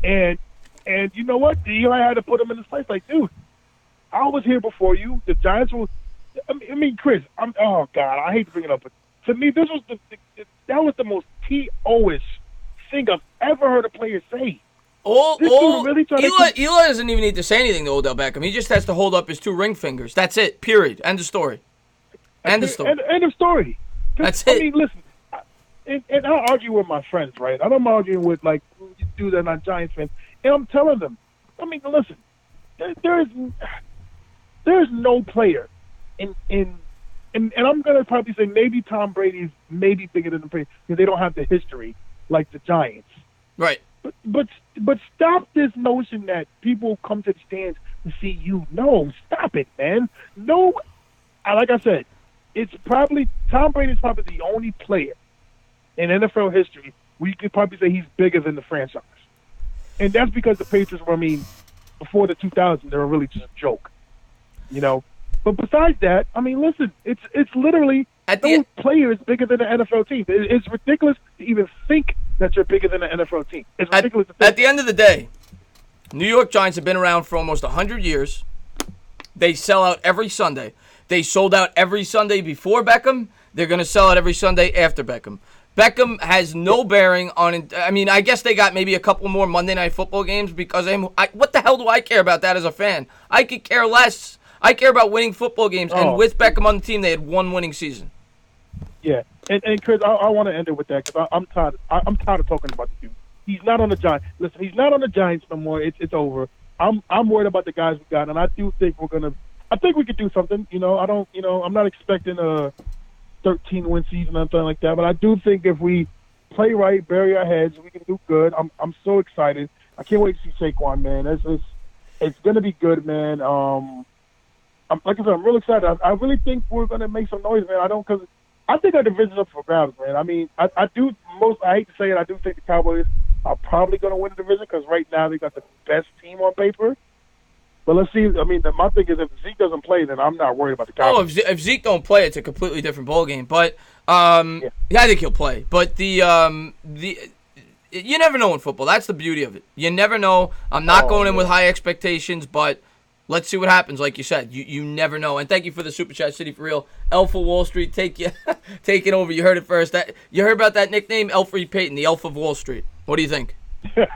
And you know what? Eli had to put him in his place. Like, dude, I was here before you. The Giants were. Chris. Oh God, I hate to bring it up, but to me, this was that was the most T.O.ish thing I've ever heard a player say. Eli doesn't even need to say anything to Odell Beckham. He just has to hold up his 2 ring fingers. That's it. Period. End of story. End of story. End of story. That's it. Listen, and I argue with my friends, right? I'm arguing with like dudes that are not Giants fans, and I'm telling them, listen, there's no player and I'm gonna probably say maybe Tom Brady's maybe bigger than the Patriots because they don't have the history like the Giants. Right. But stop this notion that people come to the stands to see you. No, stop it, man. No, like I said, it's probably Tom Brady's probably the only player in NFL history where you could probably say he's bigger than the franchise, and that's because the Patriots were, before the 2000s, they were really just a joke, But besides that, listen, it's literally no player is bigger than an NFL team. It's ridiculous to even think that you're bigger than an NFL team. It's ridiculous to think. At the end of the day, New York Giants have been around for almost 100 years. they sell out every Sunday. They sold out every Sunday before Beckham. They're going to sell out every Sunday after Beckham. Beckham has no bearing on it. I mean, I guess they got maybe a couple more Monday Night Football games because of him. What the hell do I care about that as a fan? I could care less. I care about winning football games, and with Beckham on the team, they had one winning season. Yeah, and Chris, I want to end it with that because I'm tired. I'm tired of talking about the dude. He's not on the Giants. Listen, he's not on the Giants no more. It's over. I'm worried about the guys we got, and I do think we're gonna. I think we could do something. I don't. I'm not expecting a 13-win season or anything like that, but I do think if we play right, bury our heads, we can do good. I'm so excited. I can't wait to see Saquon, man. It's gonna be good, man. Like I said, I'm real excited. I really think we're gonna make some noise, man. Because I think our division's up for grabs, man. I mean, I hate to say it, I do think the Cowboys are probably going to win the division because right now they got the best team on paper. But let's see. I mean, my thing is if Zeke doesn't play, then I'm not worried about the Cowboys. Oh, if Zeke don't play, it's a completely different ballgame. But yeah, I think he'll play. But you never know in football. That's the beauty of it. You never know. I'm not going in with high expectations, but let's see what happens. Like you said, you never know. And thank you for the super chat, City for Real. Elf of Wall Street, take it over. You heard it first. You heard about that nickname, Elfrid Payton, the Elf of Wall Street. What do you think? But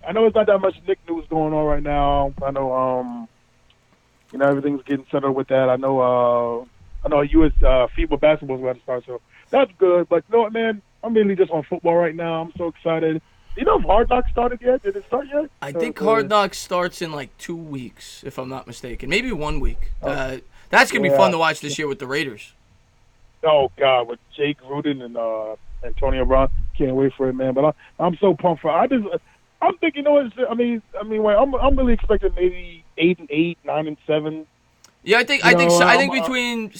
I know it's not that much Nick news going on right now. I know everything's getting settled with that. I know U.S. FIBA basketball is about to start, so that's good. But you know what, man? I'm really just on football right now. I'm so excited. You know if Hard Knocks started yet? Did it start yet? I think Hard Knocks starts in like 2 weeks, if I'm not mistaken. Maybe 1 week. That's going to be fun to watch this year with the Raiders. Oh, God, with Jake Gruden and Antonio Brown. Can't wait for it, man. But I'm so pumped for it. I'm thinking, I'm really expecting maybe 8-8, 9-7. Yeah, I think between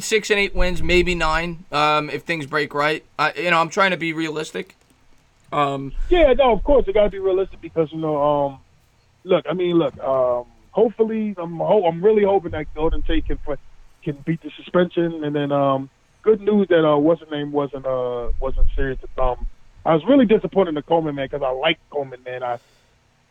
6 and 8 wins, maybe 9, if things break right. I'm trying to be realistic. Yeah, no, of course it got to be realistic because hopefully I'm really hoping that Golden Tate can beat the suspension, and then good news that what's his name wasn't serious. I was really disappointed in the Coleman, man, because I like Coleman, man.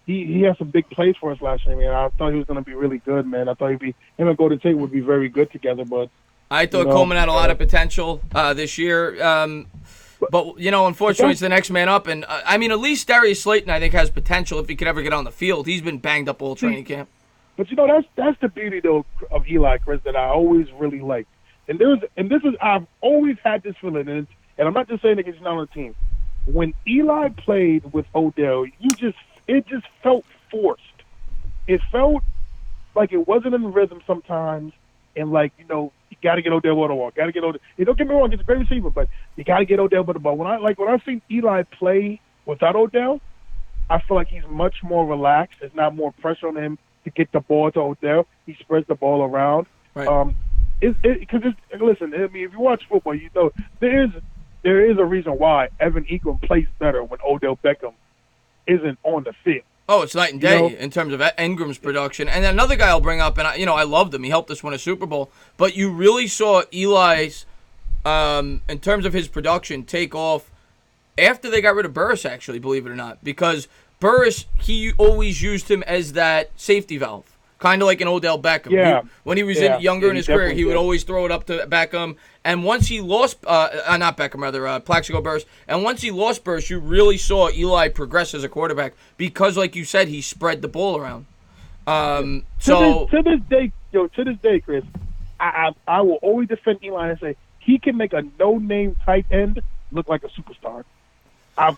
He had some big plays for us last year, man. I thought he was going to be really good, man. I thought him and Golden Tate would be very good together, but I thought Coleman had a lot of potential this year. But, unfortunately, it's the next man up. And, at least Darius Slayton, I think, has potential if he could ever get on the field. He's been banged up all training camp. But, that's the beauty, though, of Eli, Chris, that I always really liked. I've always had this feeling, and I'm not just saying that he's not on the team. When Eli played with Odell, it just felt forced. It felt like it wasn't in the rhythm sometimes, and you got to get Odell by the ball. Got to get Odell. Don't get me wrong, he's a great receiver, but you got to get Odell by the ball. When I've seen Eli play without Odell, I feel like he's much more relaxed. There's not more pressure on him to get the ball to Odell. He spreads the ball around. Right. Listen, if you watch football, there is a reason why Evan Ingram plays better when Odell Beckham isn't on the field. Oh, it's night and day in terms of Ingram's production. And then another guy I'll bring up, and I loved him. He helped us win a Super Bowl. But you really saw Eli's, in terms of his production, take off after they got rid of Burris, actually, believe it or not. Because Burris, he always used him as that safety valve. Kind of like an Odell Beckham. Yeah. When he was younger in his career, he would always throw it up to Beckham. And once he lost, not Beckham, rather, Plaxico Burress. And once he lost Burress, you really saw Eli progress as a quarterback because, like you said, he spread the ball around. To this day, Chris, I will always defend Eli and say he can make a no-name tight end look like a superstar. That's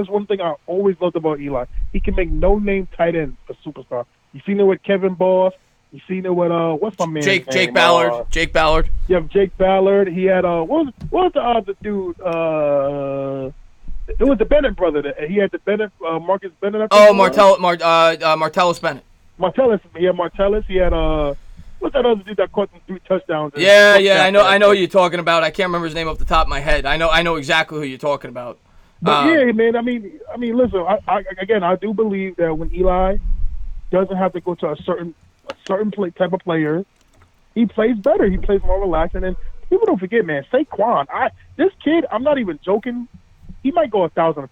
one thing I always loved about Eli. He can make no-name tight end a superstar. You seen it with Kevin Boss. You seen it with what's my man? Jake Ballard. Jake Ballard. Yeah, Jake Ballard. He had what was the other dude? It was the Bennett brother. He had the Bennett Marcus Bennett. Martellus Bennett. Martellus. He had what's that other dude that caught them 3 touchdowns? Yeah. I know who you're talking about. I can't remember his name off the top of my head. I know exactly who you're talking about. But yeah, man. I mean, listen. I do believe that when Eli doesn't have to go to a certain type of player, he plays better. He plays more relaxed. And then people don't forget, man, Saquon. This kid, I'm not even joking. He might go 1,000.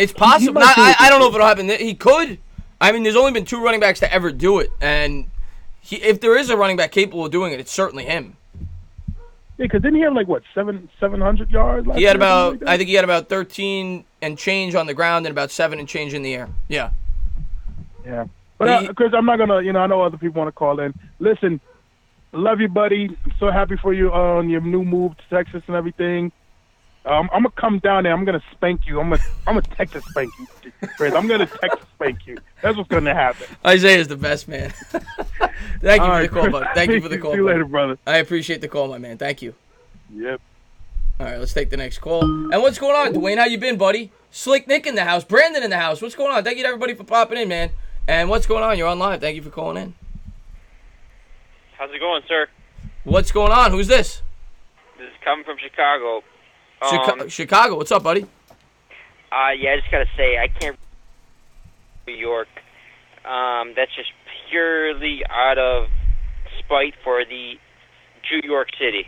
It's possible. I don't know if it'll happen. He could. I mean, there's only been 2 running backs to ever do it, and if there is a running back capable of doing it, it's certainly him. Yeah, because didn't he have 700 yards? He had about, I think he had about 13 and change on the ground and about 7 and change in the air. Yeah. Yeah. But Chris, I'm not gonna. I know other people want to call in. Listen, love you, buddy. I'm so happy for you on your new move to Texas and everything. I'm gonna come down there. I'm gonna spank you. I'm gonna Texas spank you, Chris. I'm gonna Texas spank you. That's what's gonna happen. Isaiah's the best, man. Thank you for the call, Chris. bud. Thank you for the call. See you later, brother. I appreciate the call, my man. Thank you. Yep. All right, let's take the next call. And what's going on, Dwayne? How you been, buddy? Slick Nick in the house. Brandon in the house. What's going on? Thank you to everybody for popping in, man. And what's going on? You're on live. Thank you for calling in. How's it going, sir? What's going on? Who's this? This is coming from Chicago. Chicago. What's up, buddy? Yeah, I just gotta say, I can't New York. That's just purely out of spite for the New York City.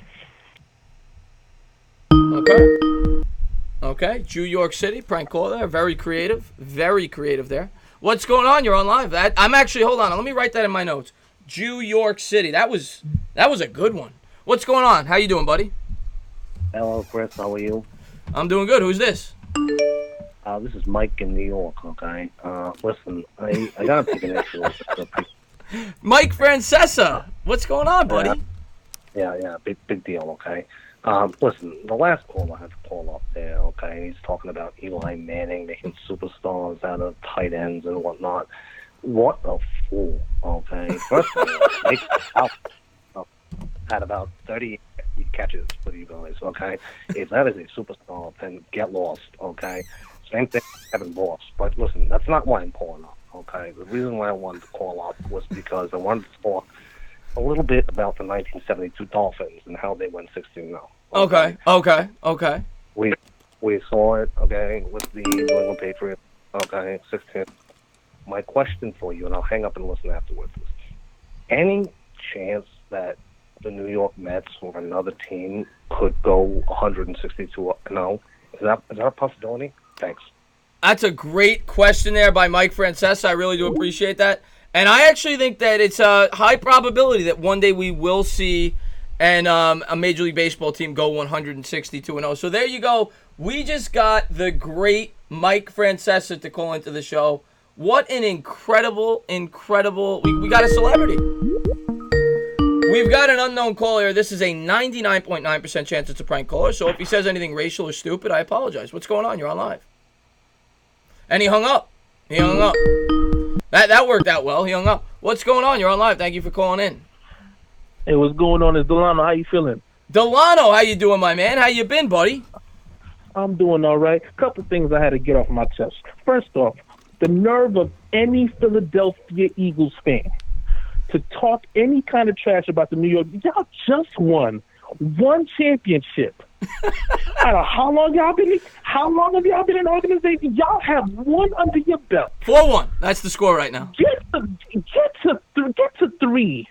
Okay. New York City. Prank call there. Very creative. Very creative there. What's going on? You're on live. I'm actually, hold on. Let me write that in my notes. New York City. That was a good one. What's going on? How you doing, buddy? Hello, Chris. How are you? I'm doing good. Who's this? This is Mike in New York, okay? Listen, I got to take an issue with this. Mike Francesa. What's going on, buddy? Yeah, big deal, okay? Listen, the last call I had to call up there, okay? He's talking about Eli Manning making superstars out of tight ends and whatnot. What a fool, okay? First of all, Nick had about 30 catches for you guys, okay? If that is a superstar, then get lost, okay? Same thing, having lost. But listen, that's not why I'm calling up, okay? The reason why I wanted to call up was because I wanted to talk a little bit about the 1972 Dolphins and how they went 16-0. Okay. We saw it, okay, with the New England Patriots, okay, 16. My question for you, and I'll hang up and listen afterwards, is any chance that the New York Mets or another team could go 162-0? Is that a possibility? Thanks. That's a great question there by Mike Francesa. I really do appreciate that. And I actually think that it's a high probability that one day we will see a Major League Baseball team go 162-0. So there you go. We just got the great Mike Francesa to call into the show. What an incredible, we got a celebrity. We've got an unknown caller. This is a 99.9% chance it's a prank caller. So if he says anything racial or stupid, I apologize. What's going on? You're on live. And he hung up. That worked out well. He hung up. What's going on? You're on live. Thank you for calling in. Hey, what's going on? It's Delano. How you feeling? Delano, how you doing, my man? How you been, buddy? I'm doing all right. A couple things I had to get off my chest. First off, the nerve of any Philadelphia Eagles fan to talk any kind of trash about the New York. Y'all just won one championship. I don't know how long y'all been. How long have y'all been in organization? Y'all have one under your belt. 4-1. That's the score right now. Get to three.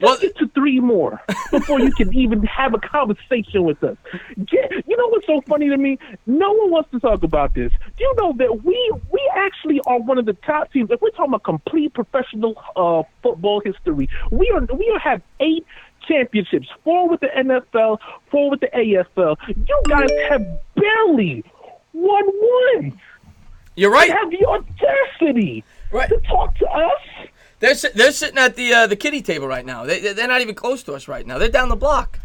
Get to three more before you can even have a conversation with us. You know what's so funny to me? No one wants to talk about this. Do you know that we actually are one of the top teams? If we're talking about complete professional football history, we have 8 championships, 4 with the NFL, 4 with the AFL. You guys have barely won one. You're right. You have the audacity to talk to us. They're sitting at the kiddie table right now. They're not even close to us right now. They're down the block.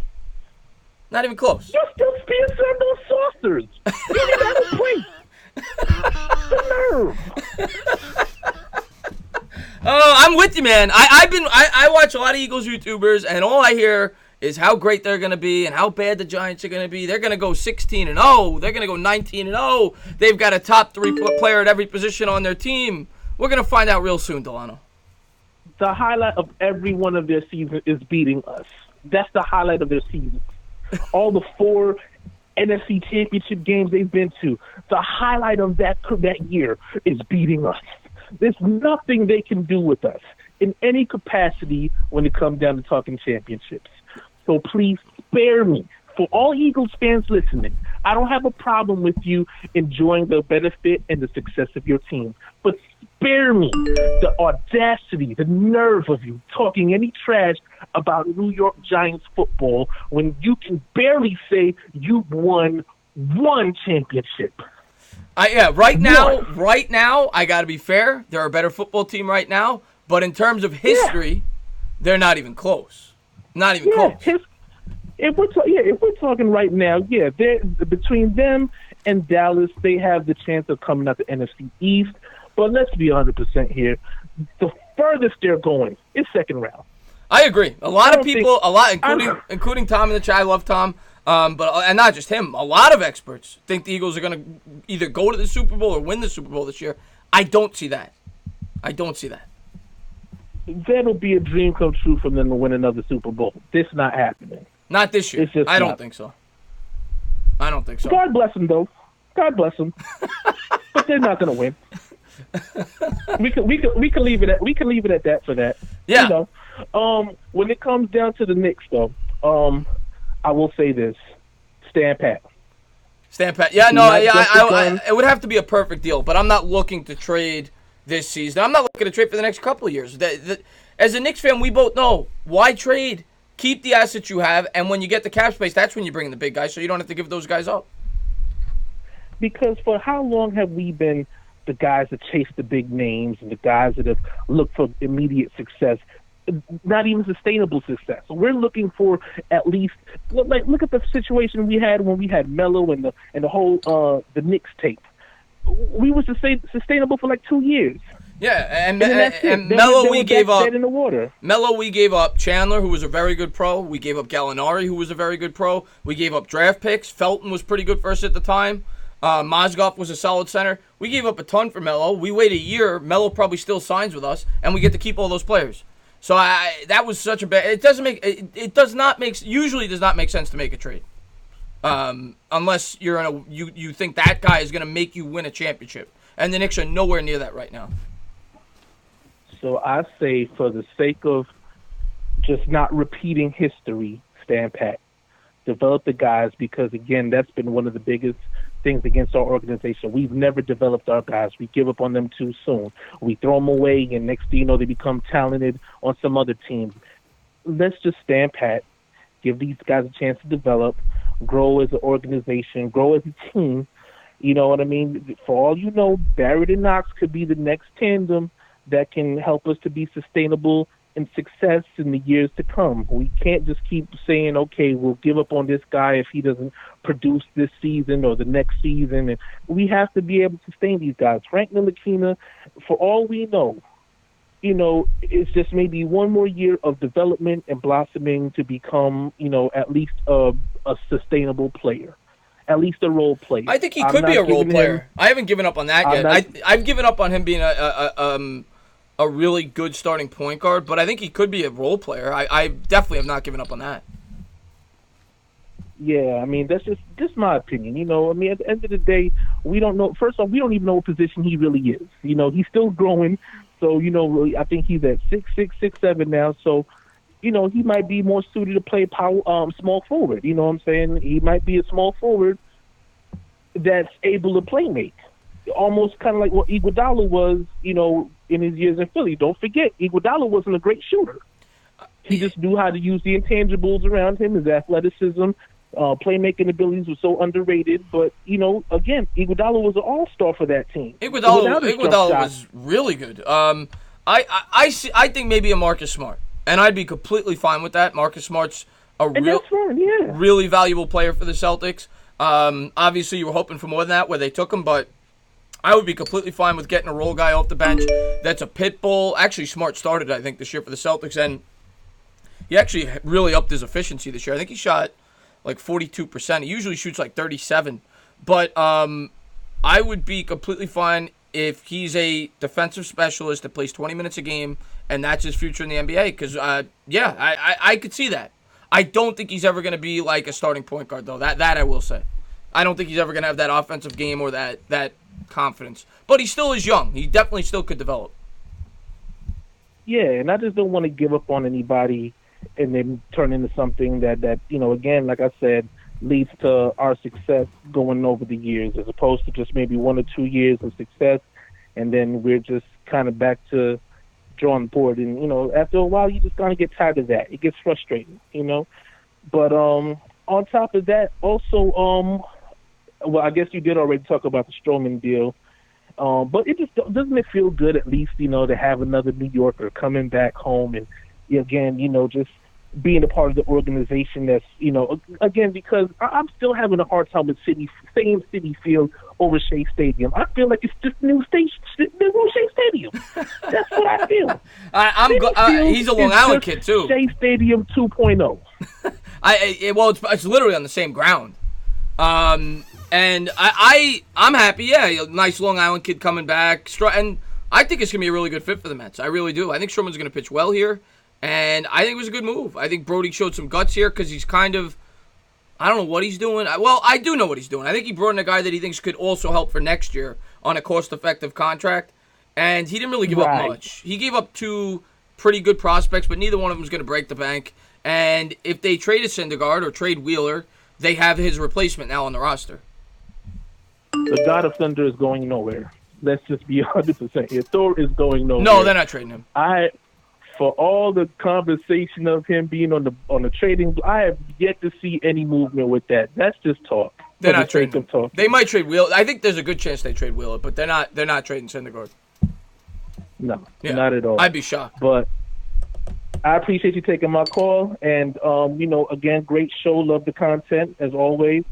Not even close. You're still speaking on those saucers. You didn't have a point. The nerve. Oh, I'm with you, man. I watch a lot of Eagles YouTubers, and all I hear is how great they're going to be and how bad the Giants are going to be. They're going to go 16-0. They're going to go 19-0. They've got a top 3 player at every position on their team. We're going to find out real soon, Delano. The highlight of every one of their seasons is beating us. That's the highlight of their season. All the 4 NFC championship games they've been to, the highlight of that year is beating us. There's nothing they can do with us in any capacity when it comes down to talking championships. So please spare me for all Eagles fans listening, I don't have a problem with you enjoying the benefit and the success of your team. But spare me the audacity, the nerve of you talking any trash about New York Giants football when you can barely say you've won one championship. Right now, I got to be fair. They're a better football team right now. But in terms of history, they're not even close. Not even close. If we're talking right now, between them and Dallas, they have the chance of coming out the NFC East. But let's be 100% here. The furthest they're going is second round. I agree. A lot of people, including Tom in the chat. I love Tom. And not just him. A lot of experts think the Eagles are going to either go to the Super Bowl or win the Super Bowl this year. I don't see that. That'll be a dream come true for them to win another Super Bowl. This not happening. Not this year. I don't think so. God bless them, though. God bless them. But they're not going to win. We can leave it at that for that. Yeah. You know, when it comes down to the Knicks, though, I will say this: stand pat. Yeah, no, it would have to be a perfect deal, but I'm not looking to trade this season. I'm not looking to trade for the next couple of years. As a Knicks fan, we both know why trade. Keep the assets you have, and when you get the cap space, that's when you bring in the big guys, so you don't have to give those guys up. Because for how long have we been the guys that chase the big names and the guys that have looked for immediate success, not even sustainable success? So we're looking for at least look at the situation we had when we had Melo and the whole the Knicks tape. We were sustainable for like 2 years. Yeah, and Melo we gave up. In the water. Melo we gave up Chandler, who was a very good pro. We gave up Gallinari, who was a very good pro. We gave up draft picks. Felton was pretty good for us at the time. Mozgov was a solid center. We gave up a ton for Melo. We wait a year. Melo probably still signs with us, and we get to keep all those players. So that was such a bad. It does not make sense to make a trade, unless you're you think that guy is going to make you win a championship, and the Knicks are nowhere near that right now. So I say, for the sake of just not repeating history, stand pat. Develop the guys, because, again, that's been one of the biggest things against our organization. We've never developed our guys. We give up on them too soon. We throw them away, and next thing you know, they become talented on some other team. Let's just stand pat, give these guys a chance to develop, grow as an organization, grow as a team. You know what I mean? For all you know, Barrett and Knox could be the next tandem that can help us to be sustainable and success in the years to come. We can't just keep saying, okay, we'll give up on this guy if he doesn't produce this season or the next season. And we have to be able to sustain these guys. Frank Ntilikina, for all we know, it's just maybe one more year of development and blossoming to become, at least a sustainable player. At least a role player. I think he could be a role player. I haven't given up on that yet. I've given up on him being a really good starting point guard, but I think he could be a role player. I definitely have not given up on that. Yeah, I mean, that's just my opinion. I mean, at the end of the day, we don't know. First off, we don't even know what position he really is. He's still growing. So, I think he's at 6'6", 6'7" now. So, he might be more suited to play small forward. You know what I'm saying? He might be a small forward that's able to play make. Almost kind of like what Iguodala was, in his years in Philly. Don't forget, Iguodala wasn't a great shooter. He just knew how to use the intangibles around him. His athleticism, playmaking abilities were so underrated. But, again, Iguodala was an all-star for that team. Iguodala was really good. I think maybe a Marcus Smart. And I'd be completely fine with that. Marcus Smart's really valuable player for the Celtics. Obviously, you were hoping for more than that where they took him, but I would be completely fine with getting a role guy off the bench that's a pit bull. Actually, Smart started, I think, this year for the Celtics, and he actually really upped his efficiency this year. I think he shot like 42%. He usually shoots like 37%. But I would be completely fine if he's a defensive specialist that plays 20 minutes a game, and that's his future in the NBA. Because, I could see that. I don't think he's ever going to be like a starting point guard, though. That I will say. I don't think he's ever going to have that offensive game or that confidence. But he still is young. He definitely still could develop. Yeah, and I just don't want to give up on anybody and then turn into something that again, like I said, leads to our success going over the years, as opposed to just maybe 1 or 2 years of success, and then we're just kind of back to drawing board. And, you know, after a while, you just kind of get tired of that. It gets frustrating, you know. But on top of that, also, well, I guess you did already talk about the Stroman deal. But it just doesn't it feel good, at least, you know, to have another New Yorker coming back home and, again, you know, just being a part of the organization that's, you know, again, because I'm still having a hard time with same Citi Field over Shea Stadium. I feel like it's just new Shea Stadium. That's what I feel. He's a Long Island kid too. Shea Stadium 2.0. Well, it's literally on the same ground. And I'm happy. Yeah, nice Long Island kid coming back, and I think it's gonna be a really good fit for the Mets. I really do. I think Stroman's gonna pitch well here. And I think it was a good move. I think Brody showed some guts here because he's kind of, I don't know what he's doing. Well, I do know what he's doing. I think he brought in a guy that he thinks could also help for next year on a cost-effective contract. And he didn't really give up much. He gave up 2 pretty good prospects, but neither one of them is going to break the bank. And if they trade a Syndergaard or trade Wheeler, they have his replacement now on the roster. The God of Thunder is going nowhere. Let's just be 100% here. Thor is going nowhere. No, they're not trading him. For all the conversation of him being on the trading, I have yet to see any movement with that. That's just talk. They're not trading him. They might trade Wheeler. I think there's a good chance they trade Wheeler, but they're not trading Syndergaard. No, not at all. I'd be shocked. But I appreciate you taking my call, and you know, again, great show. Love the content as always.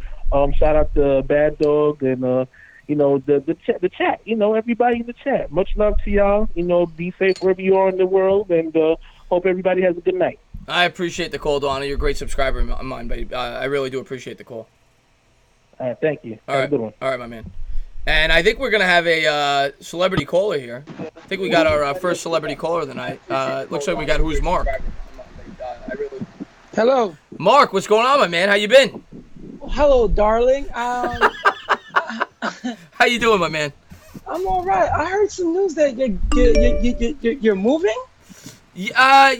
Shout out to Bad Dog and you know, the chat, you know, everybody in the chat. Much love to y'all. You know, be safe wherever you are in the world, and hope everybody has a good night. I appreciate the call, Donna. You're a great subscriber of mine, baby. I really do appreciate the call. Thank you. Have a good one. All right, my man. And I think we're going to have a celebrity caller here. I think we got our first celebrity caller of the night. Looks like we got Who's Mark. Hello. Mark, what's going on, my man? How you been? Hello, darling. How you doing, my man? I'm all right. I heard some news that you're moving. Well,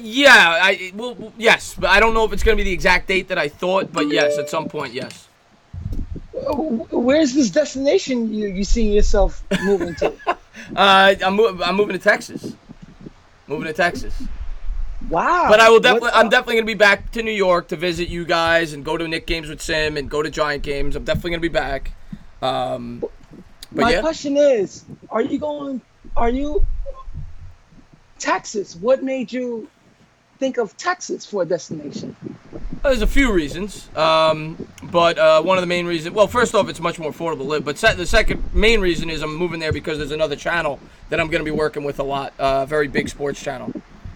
yes, but I don't know if it's going to be the exact date that I thought, but yes, at some point, yes. Where's this destination you see yourself moving to? I'm moving to Texas. Wow. But I'm definitely going to be back to New York to visit you guys and go to Knicks games with Sim and go to Giant games. I'm definitely going to be back. My question is, are you Texas? What made you think of Texas for a destination? There's a few reasons, but one of the main reasons, well, first off, it's much more affordable to live, but the second main reason is I'm moving there because there's another channel that I'm going to be working with a lot, very big sports channel.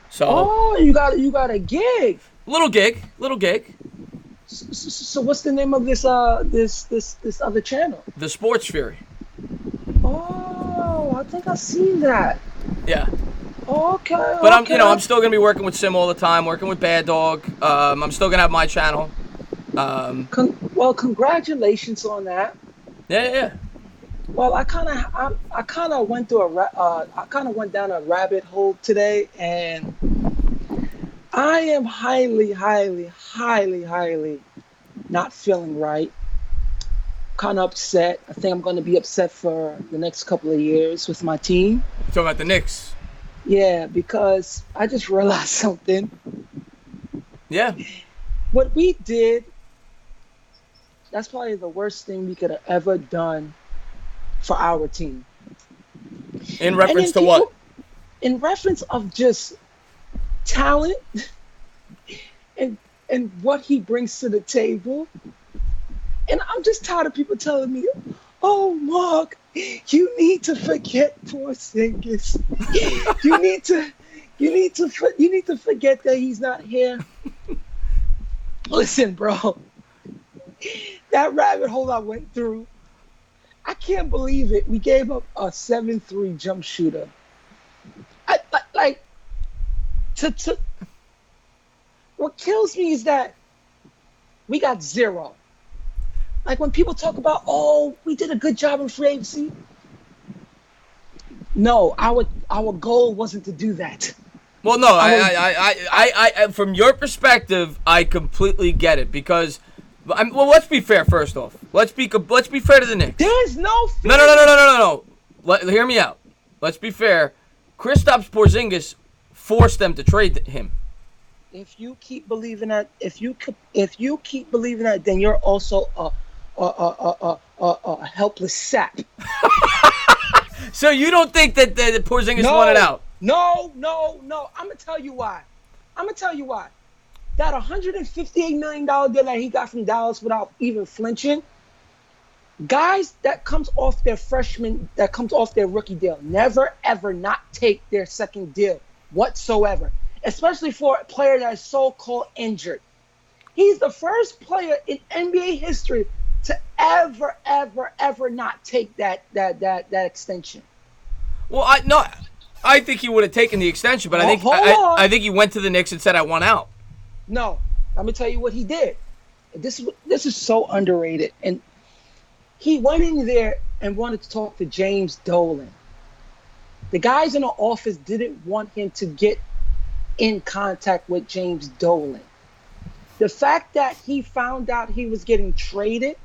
So you got a gig. Little gig. So what's the name of this other channel? The Sports Fury. Oh, I think I've seen that. Yeah. Okay. But I'm still gonna be working with Sim all the time, working with Bad Dog. I'm still gonna have my channel. Well, congratulations on that. Yeah. Well, I kind of went down a rabbit hole today, and I am highly not feeling right. Kind of upset. I think I'm going to be upset for the next couple of years with my team. You're talking about the Knicks? Yeah, because I just realized something. Yeah. What we did, that's probably the worst thing we could have ever done for our team. In reference to what? In reference of just talent and what he brings to the table. And I'm just tired of people telling me, "Oh, Mark, you need to forget Porzingis. you need to forget that he's not here." Listen, bro, that rabbit hole I went through, I can't believe it. We gave up a 7-3 jump shooter. What kills me is that we got 0. Like when people talk about, "Oh, we did a good job in free agency." No, our goal wasn't to do that. Well, no, I from your perspective, I completely get it because Well, let's be fair first off. Let's be fair to the Knicks. There's no fair. No. Hear me out. Let's be fair. Kristaps Porzingis forced them to trade him. If you keep believing that, then you're also a helpless sap. So you don't think that Porzingis wanted out? No. I'm gonna tell you why. That $158 million deal that he got from Dallas without even flinching, guys that comes off their rookie deal, never ever not take their second deal whatsoever, especially for a player that is so-called injured. He's the first player in NBA history to ever not take that extension. Well, I think he would have taken the extension, but I think he went to the Knicks and said, I want out. No, I'm gonna tell you what he did. This is so underrated, and he went in there and wanted to talk to James Dolan. The guys in the office didn't want him to get in contact with James Dolan. The fact that he found out he was getting traded,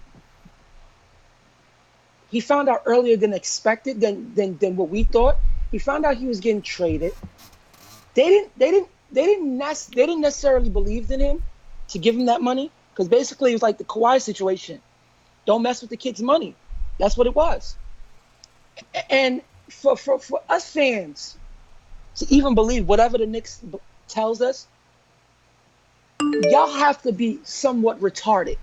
he found out earlier than expected, than what we thought. He found out he was getting traded. They didn't necessarily believe in him to give him that money, because basically it was like the Kawhi situation. Don't mess with the kid's money. That's what it was. And for us fans to even believe whatever the Knicks tells us, y'all have to be somewhat retarded.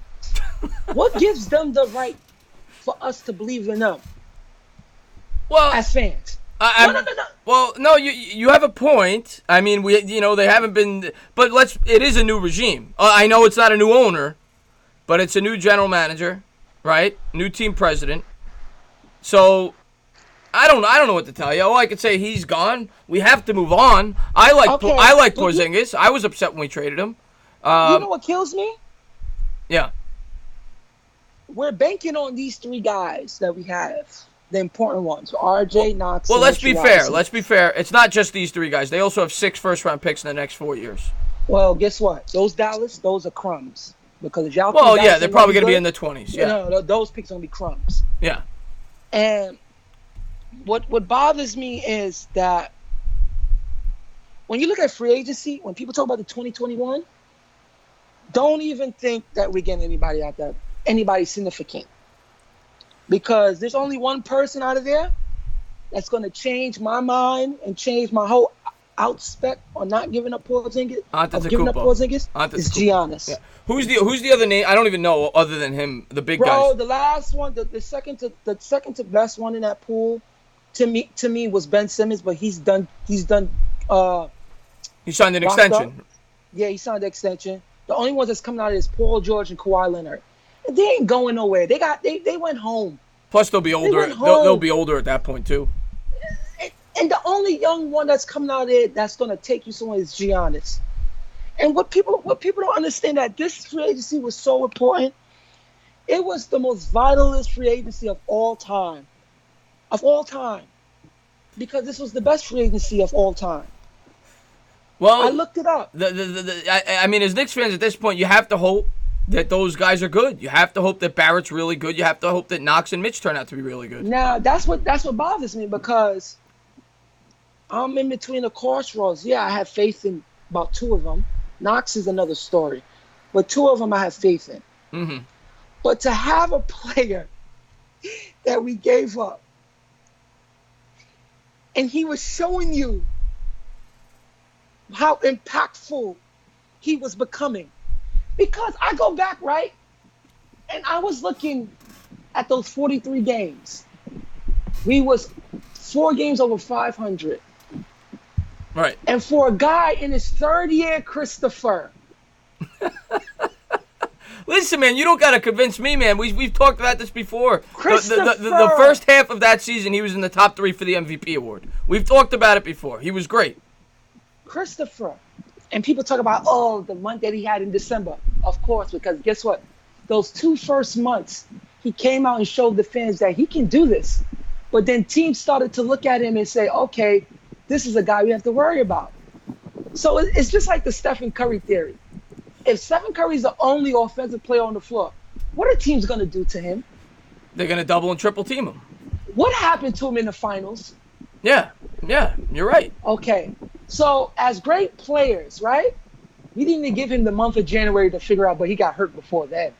What gives them the right for us to believe in them? Well, as fans. No. Well, no, you have a point. I mean, they haven't been, but it is a new regime. I know it's not a new owner, but it's a new general manager, right? New team president. So I don't know what to tell you. All I could say, he's gone. We have to move on. I like Porzingis. I was upset when we traded him. You know what kills me? Yeah. We're banking on these three guys that we have. The important ones, RJ, Knox. Well, let's be fair. It's not just these three guys. They also have 6 first-round picks in the next 4 years. Well, guess what? those are crumbs. Because if y'all they're probably going to be in the 20s. Yeah. No, those picks are going to be crumbs. Yeah. And what bothers me is that when you look at free agency, when people talk about the 2021, don't even think that we're getting anybody out there, anybody significant. Because there's only one person out of there that's going to change my mind and change my whole outspec on not giving up Porzingis. Is Giannis. Yeah. Who's the other name? I don't even know other than him. The big guy. Bro, the last one, the second to best one in that pool, to me was Ben Simmons, but he's done. He signed an extension. Yeah, he signed the extension. The only ones that's coming out is Paul George and Kawhi Leonard. They ain't going nowhere. They went home. Plus, they'll be older. They'll be older at that point too. And the only young one that's coming out there that's going to take you somewhere is Giannis. And what people don't understand, that this free agency was so important. It was the most vitalist free agency of all time. Because this was the best free agency of all time. Well, I looked it up. I mean, as Knicks fans at this point, you have to hope that those guys are good. You have to hope that Barrett's really good. You have to hope that Knox and Mitch turn out to be really good. Now, that's what bothers me, because I'm in between the crossroads. Yeah, I have faith in about 2 of them. Knox is another story. But 2 of them I have faith in. Mm-hmm. But to have a player that we gave up, and he was showing you how impactful he was becoming. Because I go back, right, and I was looking at those 43 games. We was 4 games over 500. Right. And for a guy in his 3rd year, Christopher. Listen, man, you don't got to convince me, man. We've talked about this before. Christopher. The first half of that season, he was in the top 3 for the MVP award. We've talked about it before. He was great. Christopher. And people talk about, the month that he had in December. Of course, because guess what? Those 2 first months, he came out and showed the fans that he can do this. But then teams started to look at him and say, okay, this is a guy we have to worry about. So it's just like the Stephen Curry theory. if Stephen Curry's the only offensive player on the floor, what are teams going to do to him? They're going to double and triple team him. What happened to him in the finals? Yeah, you're right. Okay, so as great players, right? We didn't even give him the month of January to figure out, but he got hurt before then,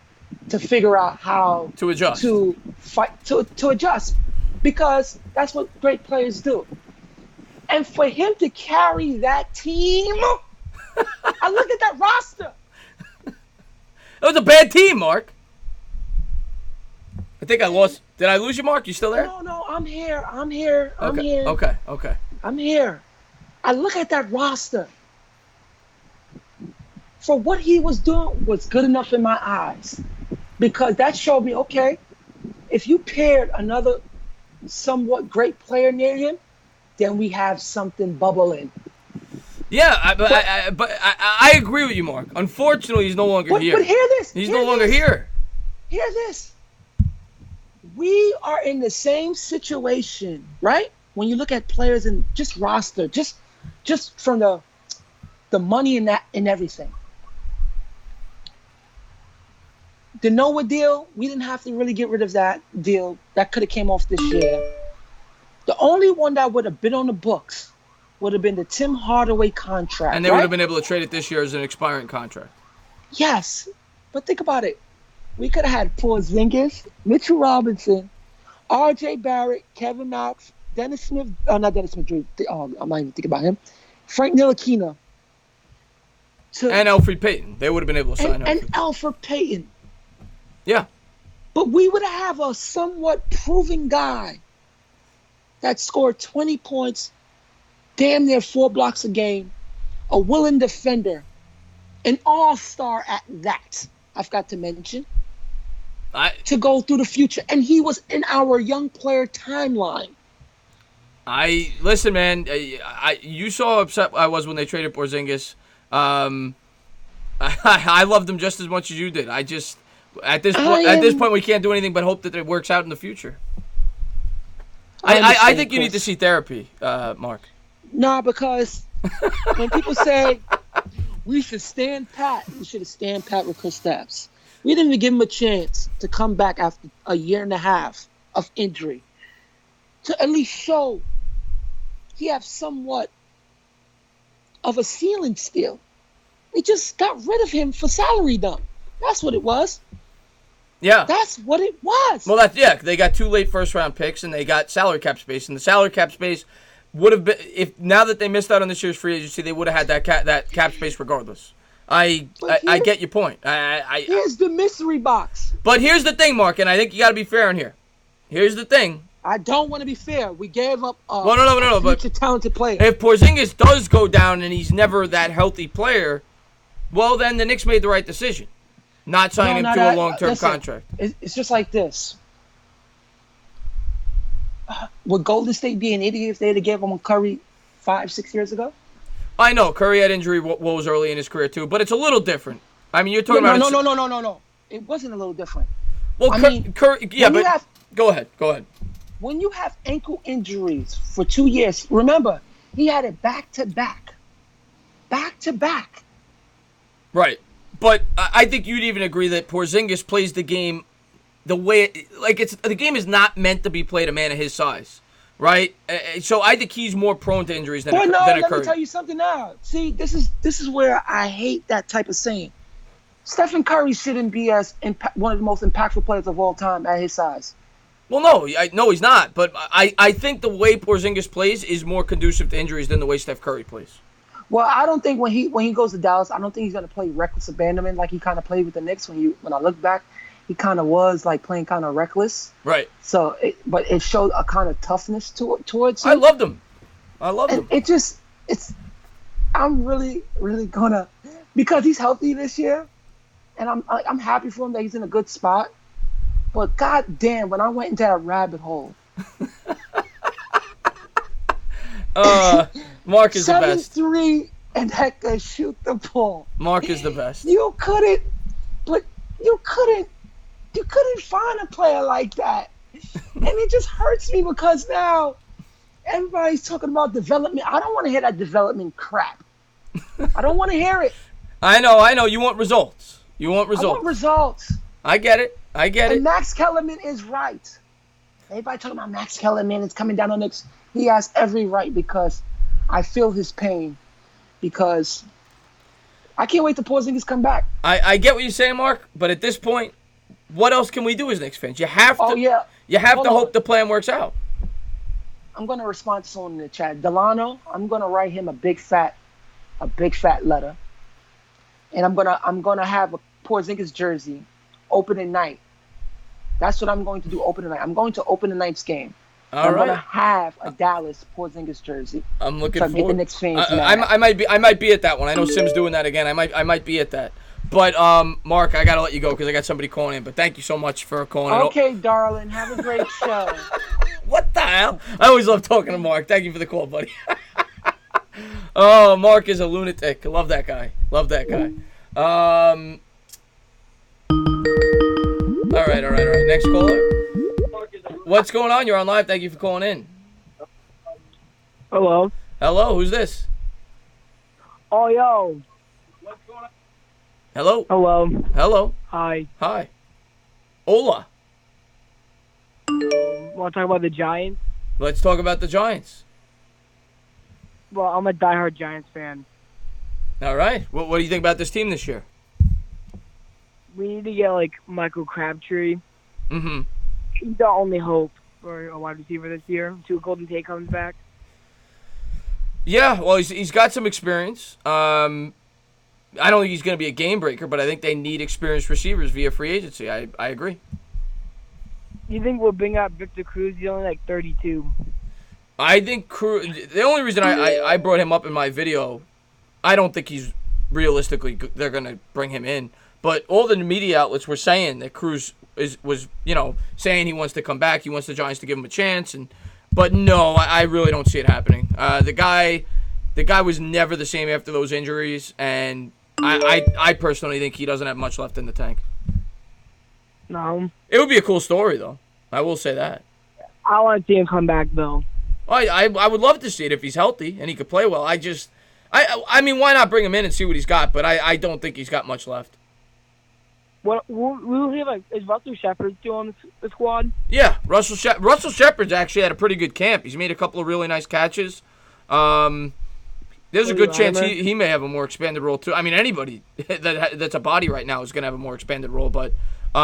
to figure out how to adjust, to fight, to adjust, because that's what great players do. And for him to carry that team, I look at that roster. That was a bad team, Mark. I think I lost. Did I lose you, Mark? You still there? No, I'm here. I'm here. Okay. I'm here. I look at that roster. For what he was doing was good enough in my eyes, because that showed me, okay, if you paired another somewhat great player near him, then we have something bubbling. Yeah, but I agree with you, Mark. Unfortunately, he's no longer here. But hear this. He's no longer here. Hear this. We are in the same situation, right? When you look at players and just roster, just from the money and that and everything. The Noah deal, we didn't have to really get rid of that deal. That could have came off this year. The only one that would have been on the books would have been the Tim Hardaway contract. And they would have been able to trade it this year as an expiring contract. Yes. But think about it. We could have had Porzingis, Mitchell Robinson, R.J. Barrett, Kevin Knox, Dennis Smith. Not Dennis Smith. I'm not even thinking about him. Frank Ntilikina. And Elfrid Payton. They would have been able to sign And Elfrid Payton. Yeah. But we would have a somewhat proven guy that scored 20 points, damn near 4 blocks a game, a willing defender, an all-star at that, I've got to mention, to go through the future. And he was in our young player timeline. Listen, man, you saw how upset I was when they traded Porzingis. I loved him just as much as you did. At this point, we can't do anything but hope that it works out in the future. I think you need to see therapy, Mark. No, because when people say we should stand pat, we should have stand pat with Kristaps. We didn't even give him a chance to come back after a year and a half of injury to at least show he has somewhat of a ceiling still. We just got rid of him for salary dump. That's what it was. Yeah. That's what it was. Well, they got 2 late first-round picks, and they got salary cap space. And the salary cap space would have been, if now that they missed out on this year's free agency, they would have had that cap space regardless. I get your point. Here's the mystery box. But here's the thing, Mark, and I think you got to be fair in here. Here's the thing. I don't want to be fair. We gave up a future talented player. If Porzingis does go down and he's never that healthy player, well, then the Knicks made the right decision. Not signing him to a long-term contract. It's just like this. Would Golden State be an idiot if they had given him Curry 5-6 years ago? I know. Curry had injury woes early in his career, too. But it's a little different. I mean, you're talking about... No. It wasn't a little different. Well, Curry... Yeah, but... Go ahead. When you have ankle injuries for 2 years, remember, he had it back-to-back. Back-to-back. Right. But I think you'd even agree that Porzingis plays the game the way the game is not meant to be played a man of his size, right? So I think he's more prone to injuries than a Curry. Let me tell you something now. See, this is where I hate that type of saying. Stephen Curry shouldn't be as one of the most impactful players of all time at his size. Well, no, he's not. But I think the way Porzingis plays is more conducive to injuries than the way Steph Curry plays. Well, I don't think when he goes to Dallas, I don't think he's going to play reckless abandonment like he kind of played with the Knicks. When I look back, he kind of was like playing kind of reckless. Right. So, but it showed a kind of toughness towards him. I loved him. I'm really, really gonna, because he's healthy this year, and I'm happy for him that he's in a good spot. But god damn, when I went into that rabbit hole. Mark is the best. 7-3 and heck, shoot the ball. Mark is the best. You couldn't find a player like that. And it just hurts me because now everybody's talking about development. I don't want to hear that development crap. I don't want to hear it. I know. You want results. I want results. I get it. And Max Kellerman is right. Everybody talking about Max Kellerman is coming down on Knicks. He has every right because I feel his pain because I can't wait till Porzingis come back. I get what you're saying, Mark, but at this point, what else can we do as Knicks fans? You have to. You have to hope the plan works out. I'm gonna respond to someone in the chat. Delano, I'm gonna write him a big fat letter, and I'm gonna have a Porzingis jersey opening night. That's what I'm going to do opening night. I'm going to open the night's game. I'm gonna have a Dallas Porzingis jersey. I'm looking forward. Get the Knicks fans mad. I might be at that one. I know Sim's doing that again. I might be at that. But Mark, I gotta let you go because I got somebody calling in. But thank you so much for calling in. Okay, darling. Have a great show. What the hell? I always love talking to Mark. Thank you for the call, buddy. Oh, Mark is a lunatic. I love that guy. All right. Next caller. What's going on? You're on live. Thank you for calling in. Hello. Who's this? Oh, yo. What's going on? Hello. Hello. Hi. Hola. Want to talk about the Giants? Let's talk about the Giants. Well, I'm a diehard Giants fan. All right. What do you think about this team this year? We need to get, Michael Crabtree. Mm-hmm. He's the only hope for a wide receiver this year until Golden Tate comes back. Yeah, well, he's got some experience. I don't think he's going to be a game breaker, but I think they need experienced receivers via free agency. I agree. You think we'll bring out Victor Cruz? He's only 32. I think Cruz. The only reason I brought him up in my video, I don't think he's realistically they're going to bring him in. But all the media outlets were saying that Cruz was saying he wants to come back. He wants the Giants to give him a chance. But no, I really don't see it happening. The guy was never the same after those injuries, and I personally think he doesn't have much left in the tank. No. It would be a cool story, though. I will say that. I want to see him come back, though. I would love to see it if he's healthy and he could play well. I mean, why not bring him in and see what he's got? But I don't think he's got much left. What will he have? Is Russell Shepard still on the squad? Yeah, Russell Shepard's actually had a pretty good camp. He's made a couple of really nice catches. There's a good chance he may have a more expanded role too. I mean, anybody that's a body right now is going to have a more expanded role. But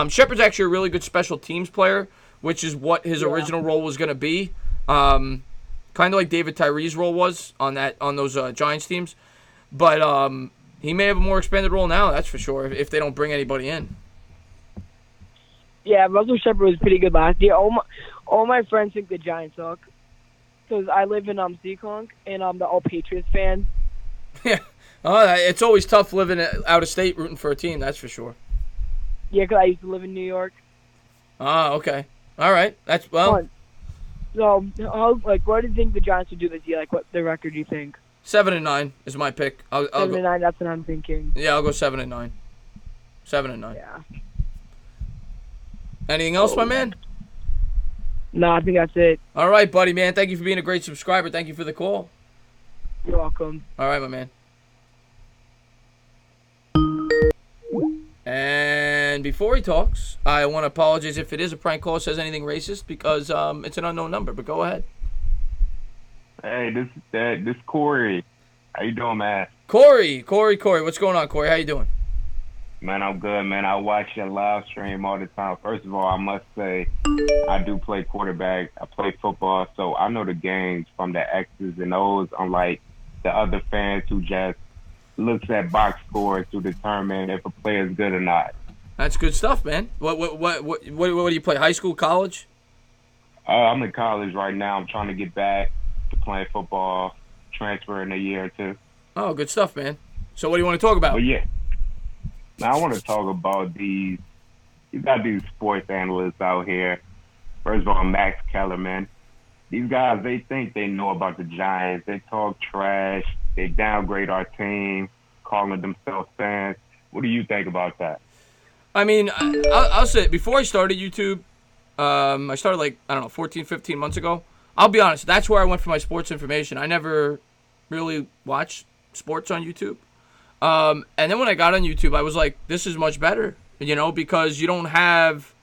Shepard's actually a really good special teams player, which is what his original role was going to be. Kind of like David Tyree's role was on those Giants teams. But he may have a more expanded role now, that's for sure, if they don't bring anybody in. Yeah, Russell Shepard was pretty good last year. All my friends think the Giants suck. Because I live in Seekonk, and I'm the all Patriots fan. Yeah. It's always tough living out of state rooting for a team, that's for sure. Yeah, because I used to live in New York. Okay. All right. That's, well. So, what do you think the Giants would do this year? What the record do you think? 7-9 is my pick. I'll 7-9, that's what I'm thinking. Yeah, I'll go 7-9. 7-9. Yeah. Anything else, my man? No, I think that's it. All right, buddy, man. Thank you for being a great subscriber. Thank you for the call. You're welcome. All right, my man. And before he talks, I want to apologize if it is a prank call, says anything racist, because it's an unknown number. But go ahead. Hey, this Corey. How you doing, man? Corey. What's going on, Corey? How you doing? Man, I'm good, man. I watch your live stream all the time. First of all, I must say, I do play quarterback. I play football, so I know the games from the X's and O's, unlike the other fans who just looks at box scores to determine if a player is good or not. That's good stuff, man. What do you play? High school, college? I'm in college right now. I'm trying to get back to playing football, transfer in a year or two. Oh, good stuff, man. So what do you want to talk about? Well, yeah. Now I want to talk about you got these sports analysts out here. First of all, Max Kellerman. These guys, they think they know about the Giants. They talk trash. They downgrade our team, calling themselves fans. What do you think about that? I mean, I'll say, before I started YouTube, I started 14, 15 months ago. I'll be honest, that's where I went for my sports information. I never really watched sports on YouTube. And then when I got on YouTube, I was like, this is much better, because you don't have,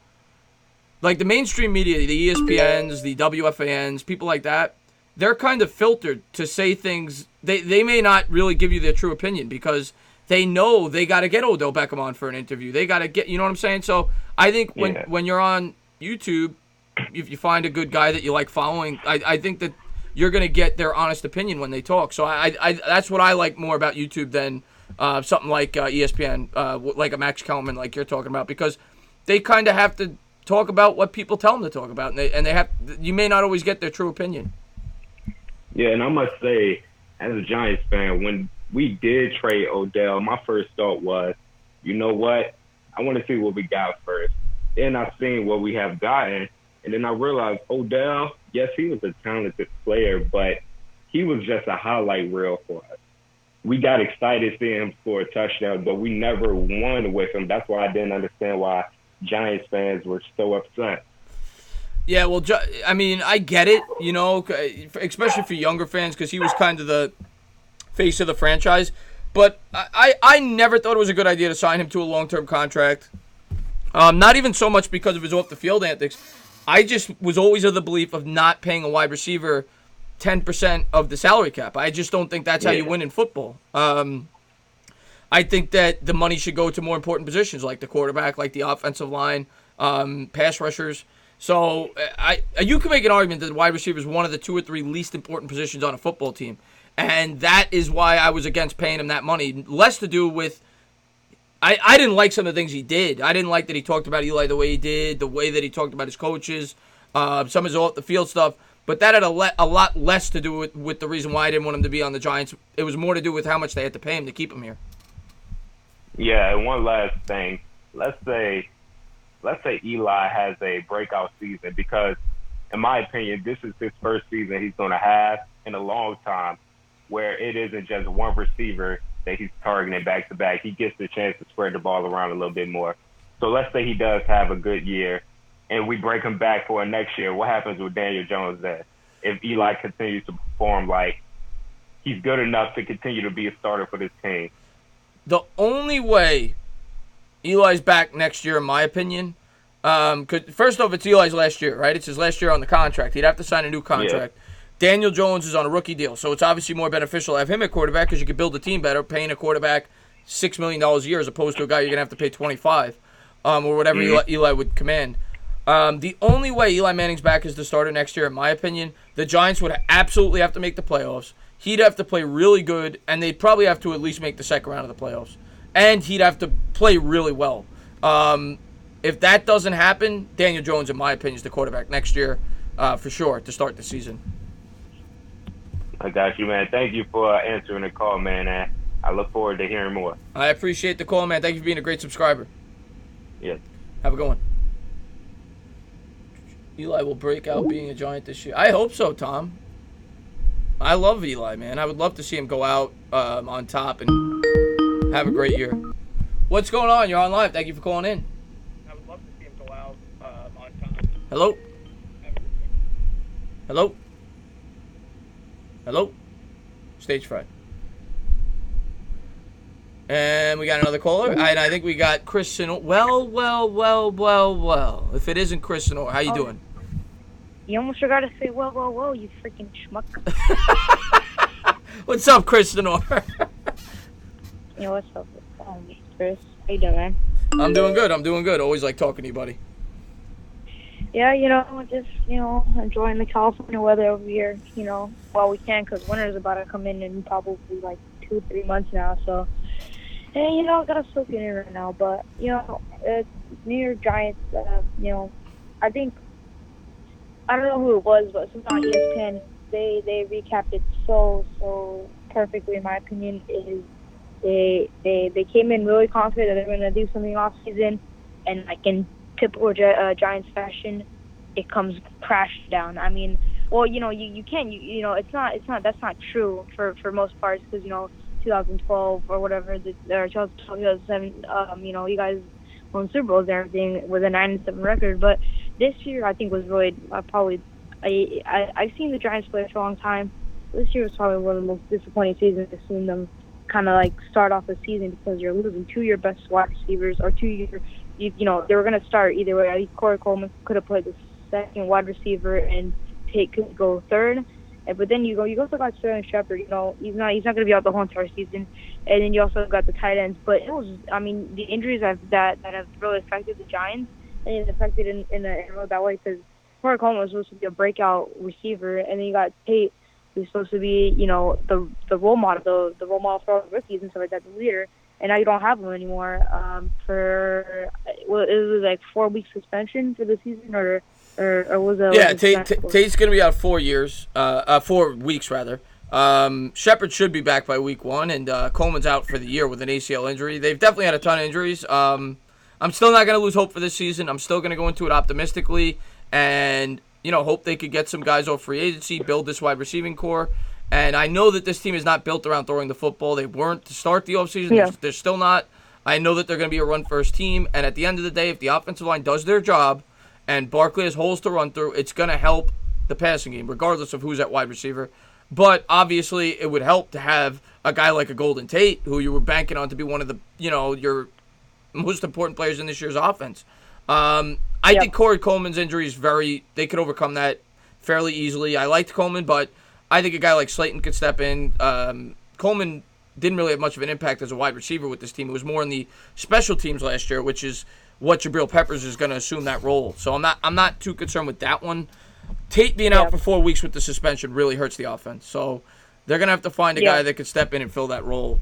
like, the mainstream media, the ESPNs, the WFANs, people like that, they're kind of filtered to say things. They may not really give you their true opinion because they know they got to get Odell Beckham on for an interview. They got to get, you know what I'm saying? So I think when you're on YouTube, if you find a good guy that you like following, I think that you're going to get their honest opinion when they talk. So I that's what I like more about YouTube than something like ESPN, like a Max Kellerman like you're talking about, because they kind of have to talk about what people tell them to talk about, and they have, you may not always get their true opinion. Yeah, and I must say, as a Giants fan, when we did trade Odell, my first thought was, you know what? I want to see what we got first. Then I seen what we have gotten, and then I realized Odell, yes, he was a talented player, but he was just a highlight reel for us. We got excited seeing him score a touchdown, but we never won with him. That's why I didn't understand why Giants fans were so upset. Yeah, well, I mean, I get it, especially for younger fans, because he was kind of the face of the franchise. But I never thought it was a good idea to sign him to a long-term contract. Not even so much because of his off-the-field antics. I just was always of the belief of not paying a wide receiver 10% of the salary cap. I just don't think that's how you win in football. I think that the money should go to more important positions like the quarterback, like the offensive line, pass rushers. So you can make an argument that wide receiver is one of the 2 or 3 least important positions on a football team. And that is why I was against paying him that money. Less to do with I didn't like some of the things he did. I didn't like that he talked about Eli the way he did, the way that he talked about his coaches, some of his off-the-field stuff. But that had a lot less to do with the reason why I didn't want him to be on the Giants. It was more to do with how much they had to pay him to keep him here. Yeah, and one last thing. Let's say Eli has a breakout season because, in my opinion, this is his first season he's going to have in a long time where it isn't just one receiver that he's targeting back-to-back. He gets the chance to spread the ball around a little bit more. So let's say he does have a good year, and we break him back for next year. What happens with Daniel Jones then? If Eli continues to perform like he's good enough to continue to be a starter for this team? The only way Eli's back next year, in my opinion, cause first off, it's Eli's last year, right? It's his last year on the contract. He'd have to sign a new contract. Yeah. Daniel Jones is on a rookie deal, so it's obviously more beneficial to have him at quarterback because you can build the team better, paying a quarterback $6 million a year as opposed to a guy you're going to have to pay $25 or whatever Eli would command. The only way Eli Manning's back is the starter next year, in my opinion. The Giants would absolutely have to make the playoffs. He'd have to play really good, and they'd probably have to at least make the second round of the playoffs. And he'd have to play really well. If that doesn't happen, Daniel Jones, in my opinion, is the quarterback next year for sure to start the season. I got you, man. Thank you for answering the call, man. And I look forward to hearing more. I appreciate the call, man. Thank you for being a great subscriber. Yes. Have a good one. Eli will break out being a Giant this year. I hope so, Tom. I love Eli, man. I would love to see him go out on top and have a great year. What's going on? You're on live. Thank you for calling in. I would love to see him go out on top. Hello? Hello? Hello? Stage fright. And we got another caller. And I think we got Chris Sinor. Well. If it isn't Chris Sinor, how you doing? You almost forgot to say, well, you freaking schmuck. What's up, Chris Sinor? Yeah, what's up, Chris? How you doing, man? I'm doing good. Always like talking to you, buddy. Yeah, just, enjoying the California weather over here, while we can, because winter's about to come in probably like 2-3 months now, so, and, I gotta soak it in right now, but, New York Giants, I think, I don't know who it was, but somehow ESPN, they recapped it so perfectly, in my opinion. They came in really confident that they're going to do something off season, and like in typical Giants fashion, it comes crashed down. I mean, well, you can't, that's not true for most parts, because 2012 or whatever, or 2007, you guys won Super Bowls and everything with a 9-7 record, but this year I think was really probably I've seen the Giants play for a long time. This year was probably one of the most disappointing seasons I've seen them kind of like start off the season because you're losing two of your best wide receivers or you know, they were going to start either way. I think Corey Coleman could have played the second wide receiver and Tate could go third. But then you also got Sterling Shepard. You know, he's not going to be out the whole entire season. And then you also got the tight ends. But it was, I mean, the injuries that have really affected the Giants, and it's affected in a really bad way because Corey Coleman was supposed to be a breakout receiver, and then you got Tate, who's supposed to be, you know, the role model, the role model for all the rookies and stuff like that, the leader. And now you don't have him anymore. It was like 4-week suspension for the season, or was it? Yeah, Tate's going to be out 4 weeks rather. Shepard should be back by week 1, and Coleman's out for the year with an ACL injury. They've definitely had a ton of injuries. I'm still not going to lose hope for this season. I'm still going to go into it optimistically, and hope they could get some guys off free agency, build this wide receiving core. And I know that this team is not built around throwing the football. They weren't to start the offseason. Yeah. They're still not. I know that they're going to be a run-first team. And at the end of the day, if the offensive line does their job and Barkley has holes to run through, it's going to help the passing game, regardless of who's at wide receiver. But obviously, it would help to have a guy like a Golden Tate, who you were banking on to be one of the, your most important players in this year's offense. I think Corey Coleman's injury is they could overcome that fairly easily. I liked Coleman, but I think a guy like Slayton could step in. Coleman didn't really have much of an impact as a wide receiver with this team. It was more in the special teams last year, which is what Jabril Peppers is going to assume that role. So I'm not too concerned with that one. Tate being out for 4 weeks with the suspension really hurts the offense. So they're going to have to find a guy that could step in and fill that role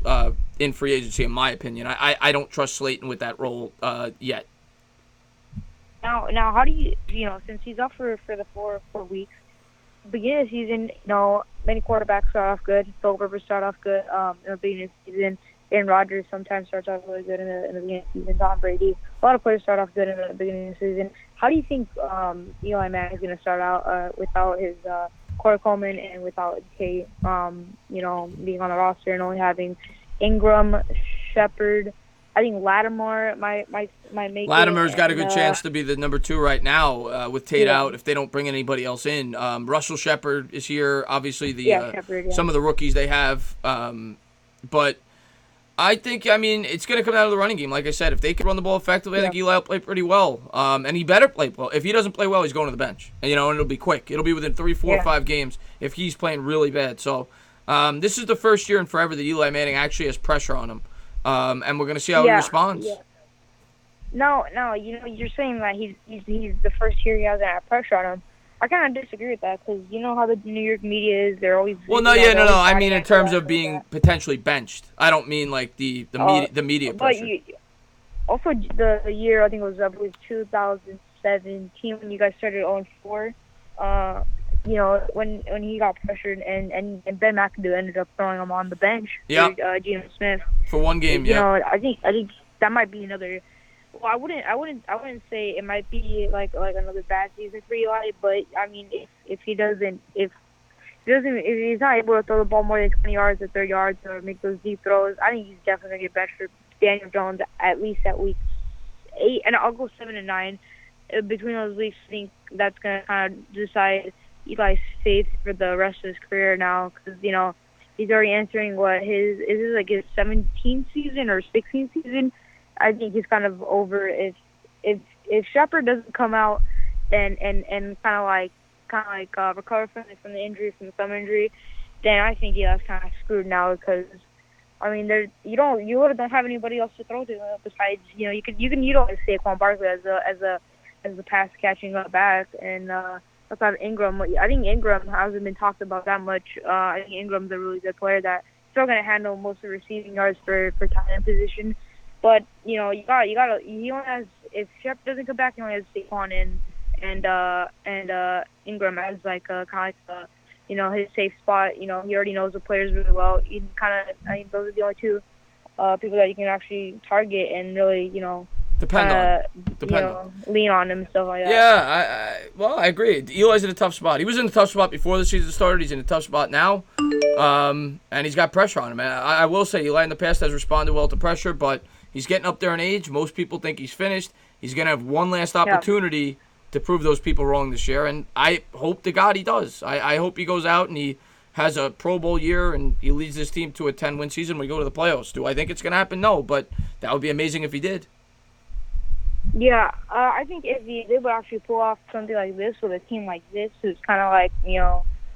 in free agency, in my opinion. I don't trust Slayton with that role yet. Now, how do you, since he's out for the 4 weeks, beginning of the season, many quarterbacks start off good. Phil Rivers start off good in the beginning of the season. Aaron Rodgers sometimes starts off really good in the beginning of the season. Tom Brady. A lot of players start off good in the beginning of the season. How do you think Eli Manning is going to start out without his Corey Coleman and without Tate, being on the roster and only having Ingram, Shepard? I think Lattimore might make Lattimore's got a good chance to be the number 2 right now with Tate out if they don't bring anybody else in. Russell Shepard is here. Obviously, some of the rookies they have. But I think, it's going to come out of the running game. Like I said, if they can run the ball effectively, I think Eli will play pretty well. And he better play well. If he doesn't play well, he's going to the bench. And, and it'll be quick. It'll be within 3, 4, 5 games if he's playing really bad. So this is the first year in forever that Eli Manning actually has pressure on him. And we're going to see how he responds. Yeah. No, you're saying that he's the first year he hasn't had pressure on him. I kind of disagree with that because you know how the New York media is. They're always no. I mean in terms of being potentially benched. I don't mean like the media pressure. But also the year I think it was 2017 when you guys started 0-4. When he got pressured and Ben McAdoo ended up throwing him on the bench. Yeah. Geno Smith for one game. I think that might be another. Well, I wouldn't say it might be like another bad season for Eli, but I mean, if he's not able to throw the ball more than 20 yards or 30 yards or make those deep throws, I think he's definitely gonna get benched for Daniel Jones at least at week 8, and I'll go 7 and 9. Between those weeks, I think that's gonna kind of decide Eli's fate for the rest of his career now, because he's already entering his 17th season or 16th season. I think he's kind of over if Shepard doesn't come out and kind of like recover from the injury, from the thumb injury, then I think Eli's kind of screwed now because you don't have anybody else to throw to besides you can utilize Saquon Barkley as a pass catching up back and outside of Ingram. I think Ingram hasn't been talked about that much. I think Ingram's a really good player that's still going to handle most of the receiving yards for tight end position. But he only has, if Shep doesn't come back, he only has Saquon and Ingram as kind of his safe spot. He already knows the players really well. I think those are the only 2 people that you can actually target and really depend on. Lean on him and stuff like that. Yeah, I agree. Eli's in a tough spot. He was in a tough spot before the season started. He's in a tough spot now, and he's got pressure on him. And I will say Eli in the past has responded well to pressure, but he's getting up there in age. Most people think he's finished. He's going to have one last opportunity to prove those people wrong this year, and I hope to God he does. I hope he goes out and he has a Pro Bowl year and he leads this team to a 10-win season, we go to the playoffs. Do I think it's going to happen? No, but that would be amazing if he did. Yeah, I think if they would actually pull off something like this with a team like this, who's kind of like,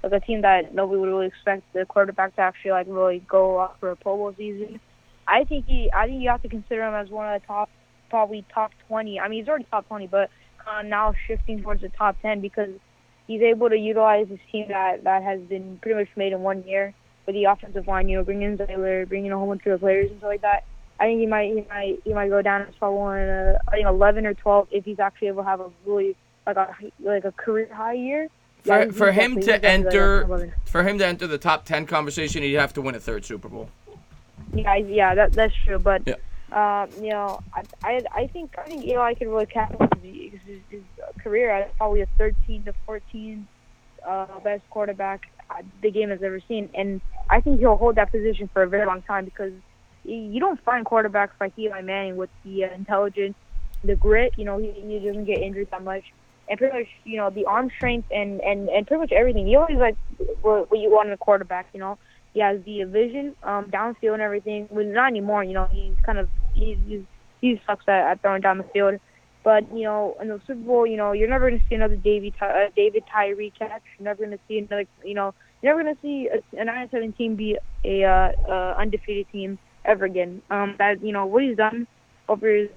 like a team that nobody would really expect the quarterback to actually like really go off for a Pro Bowl season. I think you have to consider him as one of the probably top 20. I mean, he's already top 20, but now shifting towards the top 10 because he's able to utilize this team that has been pretty much made in 1 year with the offensive line. Bringing in Zaylor, bringing a whole bunch of players and stuff like that. I think he might go down as probably one of I think 11 or 12 if he's actually able to have a really like a career high year. For him to enter the top 10 conversation, he'd have to win a third Super Bowl. Yeah, that's true. But I think Eli could really capitalize his career as probably a 13 to 14 best quarterback the game has ever seen, and I think he'll hold that position for a very long time because you don't find quarterbacks like Eli Manning with the intelligence, the grit. He doesn't get injured that much. And pretty much, the arm strength and pretty much everything. He always like what you want in a quarterback. He has the vision, downfield and everything. Well, not anymore. He's kind of he sucks at throwing down the field. But in the Super Bowl, you're never going to see another David Tyree catch. You're never going to see another. You're never going to see a 9-7 team be a undefeated team ever again. What he's done over his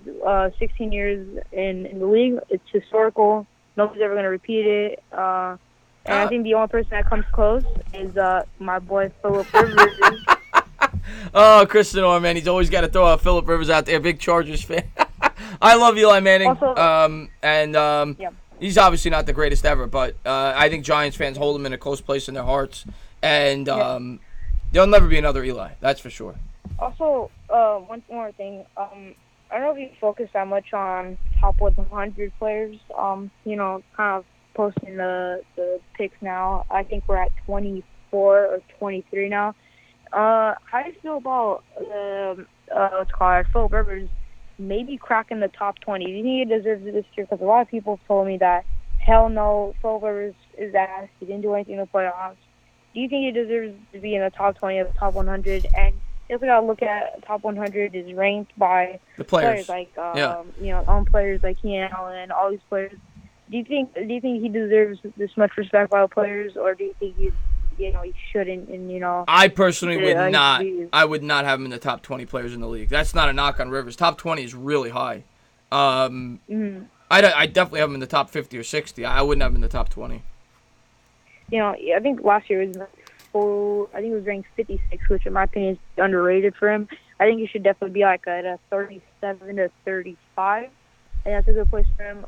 16 years in the league, it's historical. Nobody's ever going to repeat it. And I think the only person that comes close is my boy Phillip Rivers. Oh, Chris Senor, man, he's always got to throw out Phillip Rivers out there. Big Chargers fan. I love Eli Manning. Also, he's obviously not the greatest ever, but I think Giants fans hold him in a close place in their hearts. And there'll never be another Eli. That's for sure. Also, one more thing. I don't know if you focus that much on top 100 players. Kind of posting the picks now. I think we're at 24 or 23 now. How do you feel about Phillip Rivers maybe cracking the top 20? Do you think he deserves it this year? Because a lot of people told me that, hell no, Phillip Rivers is ass. He didn't do anything in the playoffs. Do you think he deserves to be in the top 20 of the top 100? And you also got to look at top 100 is ranked by the players like players like Keenan Allen, all these players. Do you think he deserves this much respect by the players, or do you think he shouldn't? And I personally would not. I would not have him in the top 20 players in the league. That's not a knock on Rivers. Top 20 is really high. I definitely have him in the top 50 or 60. I wouldn't have him in the top 20. I think last year was I think it was ranked 56, which in my opinion is underrated for him. I think he should definitely be like at a 37 to 35. And that's a good place for him.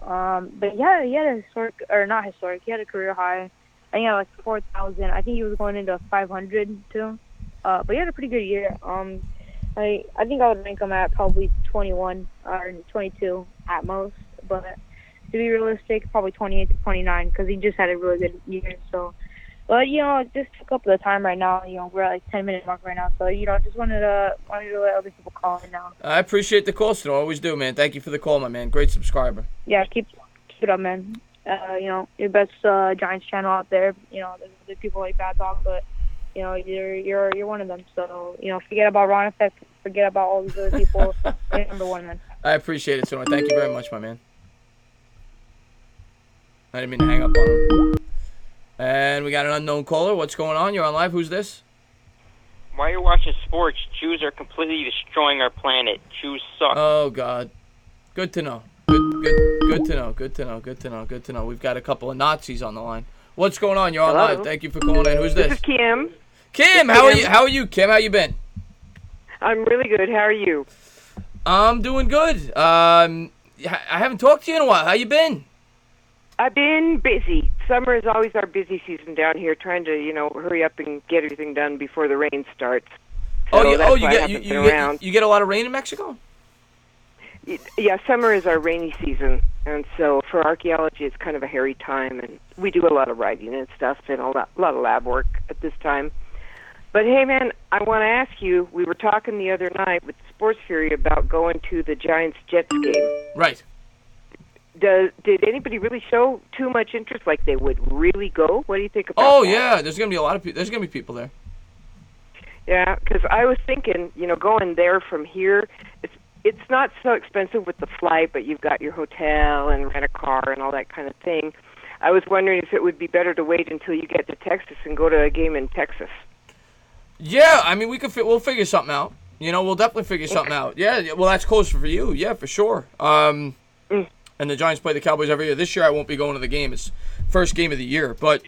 But yeah, he had he had a career high. I think he had like 4,000. I think he was going into 500 too. But he had a pretty good year. I think I would rank him at probably 21 or 22 at most. But to be realistic, probably 28 to 29 because he just had a really good year. So, but just took up the time right now. We're at like 10-minute mark right now. So just wanted to let other people call in now. I appreciate the call, Snow. Always do, man. Thank you for the call, my man. Great subscriber. Yeah, keep it up, man. Your best Giants channel out there. There's people like Bad Dog, but you're one of them. So forget about Ron Effect. Forget about all these other people. You're number one, man. I appreciate it, Snow. Thank you very much, my man. I didn't mean to hang up on him. And we got an unknown caller. What's going on? You're on live. Who's this? While you're watching sports, Jews are completely destroying our planet. Jews suck. Oh, God. Good to know. Good to know. We've got a couple of Nazis on the line. What's going on? You're on live. Thank you for calling in. Who's this? This is Kim. Kim, how are you, Kim? How you been? I'm really good. How are you? I'm doing good. I haven't talked to you in a while. How you been? I've been busy. Summer is always our busy season down here, trying to, hurry up and get everything done before the rain starts. So you get a lot of rain in Mexico? Yeah, summer is our rainy season, and so for archaeology, it's kind of a hairy time, and we do a lot of writing and stuff and a lot of lab work at this time. But hey, man, I want to ask you. We were talking the other night with Sports Fury about going to the Giants-Jets game. Right. Did anybody really show too much interest? Like they would really go? What do you think about Oh that? yeah, there's gonna be a lot of people. There's gonna be people there. Yeah, because I was thinking, going there from here, it's not so expensive with the flight, but you've got your hotel and rent a car and all that kind of thing. I was wondering if it would be better to wait until you get to Texas and go to a game in Texas. Yeah, I mean we'll figure something out. We'll definitely figure something out. Yeah, well that's closer for you. Yeah, for sure. And the Giants play the Cowboys every year. This year I won't be going to the game. It's first game of the year, but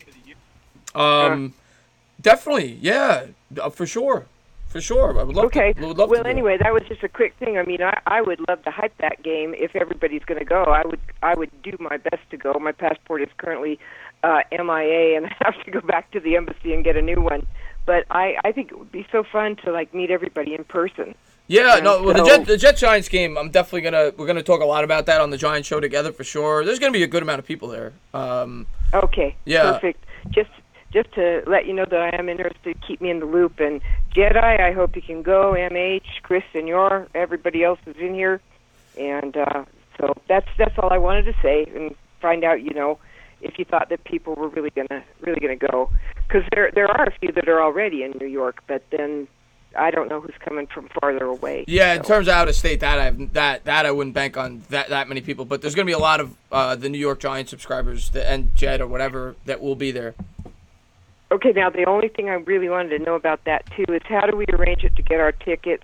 definitely, yeah, for sure. For sure. I would love to. Would love well, to anyway, that was just a quick thing. I mean, I would love to hype that game if everybody's going to go. I would do my best to go. My passport is currently MIA, and I have to go back to the embassy and get a new one. But I think it would be so fun to meet everybody in person. Yeah, the Jets Giants game, we're gonna talk a lot about that on the Giants show together for sure. There's gonna be a good amount of people there. Okay. Yeah. Perfect. Just to let you know that I am interested, keep me in the loop. And Jedi, I hope you can go. MH, Chris, Senor, everybody else is in here. And so that's all I wanted to say, and find out, if you thought that people were really gonna go, because there are a few that are already in New York, but then I don't know who's coming from farther away. Yeah, in terms of out of state, that I wouldn't bank on that many people. But there's gonna be a lot of the New York Giants subscribers and Jed or whatever that will be there. Okay, now the only thing I really wanted to know about that too is how do we arrange it to get our tickets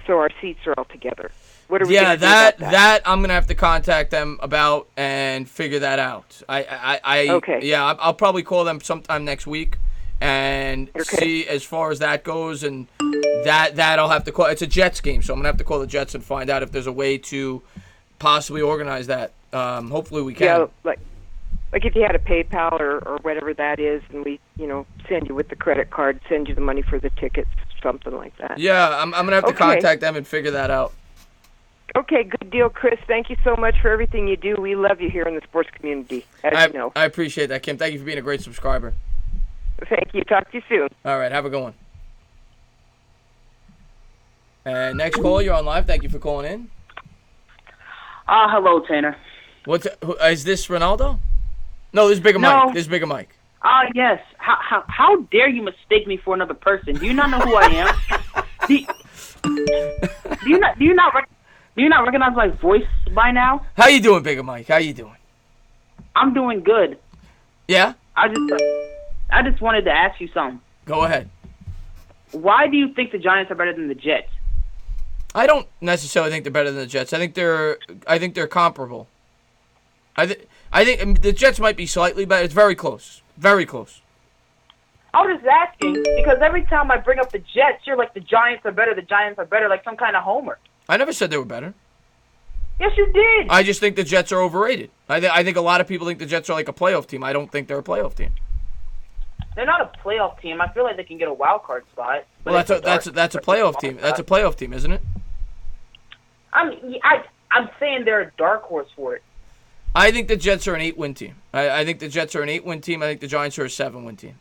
so our seats are all together? What are we gonna do about that I'm gonna have to contact them about and figure that out. Okay. Yeah, I'll probably call them sometime next week and see as far as that goes, and that I'll have to call. It's a Jets game, so I'm gonna have to call the Jets and find out if there's a way to possibly organize that. Hopefully we can. Yeah, like if you had a PayPal or whatever that is, and we, send you with the credit card, send you the money for the tickets, something like that. Yeah, I'm gonna have to contact them and figure that out. Okay, good deal, Chris. Thank you so much for everything you do. We love you here in the sports community, as you know. I appreciate that, Kim. Thank you for being a great subscriber. Thank you. Talk to you soon. All right, have a good one. And next caller, you're on live. Thank you for calling in. Hello, Tanner. Is this Ronaldo? No, this is Bigger Mike. This is Bigger Mike. Yes. How dare you mistake me for another person? Do you not know who I am? do you not recognize my voice by now? How you doing, Bigger Mike? How you doing? I'm doing good. Yeah? I just wanted to ask you something. Go ahead. Why do you think the Giants are better than the Jets? I don't necessarily think they're better than the Jets. I think they're comparable. I think the Jets might be slightly better. It's very close. Very close. I was just asking because every time I bring up the Jets, you're like, the Giants are better, like some kind of homer. I never said they were better. Yes, you did. I just think the Jets are overrated. I think a lot of people think the Jets are like a playoff team. I don't think they're a playoff team. They're not a playoff team. I feel like they can get a wild card spot. Well, that's a playoff team. That's a playoff team, isn't it? I'm saying they're a dark horse for it. I think the Jets are an 8-win team. I think the Jets are an 8-win team. I think the Giants are a 7-win team.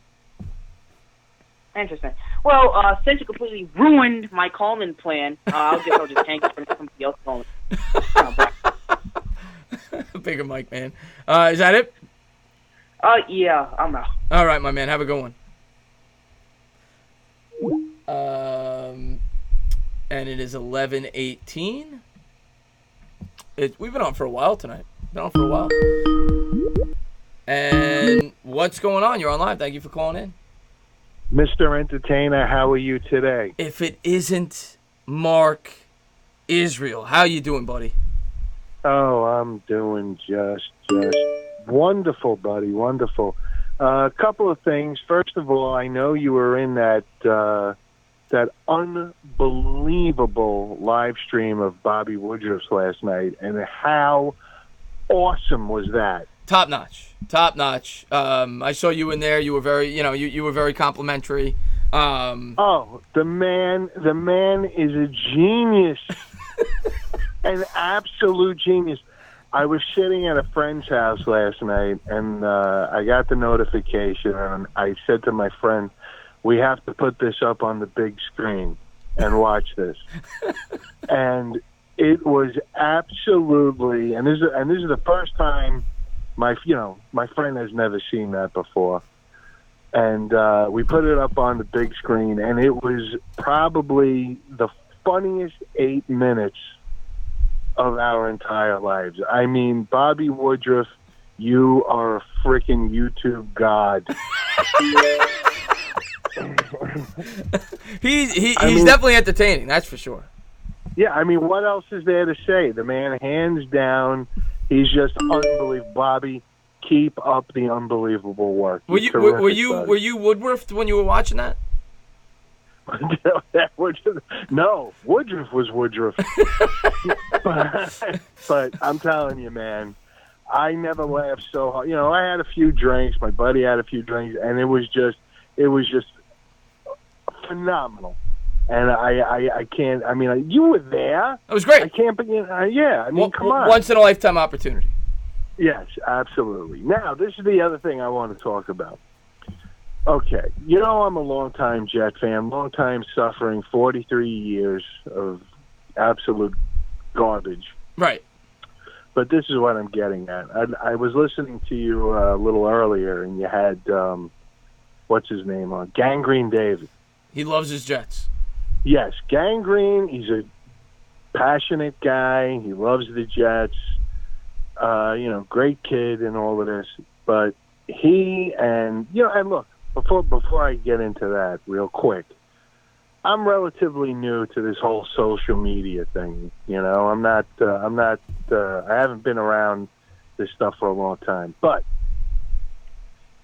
Interesting. Well, since you completely ruined my calling plan, I'll just hang up and somebody else calling. Bigger Mike, man. Is that it? Yeah, I'm out. All right, my man. Have a good one. And it is 11:18. We've been on for a while tonight. Been on for a while. And what's going on? You're on live. Thank you for calling in. Mr. Entertainer, how are you today? If it isn't Mark Israel, how you doing, buddy? Oh, I'm doing just wonderful, buddy, wonderful. A couple of things. First of all, I know you were in that unbelievable live stream of Bobby Woodruff's last night, and how awesome was that? Top notch. I saw you in there. You were very, you were very complimentary. The man is a genius, an absolute genius. I was sitting at a friend's house last night, and I got the notification, and I said to my friend, "We have to put this up on the big screen and watch this." And It was absolutely, and this is the first time my friend has never seen that before, and we put it up on the big screen, and it was probably the funniest 8 minutes of our entire lives. I mean, Bobby Woodruff, you are a freaking YouTube god. He's definitely entertaining, that's for sure. Yeah, I mean, what else is there to say? The man, hands down, he's just unbelievable. Bobby, keep up the unbelievable work. Were you Woodruff when you were watching that? No, Woodruff was Woodruff. but I'm telling you, man, I never laughed so hard. You know, I had a few drinks. My buddy had a few drinks, and it was just phenomenal. And I can't. I mean, you were there. It was great. I can't. But yeah. I mean, come on. Once in a lifetime opportunity. Yes, absolutely. Now, this is the other thing I want to talk about. Okay, you know I'm a longtime Jet fan, longtime suffering, 43 years of absolute garbage. Right. But this is what I'm getting at. I was listening to you a little earlier, and you had, what's his name on? Gangrene David. He loves his Jets. Yes, Gangrene, he's a passionate guy. He loves the Jets. Great kid and all of this. But he and look, before I get into that real quick, I'm relatively new to this whole social media thing. You know, I haven't been around this stuff for a long time. But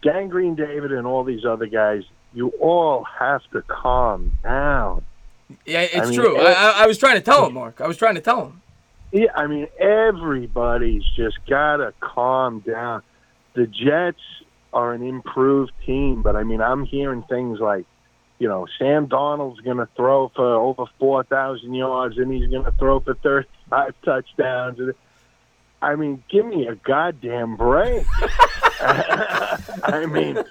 Gangrene David and all these other guys, you all have to calm down. Yeah, it's true. I was trying to tell him, Mark. I was trying to tell him. Yeah, I mean, everybody's just got to calm down. The Jets are an improved team, but, I mean, I'm hearing things like, Sam Darnold's going to throw for over 4,000 yards, and he's going to throw for 35 touchdowns. I mean, give me a goddamn break. I mean,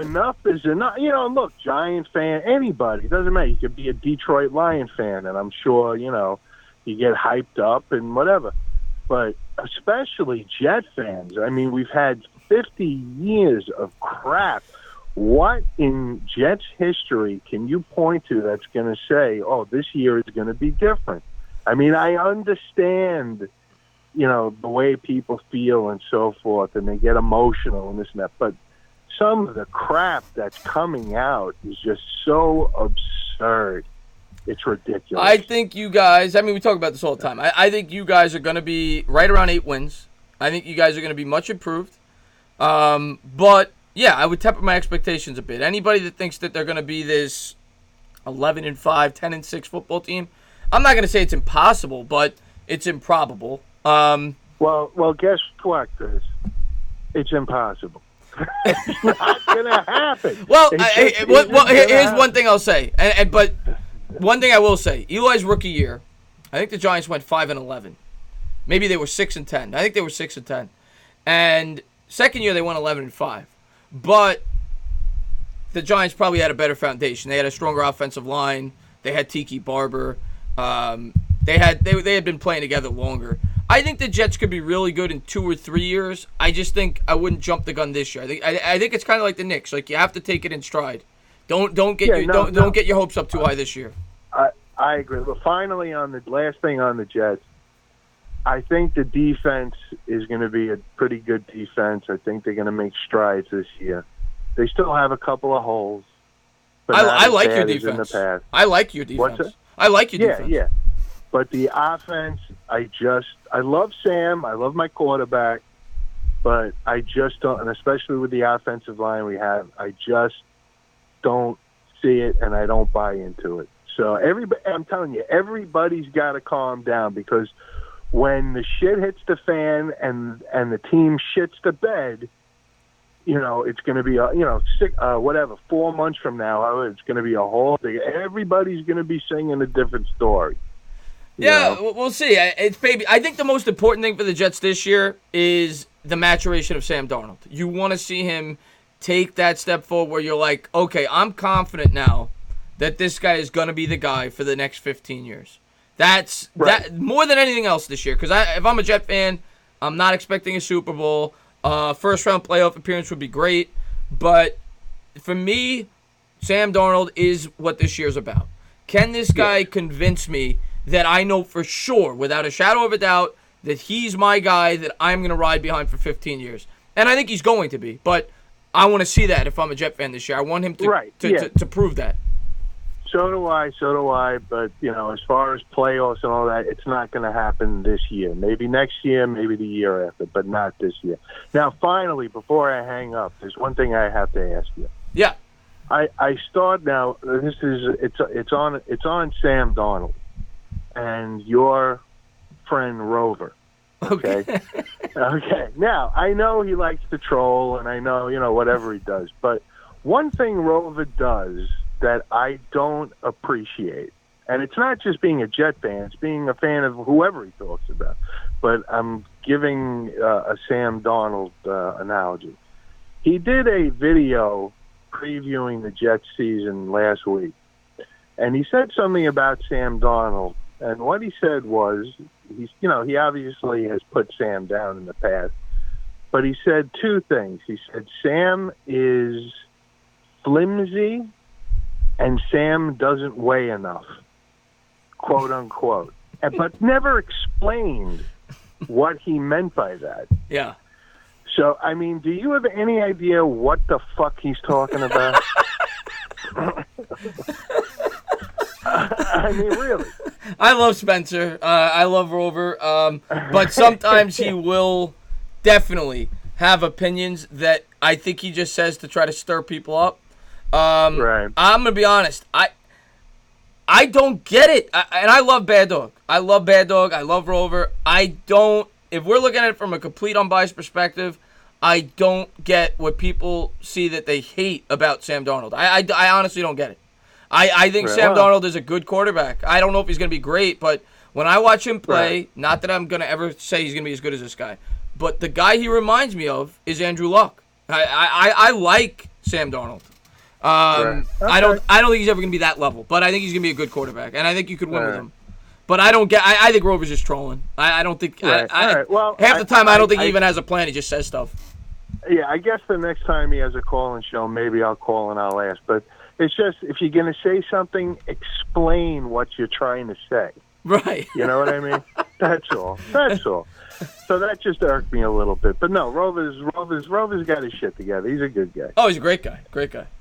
enough is enough. Look, Giant fan, anybody, doesn't matter. You could be a Detroit Lion fan, and I'm sure, you get hyped up and whatever. But especially Jet fans. I mean, we've had 50 years of crap. What in Jets history can you point to that's going to say, oh, this year is going to be different? I mean, I understand, the way people feel and so forth, and they get emotional and this and that. But some of the crap that's coming out is just so absurd. It's ridiculous. I think you guys, we talk about this all the time. I think you guys are going to be right around 8 wins. I think you guys are going to be much improved. But, yeah, I would temper my expectations a bit. Anybody that thinks that they're going to be this 11-5, 10-6 football team, I'm not going to say it's impossible, but it's improbable. Well, guess what, Chris? It's impossible. It's not going to happen. Well, here's one thing I'll say. But one thing I will say, Eli's rookie year, I think the Giants went 5-11. Maybe they were 6-10. I think they were 6-10. And second year they went 11-5. But the Giants probably had a better foundation. They had a stronger offensive line. They had Tiki Barber. They had been playing together longer. I think the Jets could be really good in 2 or 3 years. I just think I wouldn't jump the gun this year. I think it's kind of like the Knicks. Like, you have to take it in stride. Don't get your hopes up too high this year. I agree. But finally, on the last thing on the Jets, I think the defense is going to be a pretty good defense. I think they're going to make strides this year. They still have a couple of holes. But I like your defense. In the past. I like your defense. What's it? I like your defense. Yeah. But the offense, I love Sam. I love my quarterback. But I just don't, and especially with the offensive line we have, I just don't see it, and I don't buy into it. So I'm telling you, everybody's got to calm down, because when the shit hits the fan and the team shits the bed, it's going to be 4 months from now, it's going to be a whole thing. Everybody's going to be singing a different story. Yeah, we'll see. I think the most important thing for the Jets this year is the maturation of Sam Darnold. You want to see him take that step forward where you're like, okay, I'm confident now that this guy is going to be the guy for the next 15 years. That's that more than anything else this year. Because if I'm a Jet fan, I'm not expecting a Super Bowl. First round playoff appearance would be great, but for me, Sam Darnold is what this year's about. Can this guy convince me that I know for sure, without a shadow of a doubt, that he's my guy that I'm going to ride behind for 15 years? And I think he's going to be, but I want to see that if I'm a Jet fan this year. I want him to prove that. So do I. But, as far as playoffs and all that, it's not going to happen this year. Maybe next year, maybe the year after, but not this year. Now, finally, before I hang up, there's one thing I have to ask you. Yeah. I start now. It's on Sam Darnold and your friend Rover. Okay. Okay. Now I know he likes to troll, and I know whatever he does. But one thing Rover does that I don't appreciate, and it's not just being a Jet fan; it's being a fan of whoever he talks about. But I'm giving a Sam Darnold analogy. He did a video previewing the Jets season last week, and he said something about Sam Darnold, and what he said was, he obviously has put Sam down in the past, but he said two things. He said Sam is flimsy and Sam doesn't weigh enough, quote unquote, but never explained what he meant by that. Yeah. So, I mean, do you have any idea what the fuck he's talking about? I mean, really. I love Spencer. I love Rover. But sometimes he will definitely have opinions that I think he just says to try to stir people up. Right. I'm going to be honest. I don't get it. And I love Bad Dog. I love Rover. If we're looking at it from a complete unbiased perspective, I don't get what people see that they hate about Sam Darnold. I honestly don't get it. I think Sam Darnold is a good quarterback. I don't know if he's going to be great, but when I watch him play, not that I'm going to ever say he's going to be as good as this guy, but the guy he reminds me of is Andrew Luck. I like Sam Darnold. I don't think he's ever going to be that level, but I think he's going to be a good quarterback, and I think you could win with him. But I don't get. I think Rover's just trolling. I don't think. Well, half the time, I don't think he even has a plan. He just says stuff. Yeah, I guess the next time he has a call-in show, maybe I'll call and I'll ask. But it's just, if you're going to say something, explain what you're trying to say. Right. You know what I mean? That's all. So that just irked me a little bit. But no, Rover's got his shit together. He's a good guy. Oh, he's a great guy.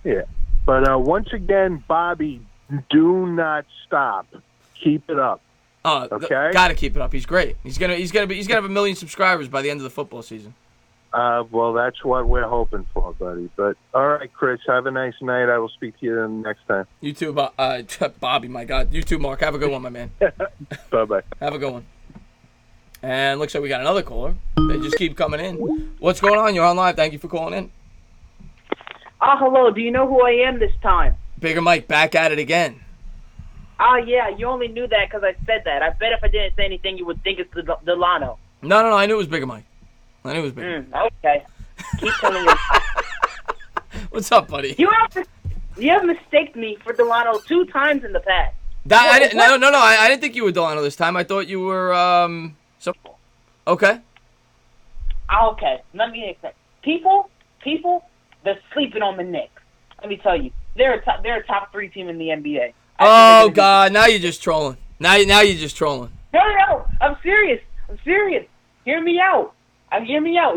Yeah. But once again, Bobby, do not stop. Keep it up. Okay. Got to keep it up. He's great. He's gonna have 1 million subscribers by the end of the football season. Well, that's what we're hoping for, buddy. But all right, Chris, have a nice night. I will speak to you next time. You too, Bobby. My God, you too, Mark. Have a good one, my man. Bye. Have a good one. And looks like we got another caller. They just keep coming in. What's going on? You're on live. Thank you for calling in. Hello. Do you know who I am this time? Bigger Mike, back at it again. Yeah. You only knew that because I said that. I bet if I didn't say anything, you would think it's Delano. No. I knew it was Bigger Mike. Okay. Keep telling you. What's up, buddy? You have mistaken me for Delano 2 times in the past. I didn't think you were Delano this time. I thought you were Okay. Okay. Let me explain. People, they're sleeping on the Knicks. Let me tell you, they're a top 3 team in the NBA. Oh God! Now you're just trolling. Now you're just trolling. No. I'm serious. Hear me out.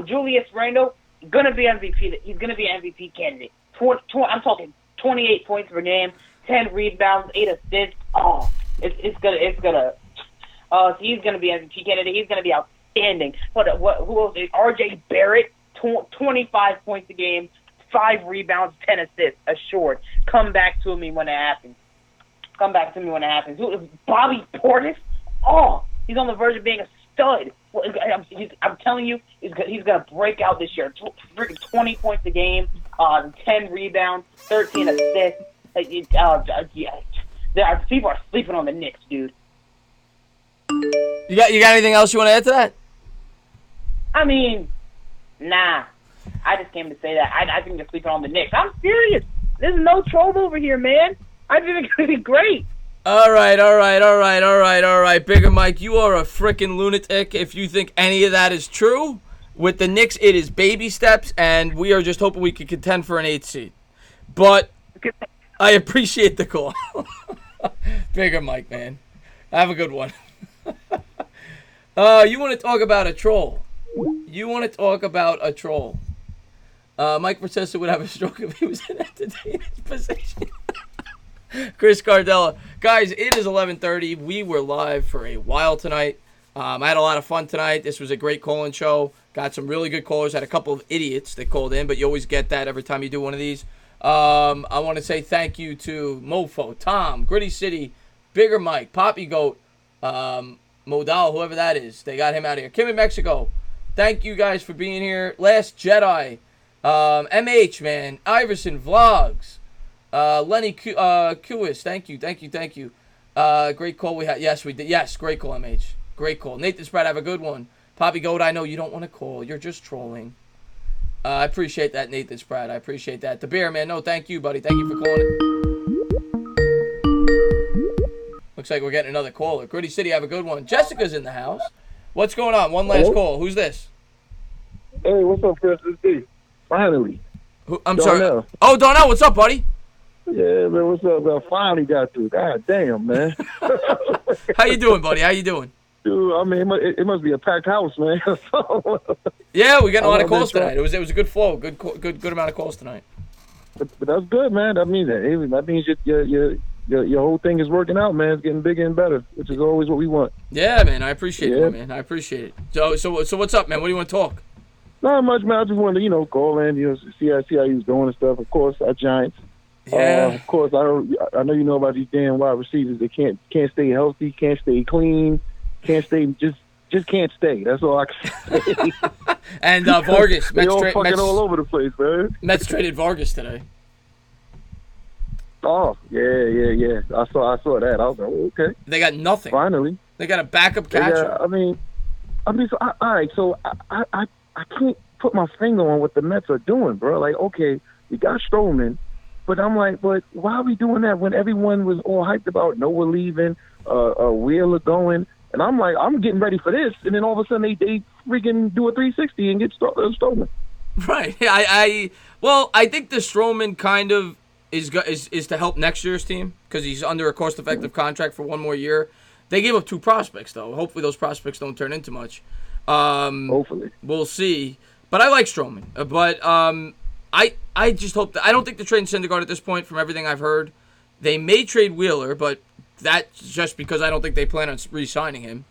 Julius Randle gonna be MVP. He's gonna be an MVP candidate. I'm talking 28 points per game, 10 rebounds, 8 assists. Oh, it's gonna. So he's gonna be MVP candidate. He's gonna be outstanding. Who else? RJ Barrett, 25 points a game, 5 rebounds, 10 assists, assured. Come back to me when it happens. Bobby Portis. Oh, he's on the verge of being a stud. I'm telling you, he's going to break out this year. 20 points a game, 10 rebounds, 13 assists. People are sleeping on the Knicks, dude. You got anything else you want to add to that? I mean, nah. I just came to say that. I think they're sleeping on the Knicks. I'm serious. There's no troll over here, man. I think it's going to be great. All right. Bigger Mike, you are a freaking lunatic if you think any of that is true. With the Knicks, it is baby steps, and we are just hoping we can contend for an 8th seed. But I appreciate the call. Bigger Mike, man. Have a good one. You want to talk about a troll? Mike Francesa would have a stroke if he was in entertainer's position. Chris Cardella. Guys, it is 11:30. We were live for a while tonight. I had a lot of fun tonight. This was a great call-in show. Got some really good callers. Had a couple of idiots that called in, but you always get that every time you do one of these. I want to say thank you to Mofo, Tom, Gritty City, Bigger Mike, Poppy Goat, Modal, whoever that is. They got him out of here. Kim in Mexico. Thank you guys for being here. Last Jedi. MH, man. Iverson Vlogs. Lenny Kuis. Thank you. Great call we had. Yes, we did. Yes, great call, MH. Great call. Nathan Spratt, have a good one. Poppy Goat, I know you don't want to call. You're just trolling. I appreciate that, Nathan Spratt. I appreciate that. The Bear, man. No, thank you, buddy. Thank you for calling it. Looks like we're getting another caller. Gritty City, have a good one. Jessica's in the house. What's going on? One last call. Who's this? Hey, what's up, Chris? It's D. Finally. I'm sorry. Oh, Darnell, what's up, buddy? Yeah, man, what's up? I finally got through. God damn, man. How you doing, buddy? How you doing? Dude, I mean, it must be a packed house, man. Yeah, we got a lot of calls tonight. It was a good flow. Good amount of calls tonight. But that's good, man. That means your whole thing is working out, man. It's getting bigger and better, which is always what we want. Yeah, man. I appreciate it, man. I appreciate it. So what's up, man? What do you want to talk? Not much, man. I just wanted to, call in, see how he was doing and stuff. Of course, our Giants. Yeah. Of course, I know you know about these damn wide receivers. They can't stay healthy, can't stay clean, can't stay just can't stay. That's all I can say. And Vargas, they all fucking all over the place, man. Mets traded Vargas today. Oh yeah. I saw that. I was like, oh, okay. They got nothing. Finally, they got a backup catcher. So I can't put my finger on what the Mets are doing, bro. Like, okay, we got Stroman. But I'm like, but why are we doing that when everyone was all hyped about Noah leaving, Wheeler going? And I'm like, I'm getting ready for this. And then all of a sudden they freaking do a 360 and get Stroman. Right. I think the Stroman kind of is to help next year's team because he's under a cost-effective contract for one more year. They gave up 2 prospects, though. Hopefully those prospects don't turn into much. Hopefully. We'll see. But I like Stroman. I just hope that I don't think they're trading Syndergaard at this point. From everything I've heard, they may trade Wheeler, but that's just because I don't think they plan on re-signing him.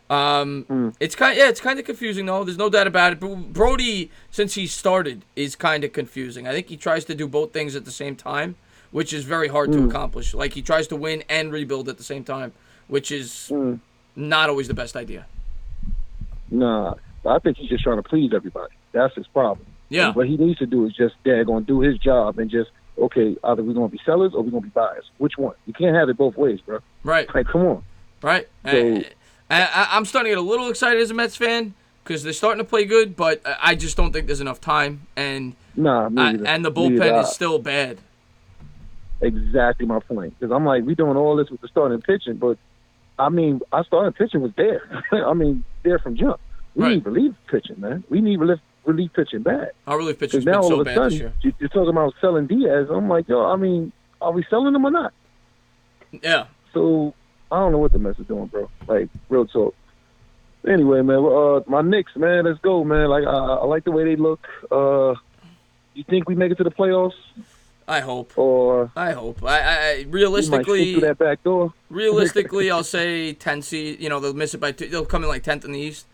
It's kind of confusing though. There's no doubt about it. But Brody, since he started, is kind of confusing. I think he tries to do both things at the same time, which is very hard to accomplish. Like he tries to win and rebuild at the same time, which is not always the best idea. Nah, I think he's just trying to please everybody. That's his problem. Yeah. And what he needs to do is just going to do his job and just, okay, either we're going to be sellers or we're going to be buyers. Which one? You can't have it both ways, bro. Right. Like, come on. Right. So, I'm starting to get a little excited as a Mets fan because they're starting to play good, but I just don't think there's enough time. And and the bullpen is still bad. Exactly my point. Because I'm like, we doing all this with the starting pitching, but, I mean, our starting pitching was there. I mean, there from jump. We need relief pitching, man. We need relief pitching bad. Our relief pitching's been so bad this year. You're talking about selling Diaz. I'm like, I mean, are we selling him or not? Yeah. So I don't know what the Mets are doing, bro. Like, real talk. Anyway, man, my Knicks, man, let's go, man. Like, I like the way they look. You think we make it to the playoffs? I hope. I hope. I realistically, you might through that back door. Realistically, I'll say 10 seed. They'll miss it by 2. They'll come in like 10th in the East.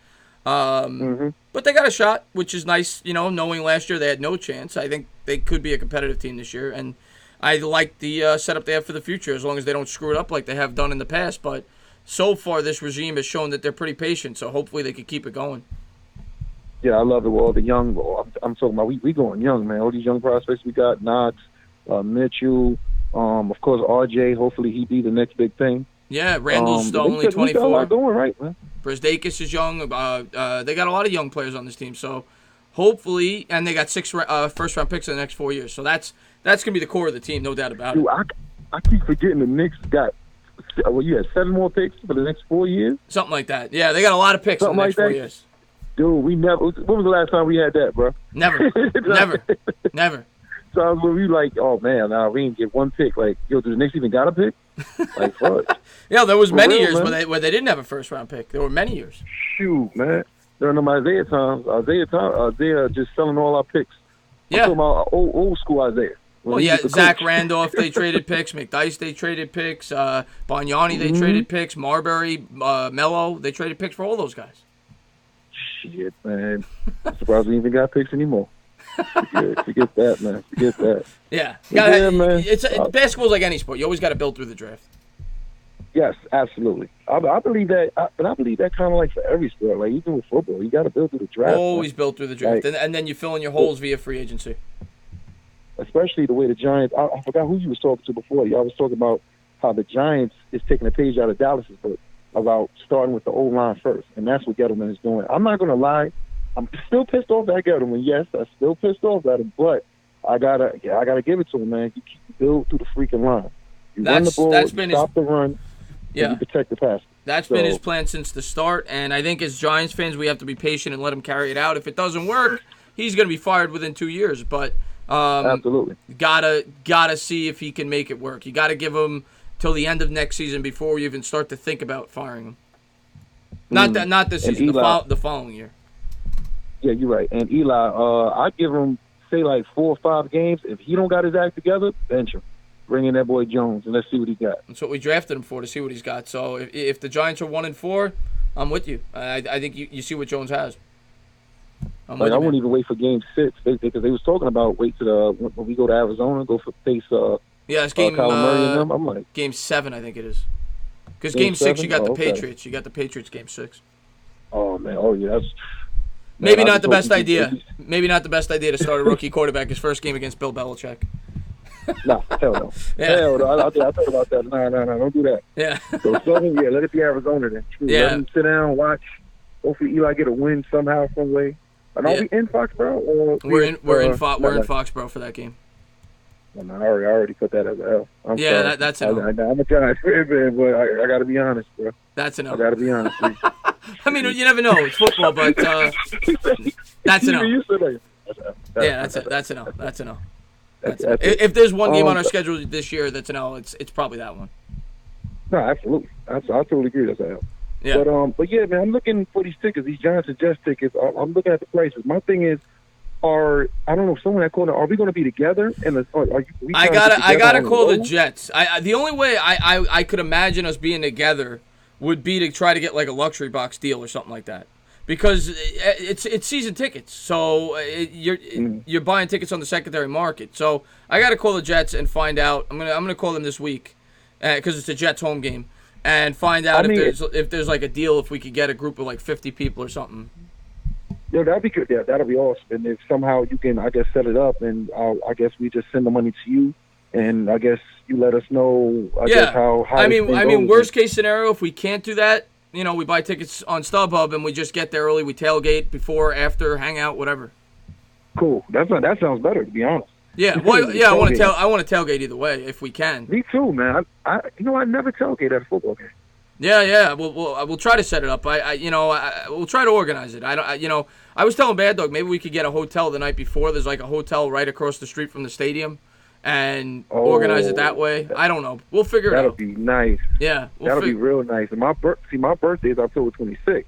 But they got a shot, which is nice, knowing last year they had no chance. I think they could be a competitive team this year, and I like the setup they have for the future as long as they don't screw it up like they have done in the past. But so far, this regime has shown that they're pretty patient, so hopefully they can keep it going. Yeah, I love it. Well, the young, I'm talking about, we going young, man. All these young prospects we got, Knox, Mitchell, of course, RJ, hopefully he be the next big thing. Yeah, Randall's only 24. We got a lot going right, man. Brzdakis is young. They got a lot of young players on this team, so hopefully, and they got 6 first-round picks in the next 4 years. So that's gonna be the core of the team, no doubt about it. I keep forgetting the Knicks got Well, you had 7 more picks for the next 4 years. Something like that. Yeah, they got a lot of picks in the next 4 years. Dude, we never. When was the last time we had that, bro? Never. Never. So I was when we like, oh man, we didn't get 1 pick. Like, yo, do the Knicks even got a pick? Like, fuck. Yeah, there was many years man. where they didn't have a first round pick. There were many years. Shoot, man. During them Isaiah times, Isaiah just selling all our picks. Yeah. I'm talking about old school Isaiah. Well, yeah, Zach Randolph, they traded picks. McDyess, they traded picks. Bargnani, they traded picks. Marbury, Mello, they traded picks for all those guys. Shit, man. I'm surprised we even got picks anymore. Forget that, man. Forget that. Yeah. Man. Basketball's like any sport. You always got to build through the draft. Yes, absolutely. I believe that, but I believe that kind of like for every sport. Like even with football, you got to build through the draft. Always build through the draft, and then you fill in your holes via free agency. Especially the way the Giants. I forgot who you was talking to before. Y'all was talking about how the Giants is taking a page out of Dallas's book about starting with the O line first, and that's what Gettleman is doing. I'm not gonna lie. I'm still pissed off at Gettleman. Yes, I'm still pissed off at him, but I gotta give it to him, man. You keep build through the freaking line. You run the ball, you stop the run, and you protect the pass. That's been his plan since the start, and I think as Giants fans, we have to be patient and let him carry it out. If it doesn't work, he's going to be fired within 2 years. But absolutely, gotta see if he can make it work. You got to give him till the end of next season before you even start to think about firing him. Not this season, the following year. Yeah, you're right. And Eli, I give him say like 4 or 5 games. If he don't got his act together, bench him. Bring in that boy Jones and let's see what he got. That's what we drafted him for, to see what he's got. So if the Giants are 1-4, I'm with you. I think you see what Jones has. I wouldn't even wait for Game 6 because they was talking about wait to when we go to Arizona, go for face. It's game Murray and them. I'm like Game 7, I think it is. Because Game 6, you got the Patriots. You got the Patriots Game 6. Oh man, that's. Maybe not the best idea. Maybe not the best idea to start a rookie quarterback his first game against Bill Belichick. No, hell no. Hell no. I thought about that. No, don't do that. Yeah. So 7, let it be Arizona then. Let him sit down, watch. Hopefully Eli get a win somehow, some way. And are we in Foxborough? Or we're in Foxborough for that game. Well, no, I already put that as a L. That's an L. I'm a Giants fan, but I got to be honest, bro. That's an L. I got to be honest. I mean, you never know. It's football, but that's an L. That's an L. That's an L. If there's one game on our schedule this year that's an L, it's probably that one. No, absolutely. I totally agree that's an L. Yeah. But yeah, man, I'm looking for these tickets, these Giants Suggest tickets. I'm looking at the prices. My thing is, I don't know if someone that called. Are we going to be together? I gotta call the Jets. The only way I could imagine us being together would be to try to get like a luxury box deal or something like that. Because it's season tickets, so you're buying tickets on the secondary market. So I got to call the Jets and find out. I'm gonna call them this week because it's a Jets home game, and find out if there's like a deal if we could get a group of like 50 people or something. Yeah, that'd be good. Yeah, that'd be awesome. And if somehow you can, I guess, set it up, and I guess we just send the money to you, and I guess you let us know. I guess how I mean, worst case scenario, if we can't do that. We buy tickets on StubHub and we just get there early. We tailgate before, after, hang out, whatever. Cool. That sounds better, to be honest. Yeah. Well, yeah. I want to tailgate either way if we can. Me too, man. I never tailgate at a football game. Yeah. We'll try to set it up. We'll try to organize it. I was telling Bad Dog maybe we could get a hotel the night before. There's like a hotel right across the street from the stadium. And organize it that way. I don't know. We'll figure it out. That'll be nice. Yeah. That'll be real nice. And my birthday is October 26th.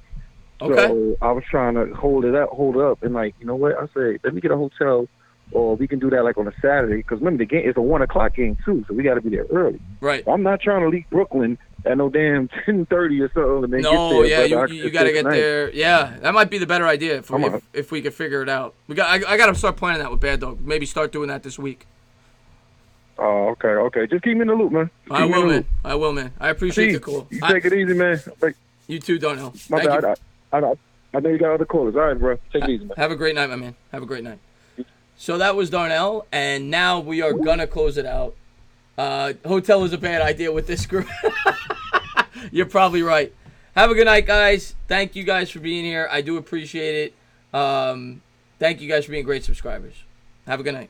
Okay. So I was trying to hold it up. And like, you know what? I said, let me get a hotel, or we can do that like on a Saturday. Because remember, the game is a 1:00 game too, so we got to be there early. Right. I'm not trying to leave Brooklyn at no damn 10:30 or something. And then no, get there, you got to get there. Yeah, that might be the better idea if we could figure it out. I got to start planning that with Bad Dog. Maybe start doing that this week. Oh, okay. Just keep me in the loop, man. I will, man. I appreciate the call. You take it easy, man. You too, Darnell. My bad. I know you got other callers. All right, bro. Take it easy, man. Have a great night, my man. Have a great night. So that was Darnell, and now we are going to close it out. Hotel is a bad idea with this group. You're probably right. Have a good night, guys. Thank you guys for being here. I do appreciate it. Thank you guys for being great subscribers. Have a good night.